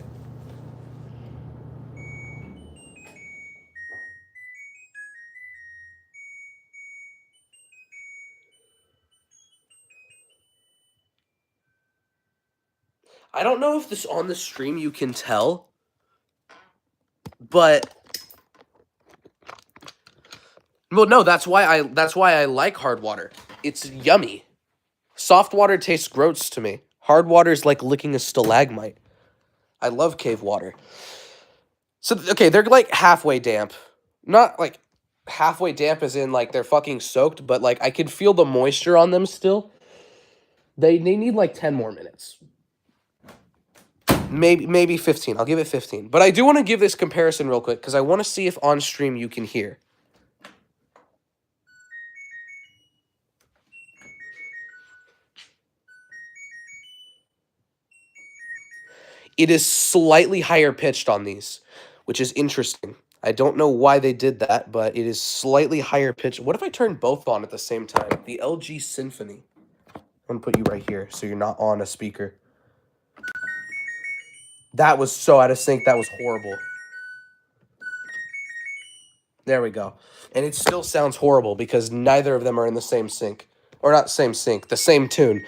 I don't know if this on the stream you can tell, but well, no, that's why I like hard water. It's yummy. Soft water tastes gross to me. Hard water is like licking a stalagmite. I love cave water. So okay, they're like halfway damp. Not like halfway damp as in like they're fucking soaked, but like I can feel the moisture on them still. They need like 10 more minutes. Maybe 15. I'll give it 15. But I do want to give this comparison real quick because I want to see if on stream you can hear. It is slightly higher pitched on these, which is interesting. I don't know why they did that, but it is slightly higher pitched. What if I turn both on at the same time? The LG Symphony. I'm going to put you right here so you're not on a speaker. That was so out of sync. That was horrible. There we go. And it still sounds horrible because neither of them are in the same sync. Or not same sync, the same tune.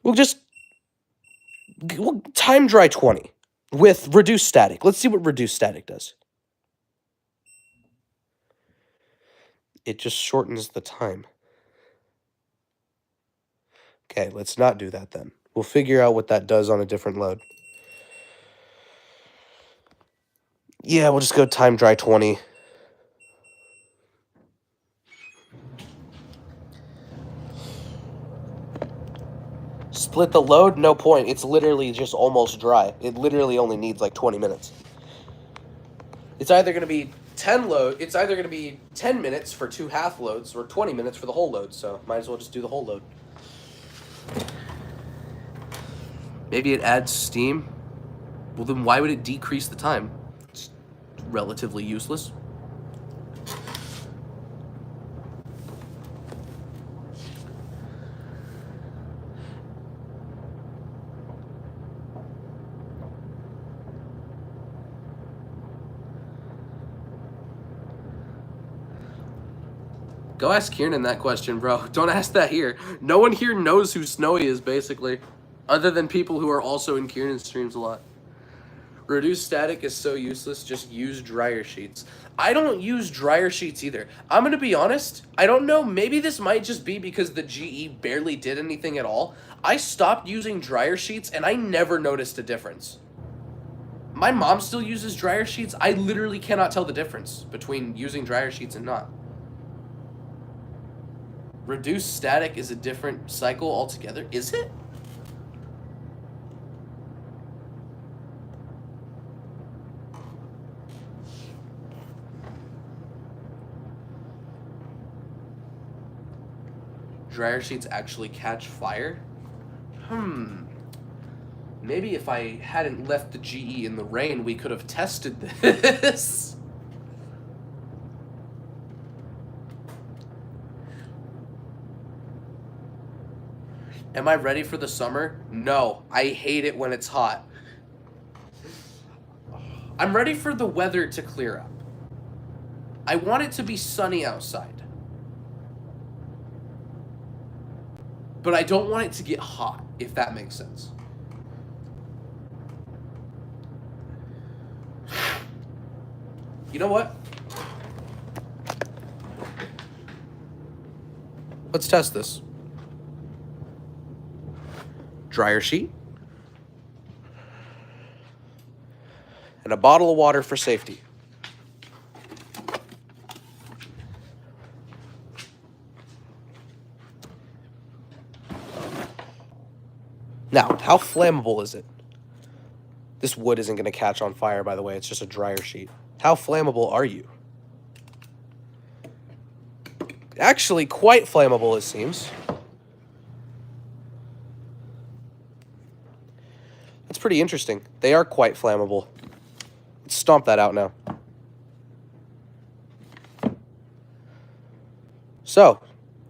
We'll time dry 20 with reduced static. Let's see what reduced static does. It just shortens the time. Okay, let's not do that then. We'll figure out what that does on a different load. Yeah, we'll just go time dry 20. Split the load? No point. It's literally just almost dry. It literally only needs like 20 minutes. It's either going to be 10 minutes for 2 half loads or 20 minutes for the whole load, so might as well just do the whole load. Maybe it adds steam. Well, then why would it decrease the time? It's relatively useless. Go ask Kieran that question, bro. Don't ask that here. No one here knows who Snowy is, basically. Other than people who are also in Kieran's streams a lot. Reduced static is so useless, just use dryer sheets. I don't use dryer sheets either. I'm gonna be honest, I don't know, maybe this might just be because the GE barely did anything at all. I stopped using dryer sheets and I never noticed a difference. My mom still uses dryer sheets. I literally cannot tell the difference between using dryer sheets and not. Reduced static is a different cycle altogether. Is it? Dryer sheets actually catch fire? Maybe if I hadn't left the GE in the rain, we could have tested this. Am I ready for the summer? No, I hate it when it's hot. I'm ready for the weather to clear up. I want it to be sunny outside. But I don't want it to get hot, if that makes sense. You know what? Let's test this. Dryer sheet. And a bottle of water for safety. Now, how flammable is it? This wood isn't going to catch on fire, by the way. It's just a dryer sheet. How flammable are you? Actually, quite flammable, it seems. That's pretty interesting. They are quite flammable. Let's stomp that out now. So,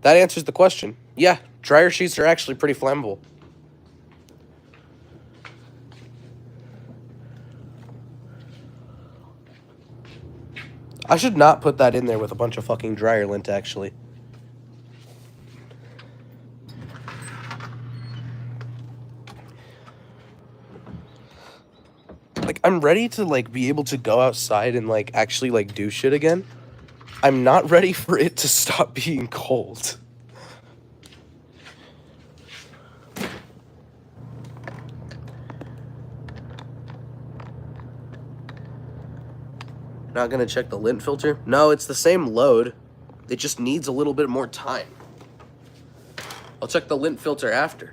that answers the question. Yeah, dryer sheets are actually pretty flammable. I should not put that in there with a bunch of fucking dryer lint, actually. Like, I'm ready to, like, be able to go outside and, like, actually, like, do shit again. I'm not ready for it to stop being cold. Not gonna check the lint filter? No, it's the same load. It just needs a little bit more time. I'll check the lint filter after.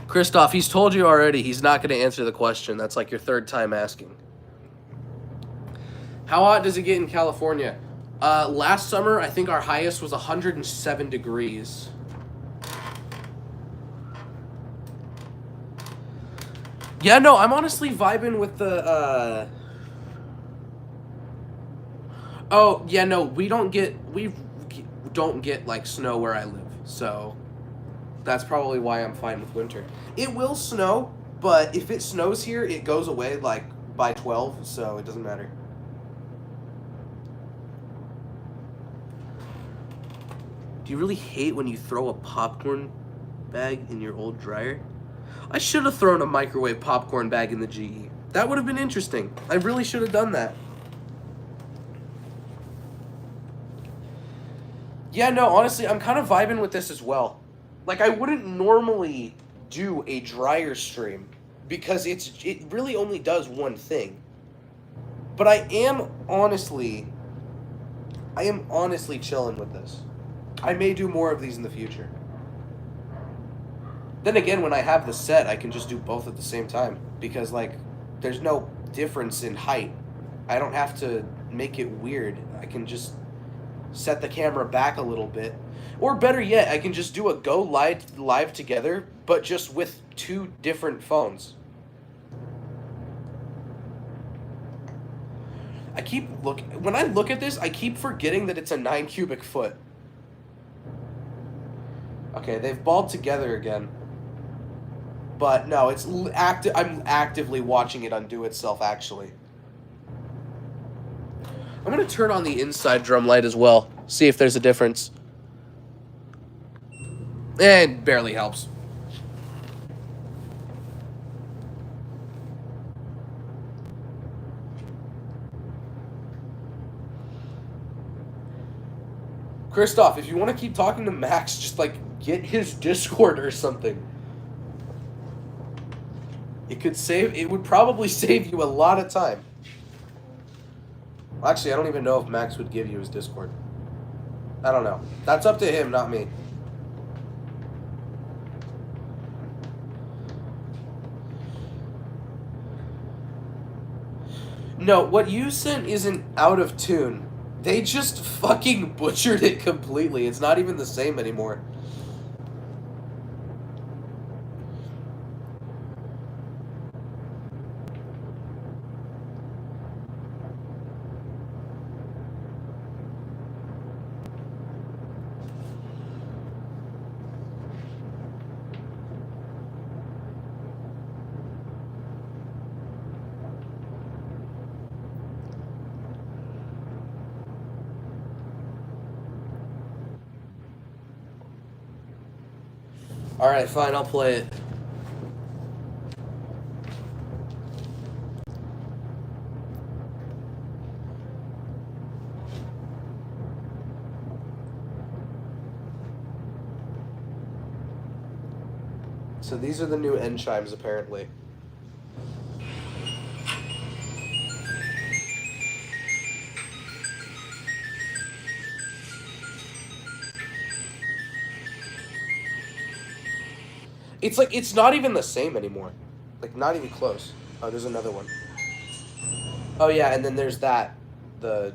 Christoph, he's told you already he's not going to answer the question. That's like your third time asking. How hot does it get in California? Last summer, I think our highest was 107 degrees. Yeah, no, I'm honestly vibing with the, Oh, yeah, no, we don't get, like, snow where I live, so that's probably why I'm fine with winter. It will snow, but if it snows here, it goes away, like, by 12, so it doesn't matter. Do you really hate when you throw a popcorn bag in your old dryer? I should have thrown a microwave popcorn bag in the GE. That would have been interesting. I really should have done that. Yeah, no, honestly, I'm kind of vibing with this as well. Like, I wouldn't normally do a dryer stream because it really only does one thing. But I am honestly chilling with this. I may do more of these in the future. Then again, when I have the set, I can just do both at the same time because, like, there's no difference in height. I don't have to make it weird. I can just set the camera back a little bit. Or better yet, I can just do a go live together, but just with two different phones. When I look at this, I keep forgetting that it's a 9 cubic foot. Okay, they've balled together again. But no, I'm actively watching it undo itself, actually. I'm going to turn on the inside drum light as well, see if there's a difference. It barely helps. Christoph, if you want to keep talking to Max, just, like, get his Discord or something. It would probably save you a lot of time. Actually, I don't even know if Max would give you his Discord. I don't know. That's up to him, not me. No, what you sent isn't out of tune. They just fucking butchered it completely. It's not even the same anymore. Alright, fine, I'll play it. So these are the new end chimes, apparently. It's like, it's not even the same anymore. Like, not even close. Oh, there's another one. Oh, yeah, and then there's that. The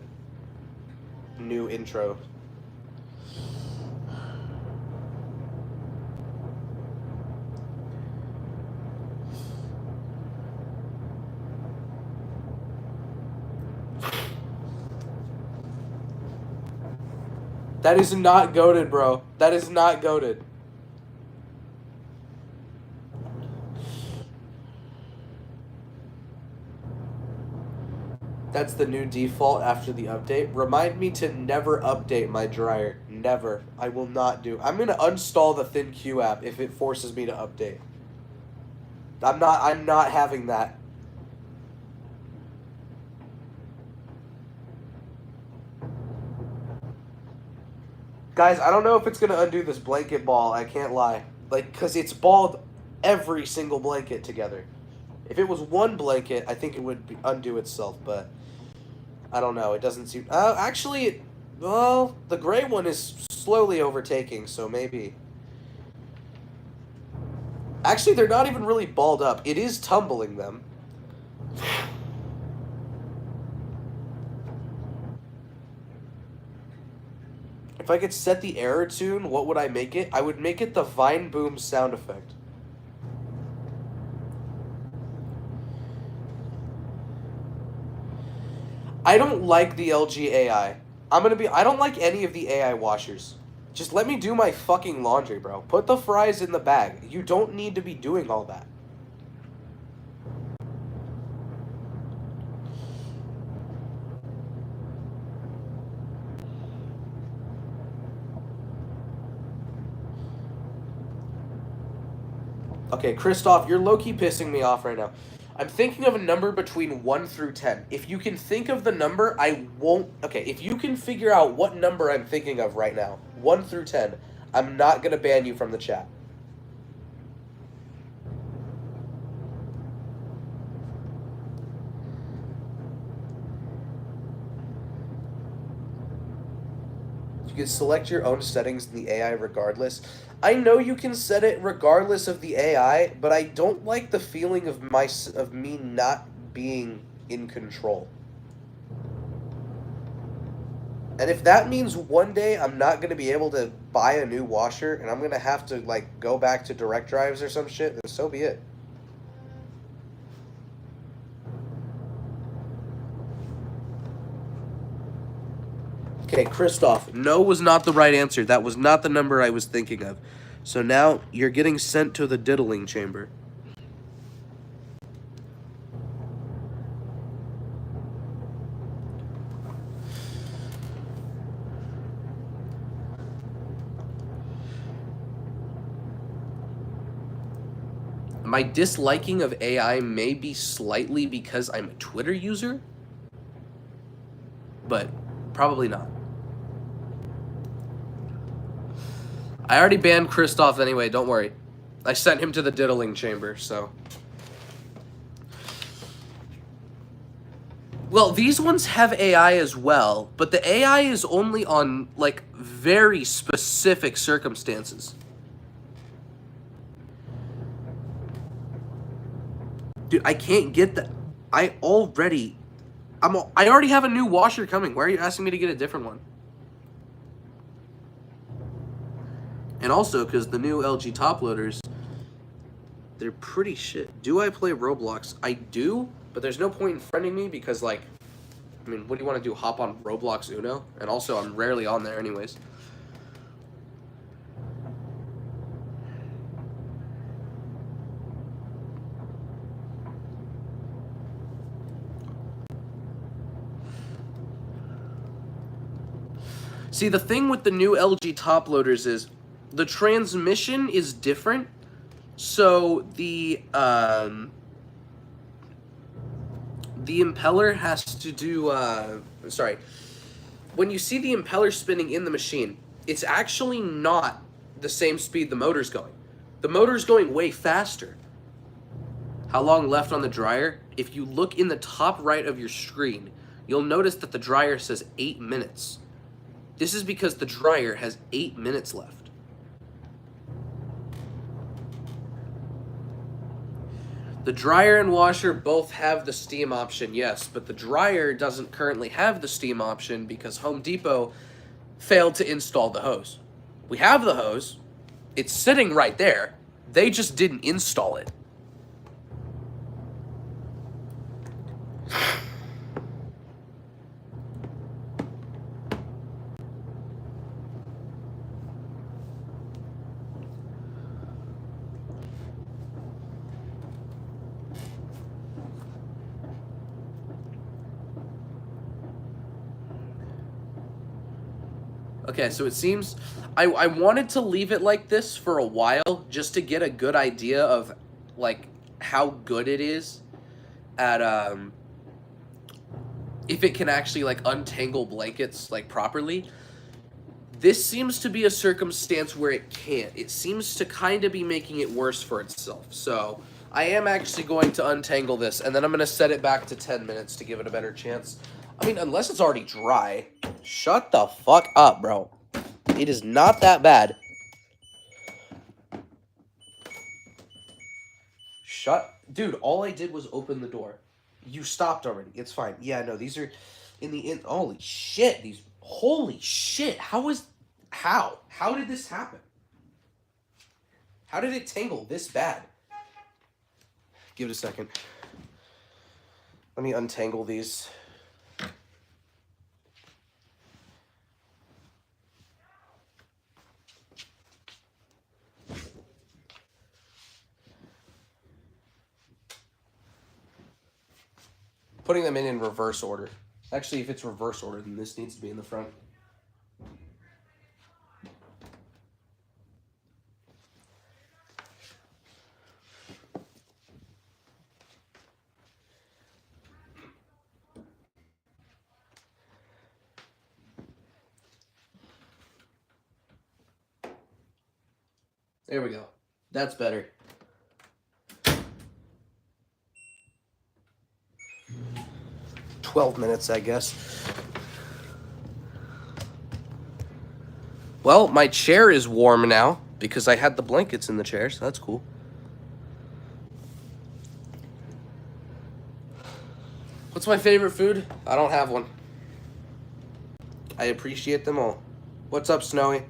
new intro. That is not goated, bro. That is not goated. That's the new default after the update. Remind me to never update my dryer. Never. I will not do. I'm gonna uninstall the ThinQ app if it forces me to update. I'm not having that. Guys, I don't know if it's gonna undo this blanket ball, I can't lie. Like, cause it's balled every single blanket together. If it was one blanket, I think it would undo itself, but I don't know. It doesn't seem. Actually, well, the gray one is slowly overtaking, so maybe. Actually, they're not even really balled up. It is tumbling them. If I could set the error tune, what would I make it? I would make it the Vine Boom sound effect. I don't like the LG AI. I don't like any of the AI washers. Just let me do my fucking laundry, bro. Put the fries in the bag. You don't need to be doing all that. Okay, Christoph, you're low-key pissing me off right now. I'm thinking of a number between 1 through 10. If you can think of the number, I won't... Okay, if you can figure out what number I'm thinking of right now, 1 through 10, I'm not going to ban you from the chat. You can select your own settings in the AI regardless. I know you can set it regardless of the AI, but I don't like the feeling of me not being in control. And if that means one day I'm not going to be able to buy a new washer and I'm going to have to like go back to direct drives or some shit, then so be it. Okay, Christoph, no was not the right answer. That was not the number I was thinking of. So now you're getting sent to the diddling chamber. My disliking of AI may be slightly because I'm a Twitter user, but probably not. I already banned Christoph anyway, don't worry. I sent him to the diddling chamber, so. Well, these ones have AI as well, but the AI is only on, like, very specific circumstances. Dude, I can't get that. I already I already have a new washer coming. Why are you asking me to get a different one? And also, because the new LG top loaders, they're pretty shit. Do I play Roblox? I do, but there's no point in friending me because, like, I mean, what do you want to do? Hop on Roblox Uno? And also, I'm rarely on there anyways. See, the thing with the new LG top loaders is the transmission is different. So the impeller has to do, sorry. When you see the impeller spinning in the machine, it's actually not the same speed the motor's going. The motor's going way faster. How long left on the dryer? If you look in the top right of your screen, you'll notice that the dryer says 8 minutes. This is because the dryer has 8 minutes left. The dryer and washer both have the steam option, yes, but the dryer doesn't currently have the steam option because Home Depot failed to install the hose. We have the hose. It's sitting right there. They just didn't install it. Okay, so it seems I wanted to leave it like this for a while just to get a good idea of like how good it is at if it can actually like untangle blankets like properly. This seems to be a circumstance where it can't. It seems to kind of be making it worse for itself. So I am actually going to untangle this, and then I'm going to set it back to 10 minutes to give it a better chance. I mean, unless it's already dry. Shut the fuck up, bro. It is not that bad. Dude, all I did was open the door. You stopped already. It's fine. Yeah, no, these are in the holy shit. Holy shit. How did this happen? How did it tangle this bad? Give it a second. Let me untangle these. Putting them in reverse order. Actually, if it's reverse order, then this needs to be in the front. There we go. That's better. $12, I guess. Well, my chair is warm now because I had the blankets in the chair, so that's cool. What's my favorite food? I don't have one. I appreciate them all. What's up, Snowy?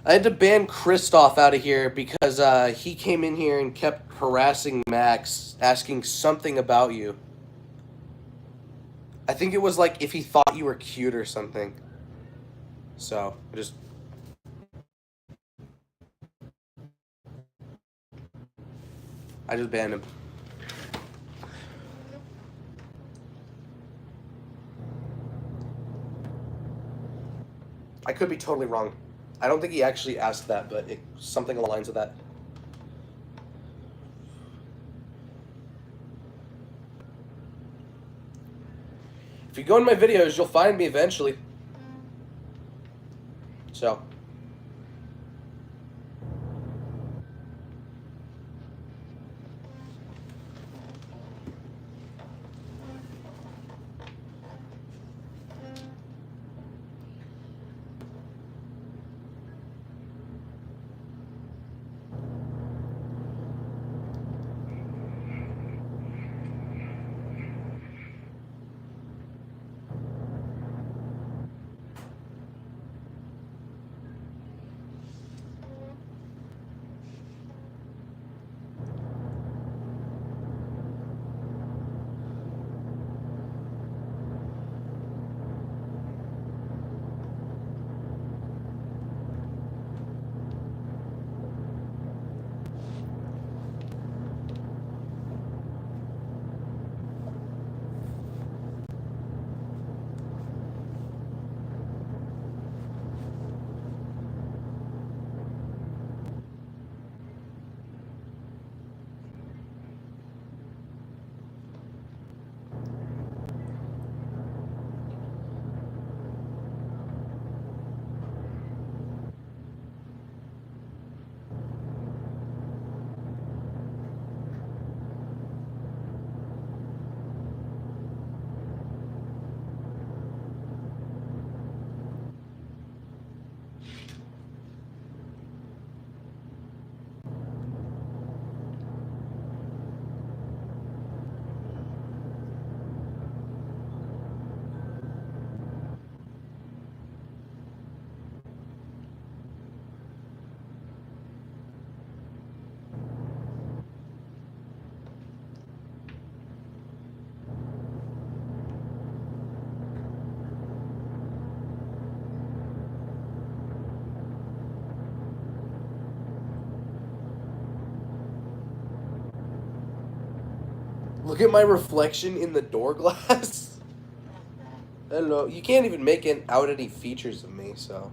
I had to ban Kristoff out of here because he came in here and kept harassing Max, asking something about you. I think it was like if he thought you were cute or something. So, I just banned him. I could be totally wrong. I don't think he actually asked that, but something along the lines of that. If you go in my videos, you'll find me eventually. So. Look at my reflection in the door glass. Hello. You can't even make out any features of me, so.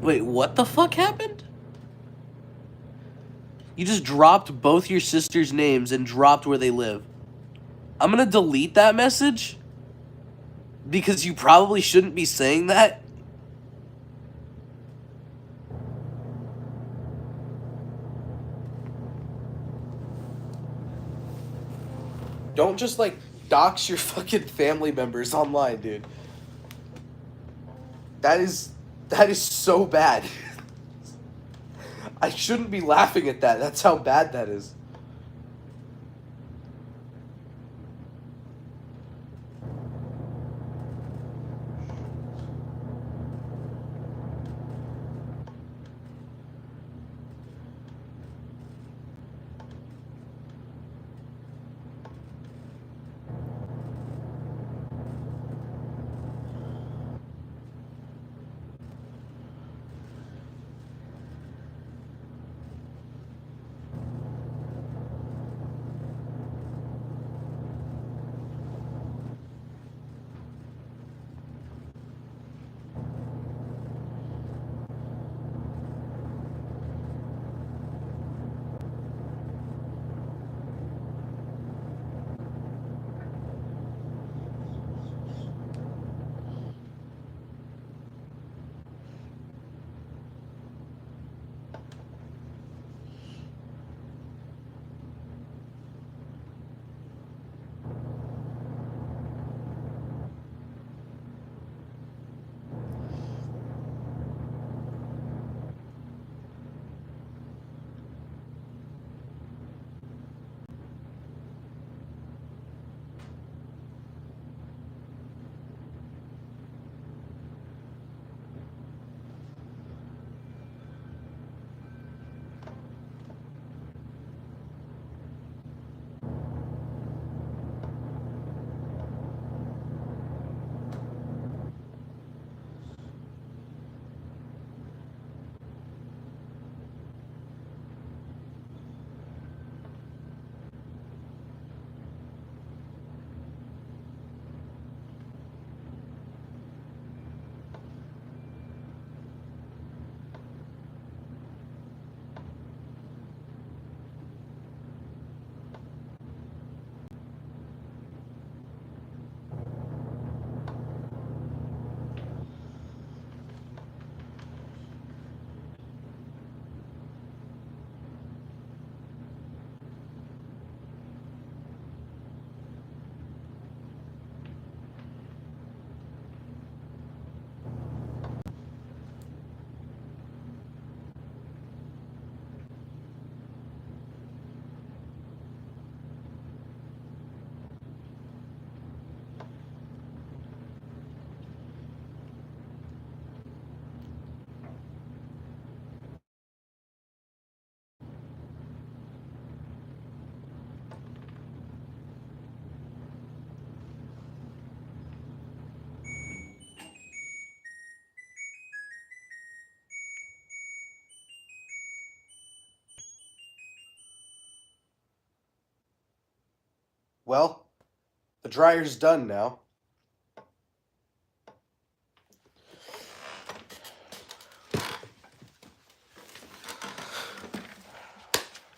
Wait, what the fuck happened? You just dropped both your sisters' names and dropped where they live. I'm gonna delete that message because you probably shouldn't be saying that. Don't just, like, dox your fucking family members online, dude. That is so bad. I shouldn't be laughing at that. That's how bad that is. Well, the dryer's done now.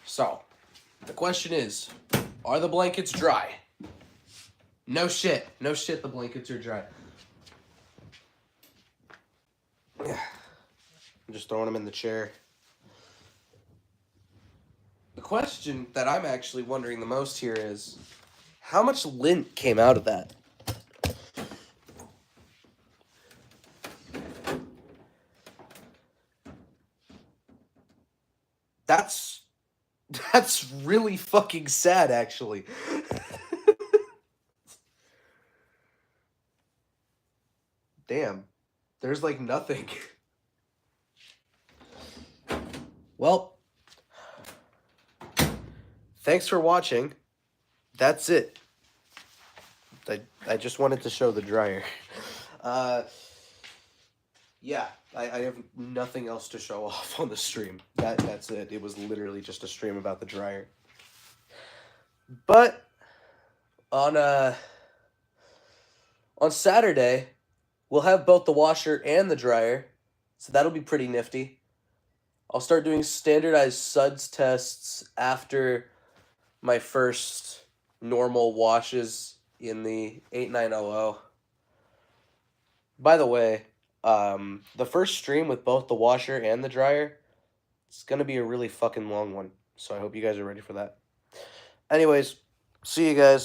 So, the question is, are the blankets dry? No shit. No shit, the blankets are dry. I'm just throwing them in the chair. The question that I'm actually wondering the most here is, how much lint came out of that? That's really fucking sad, actually. Damn. There's like nothing. Well, thanks for watching. That's it. I just wanted to show the dryer. Yeah, I have nothing else to show off on the stream. That's it. It was literally just a stream about the dryer. But on Saturday, we'll have both the washer and the dryer, So that'll be pretty nifty. I'll start doing standardized suds tests after my first normal washes in the 8900. By the way, the first stream with both the washer and the dryer, it's going to be a really fucking long one. So I hope you guys are ready for that. Anyways, see you guys.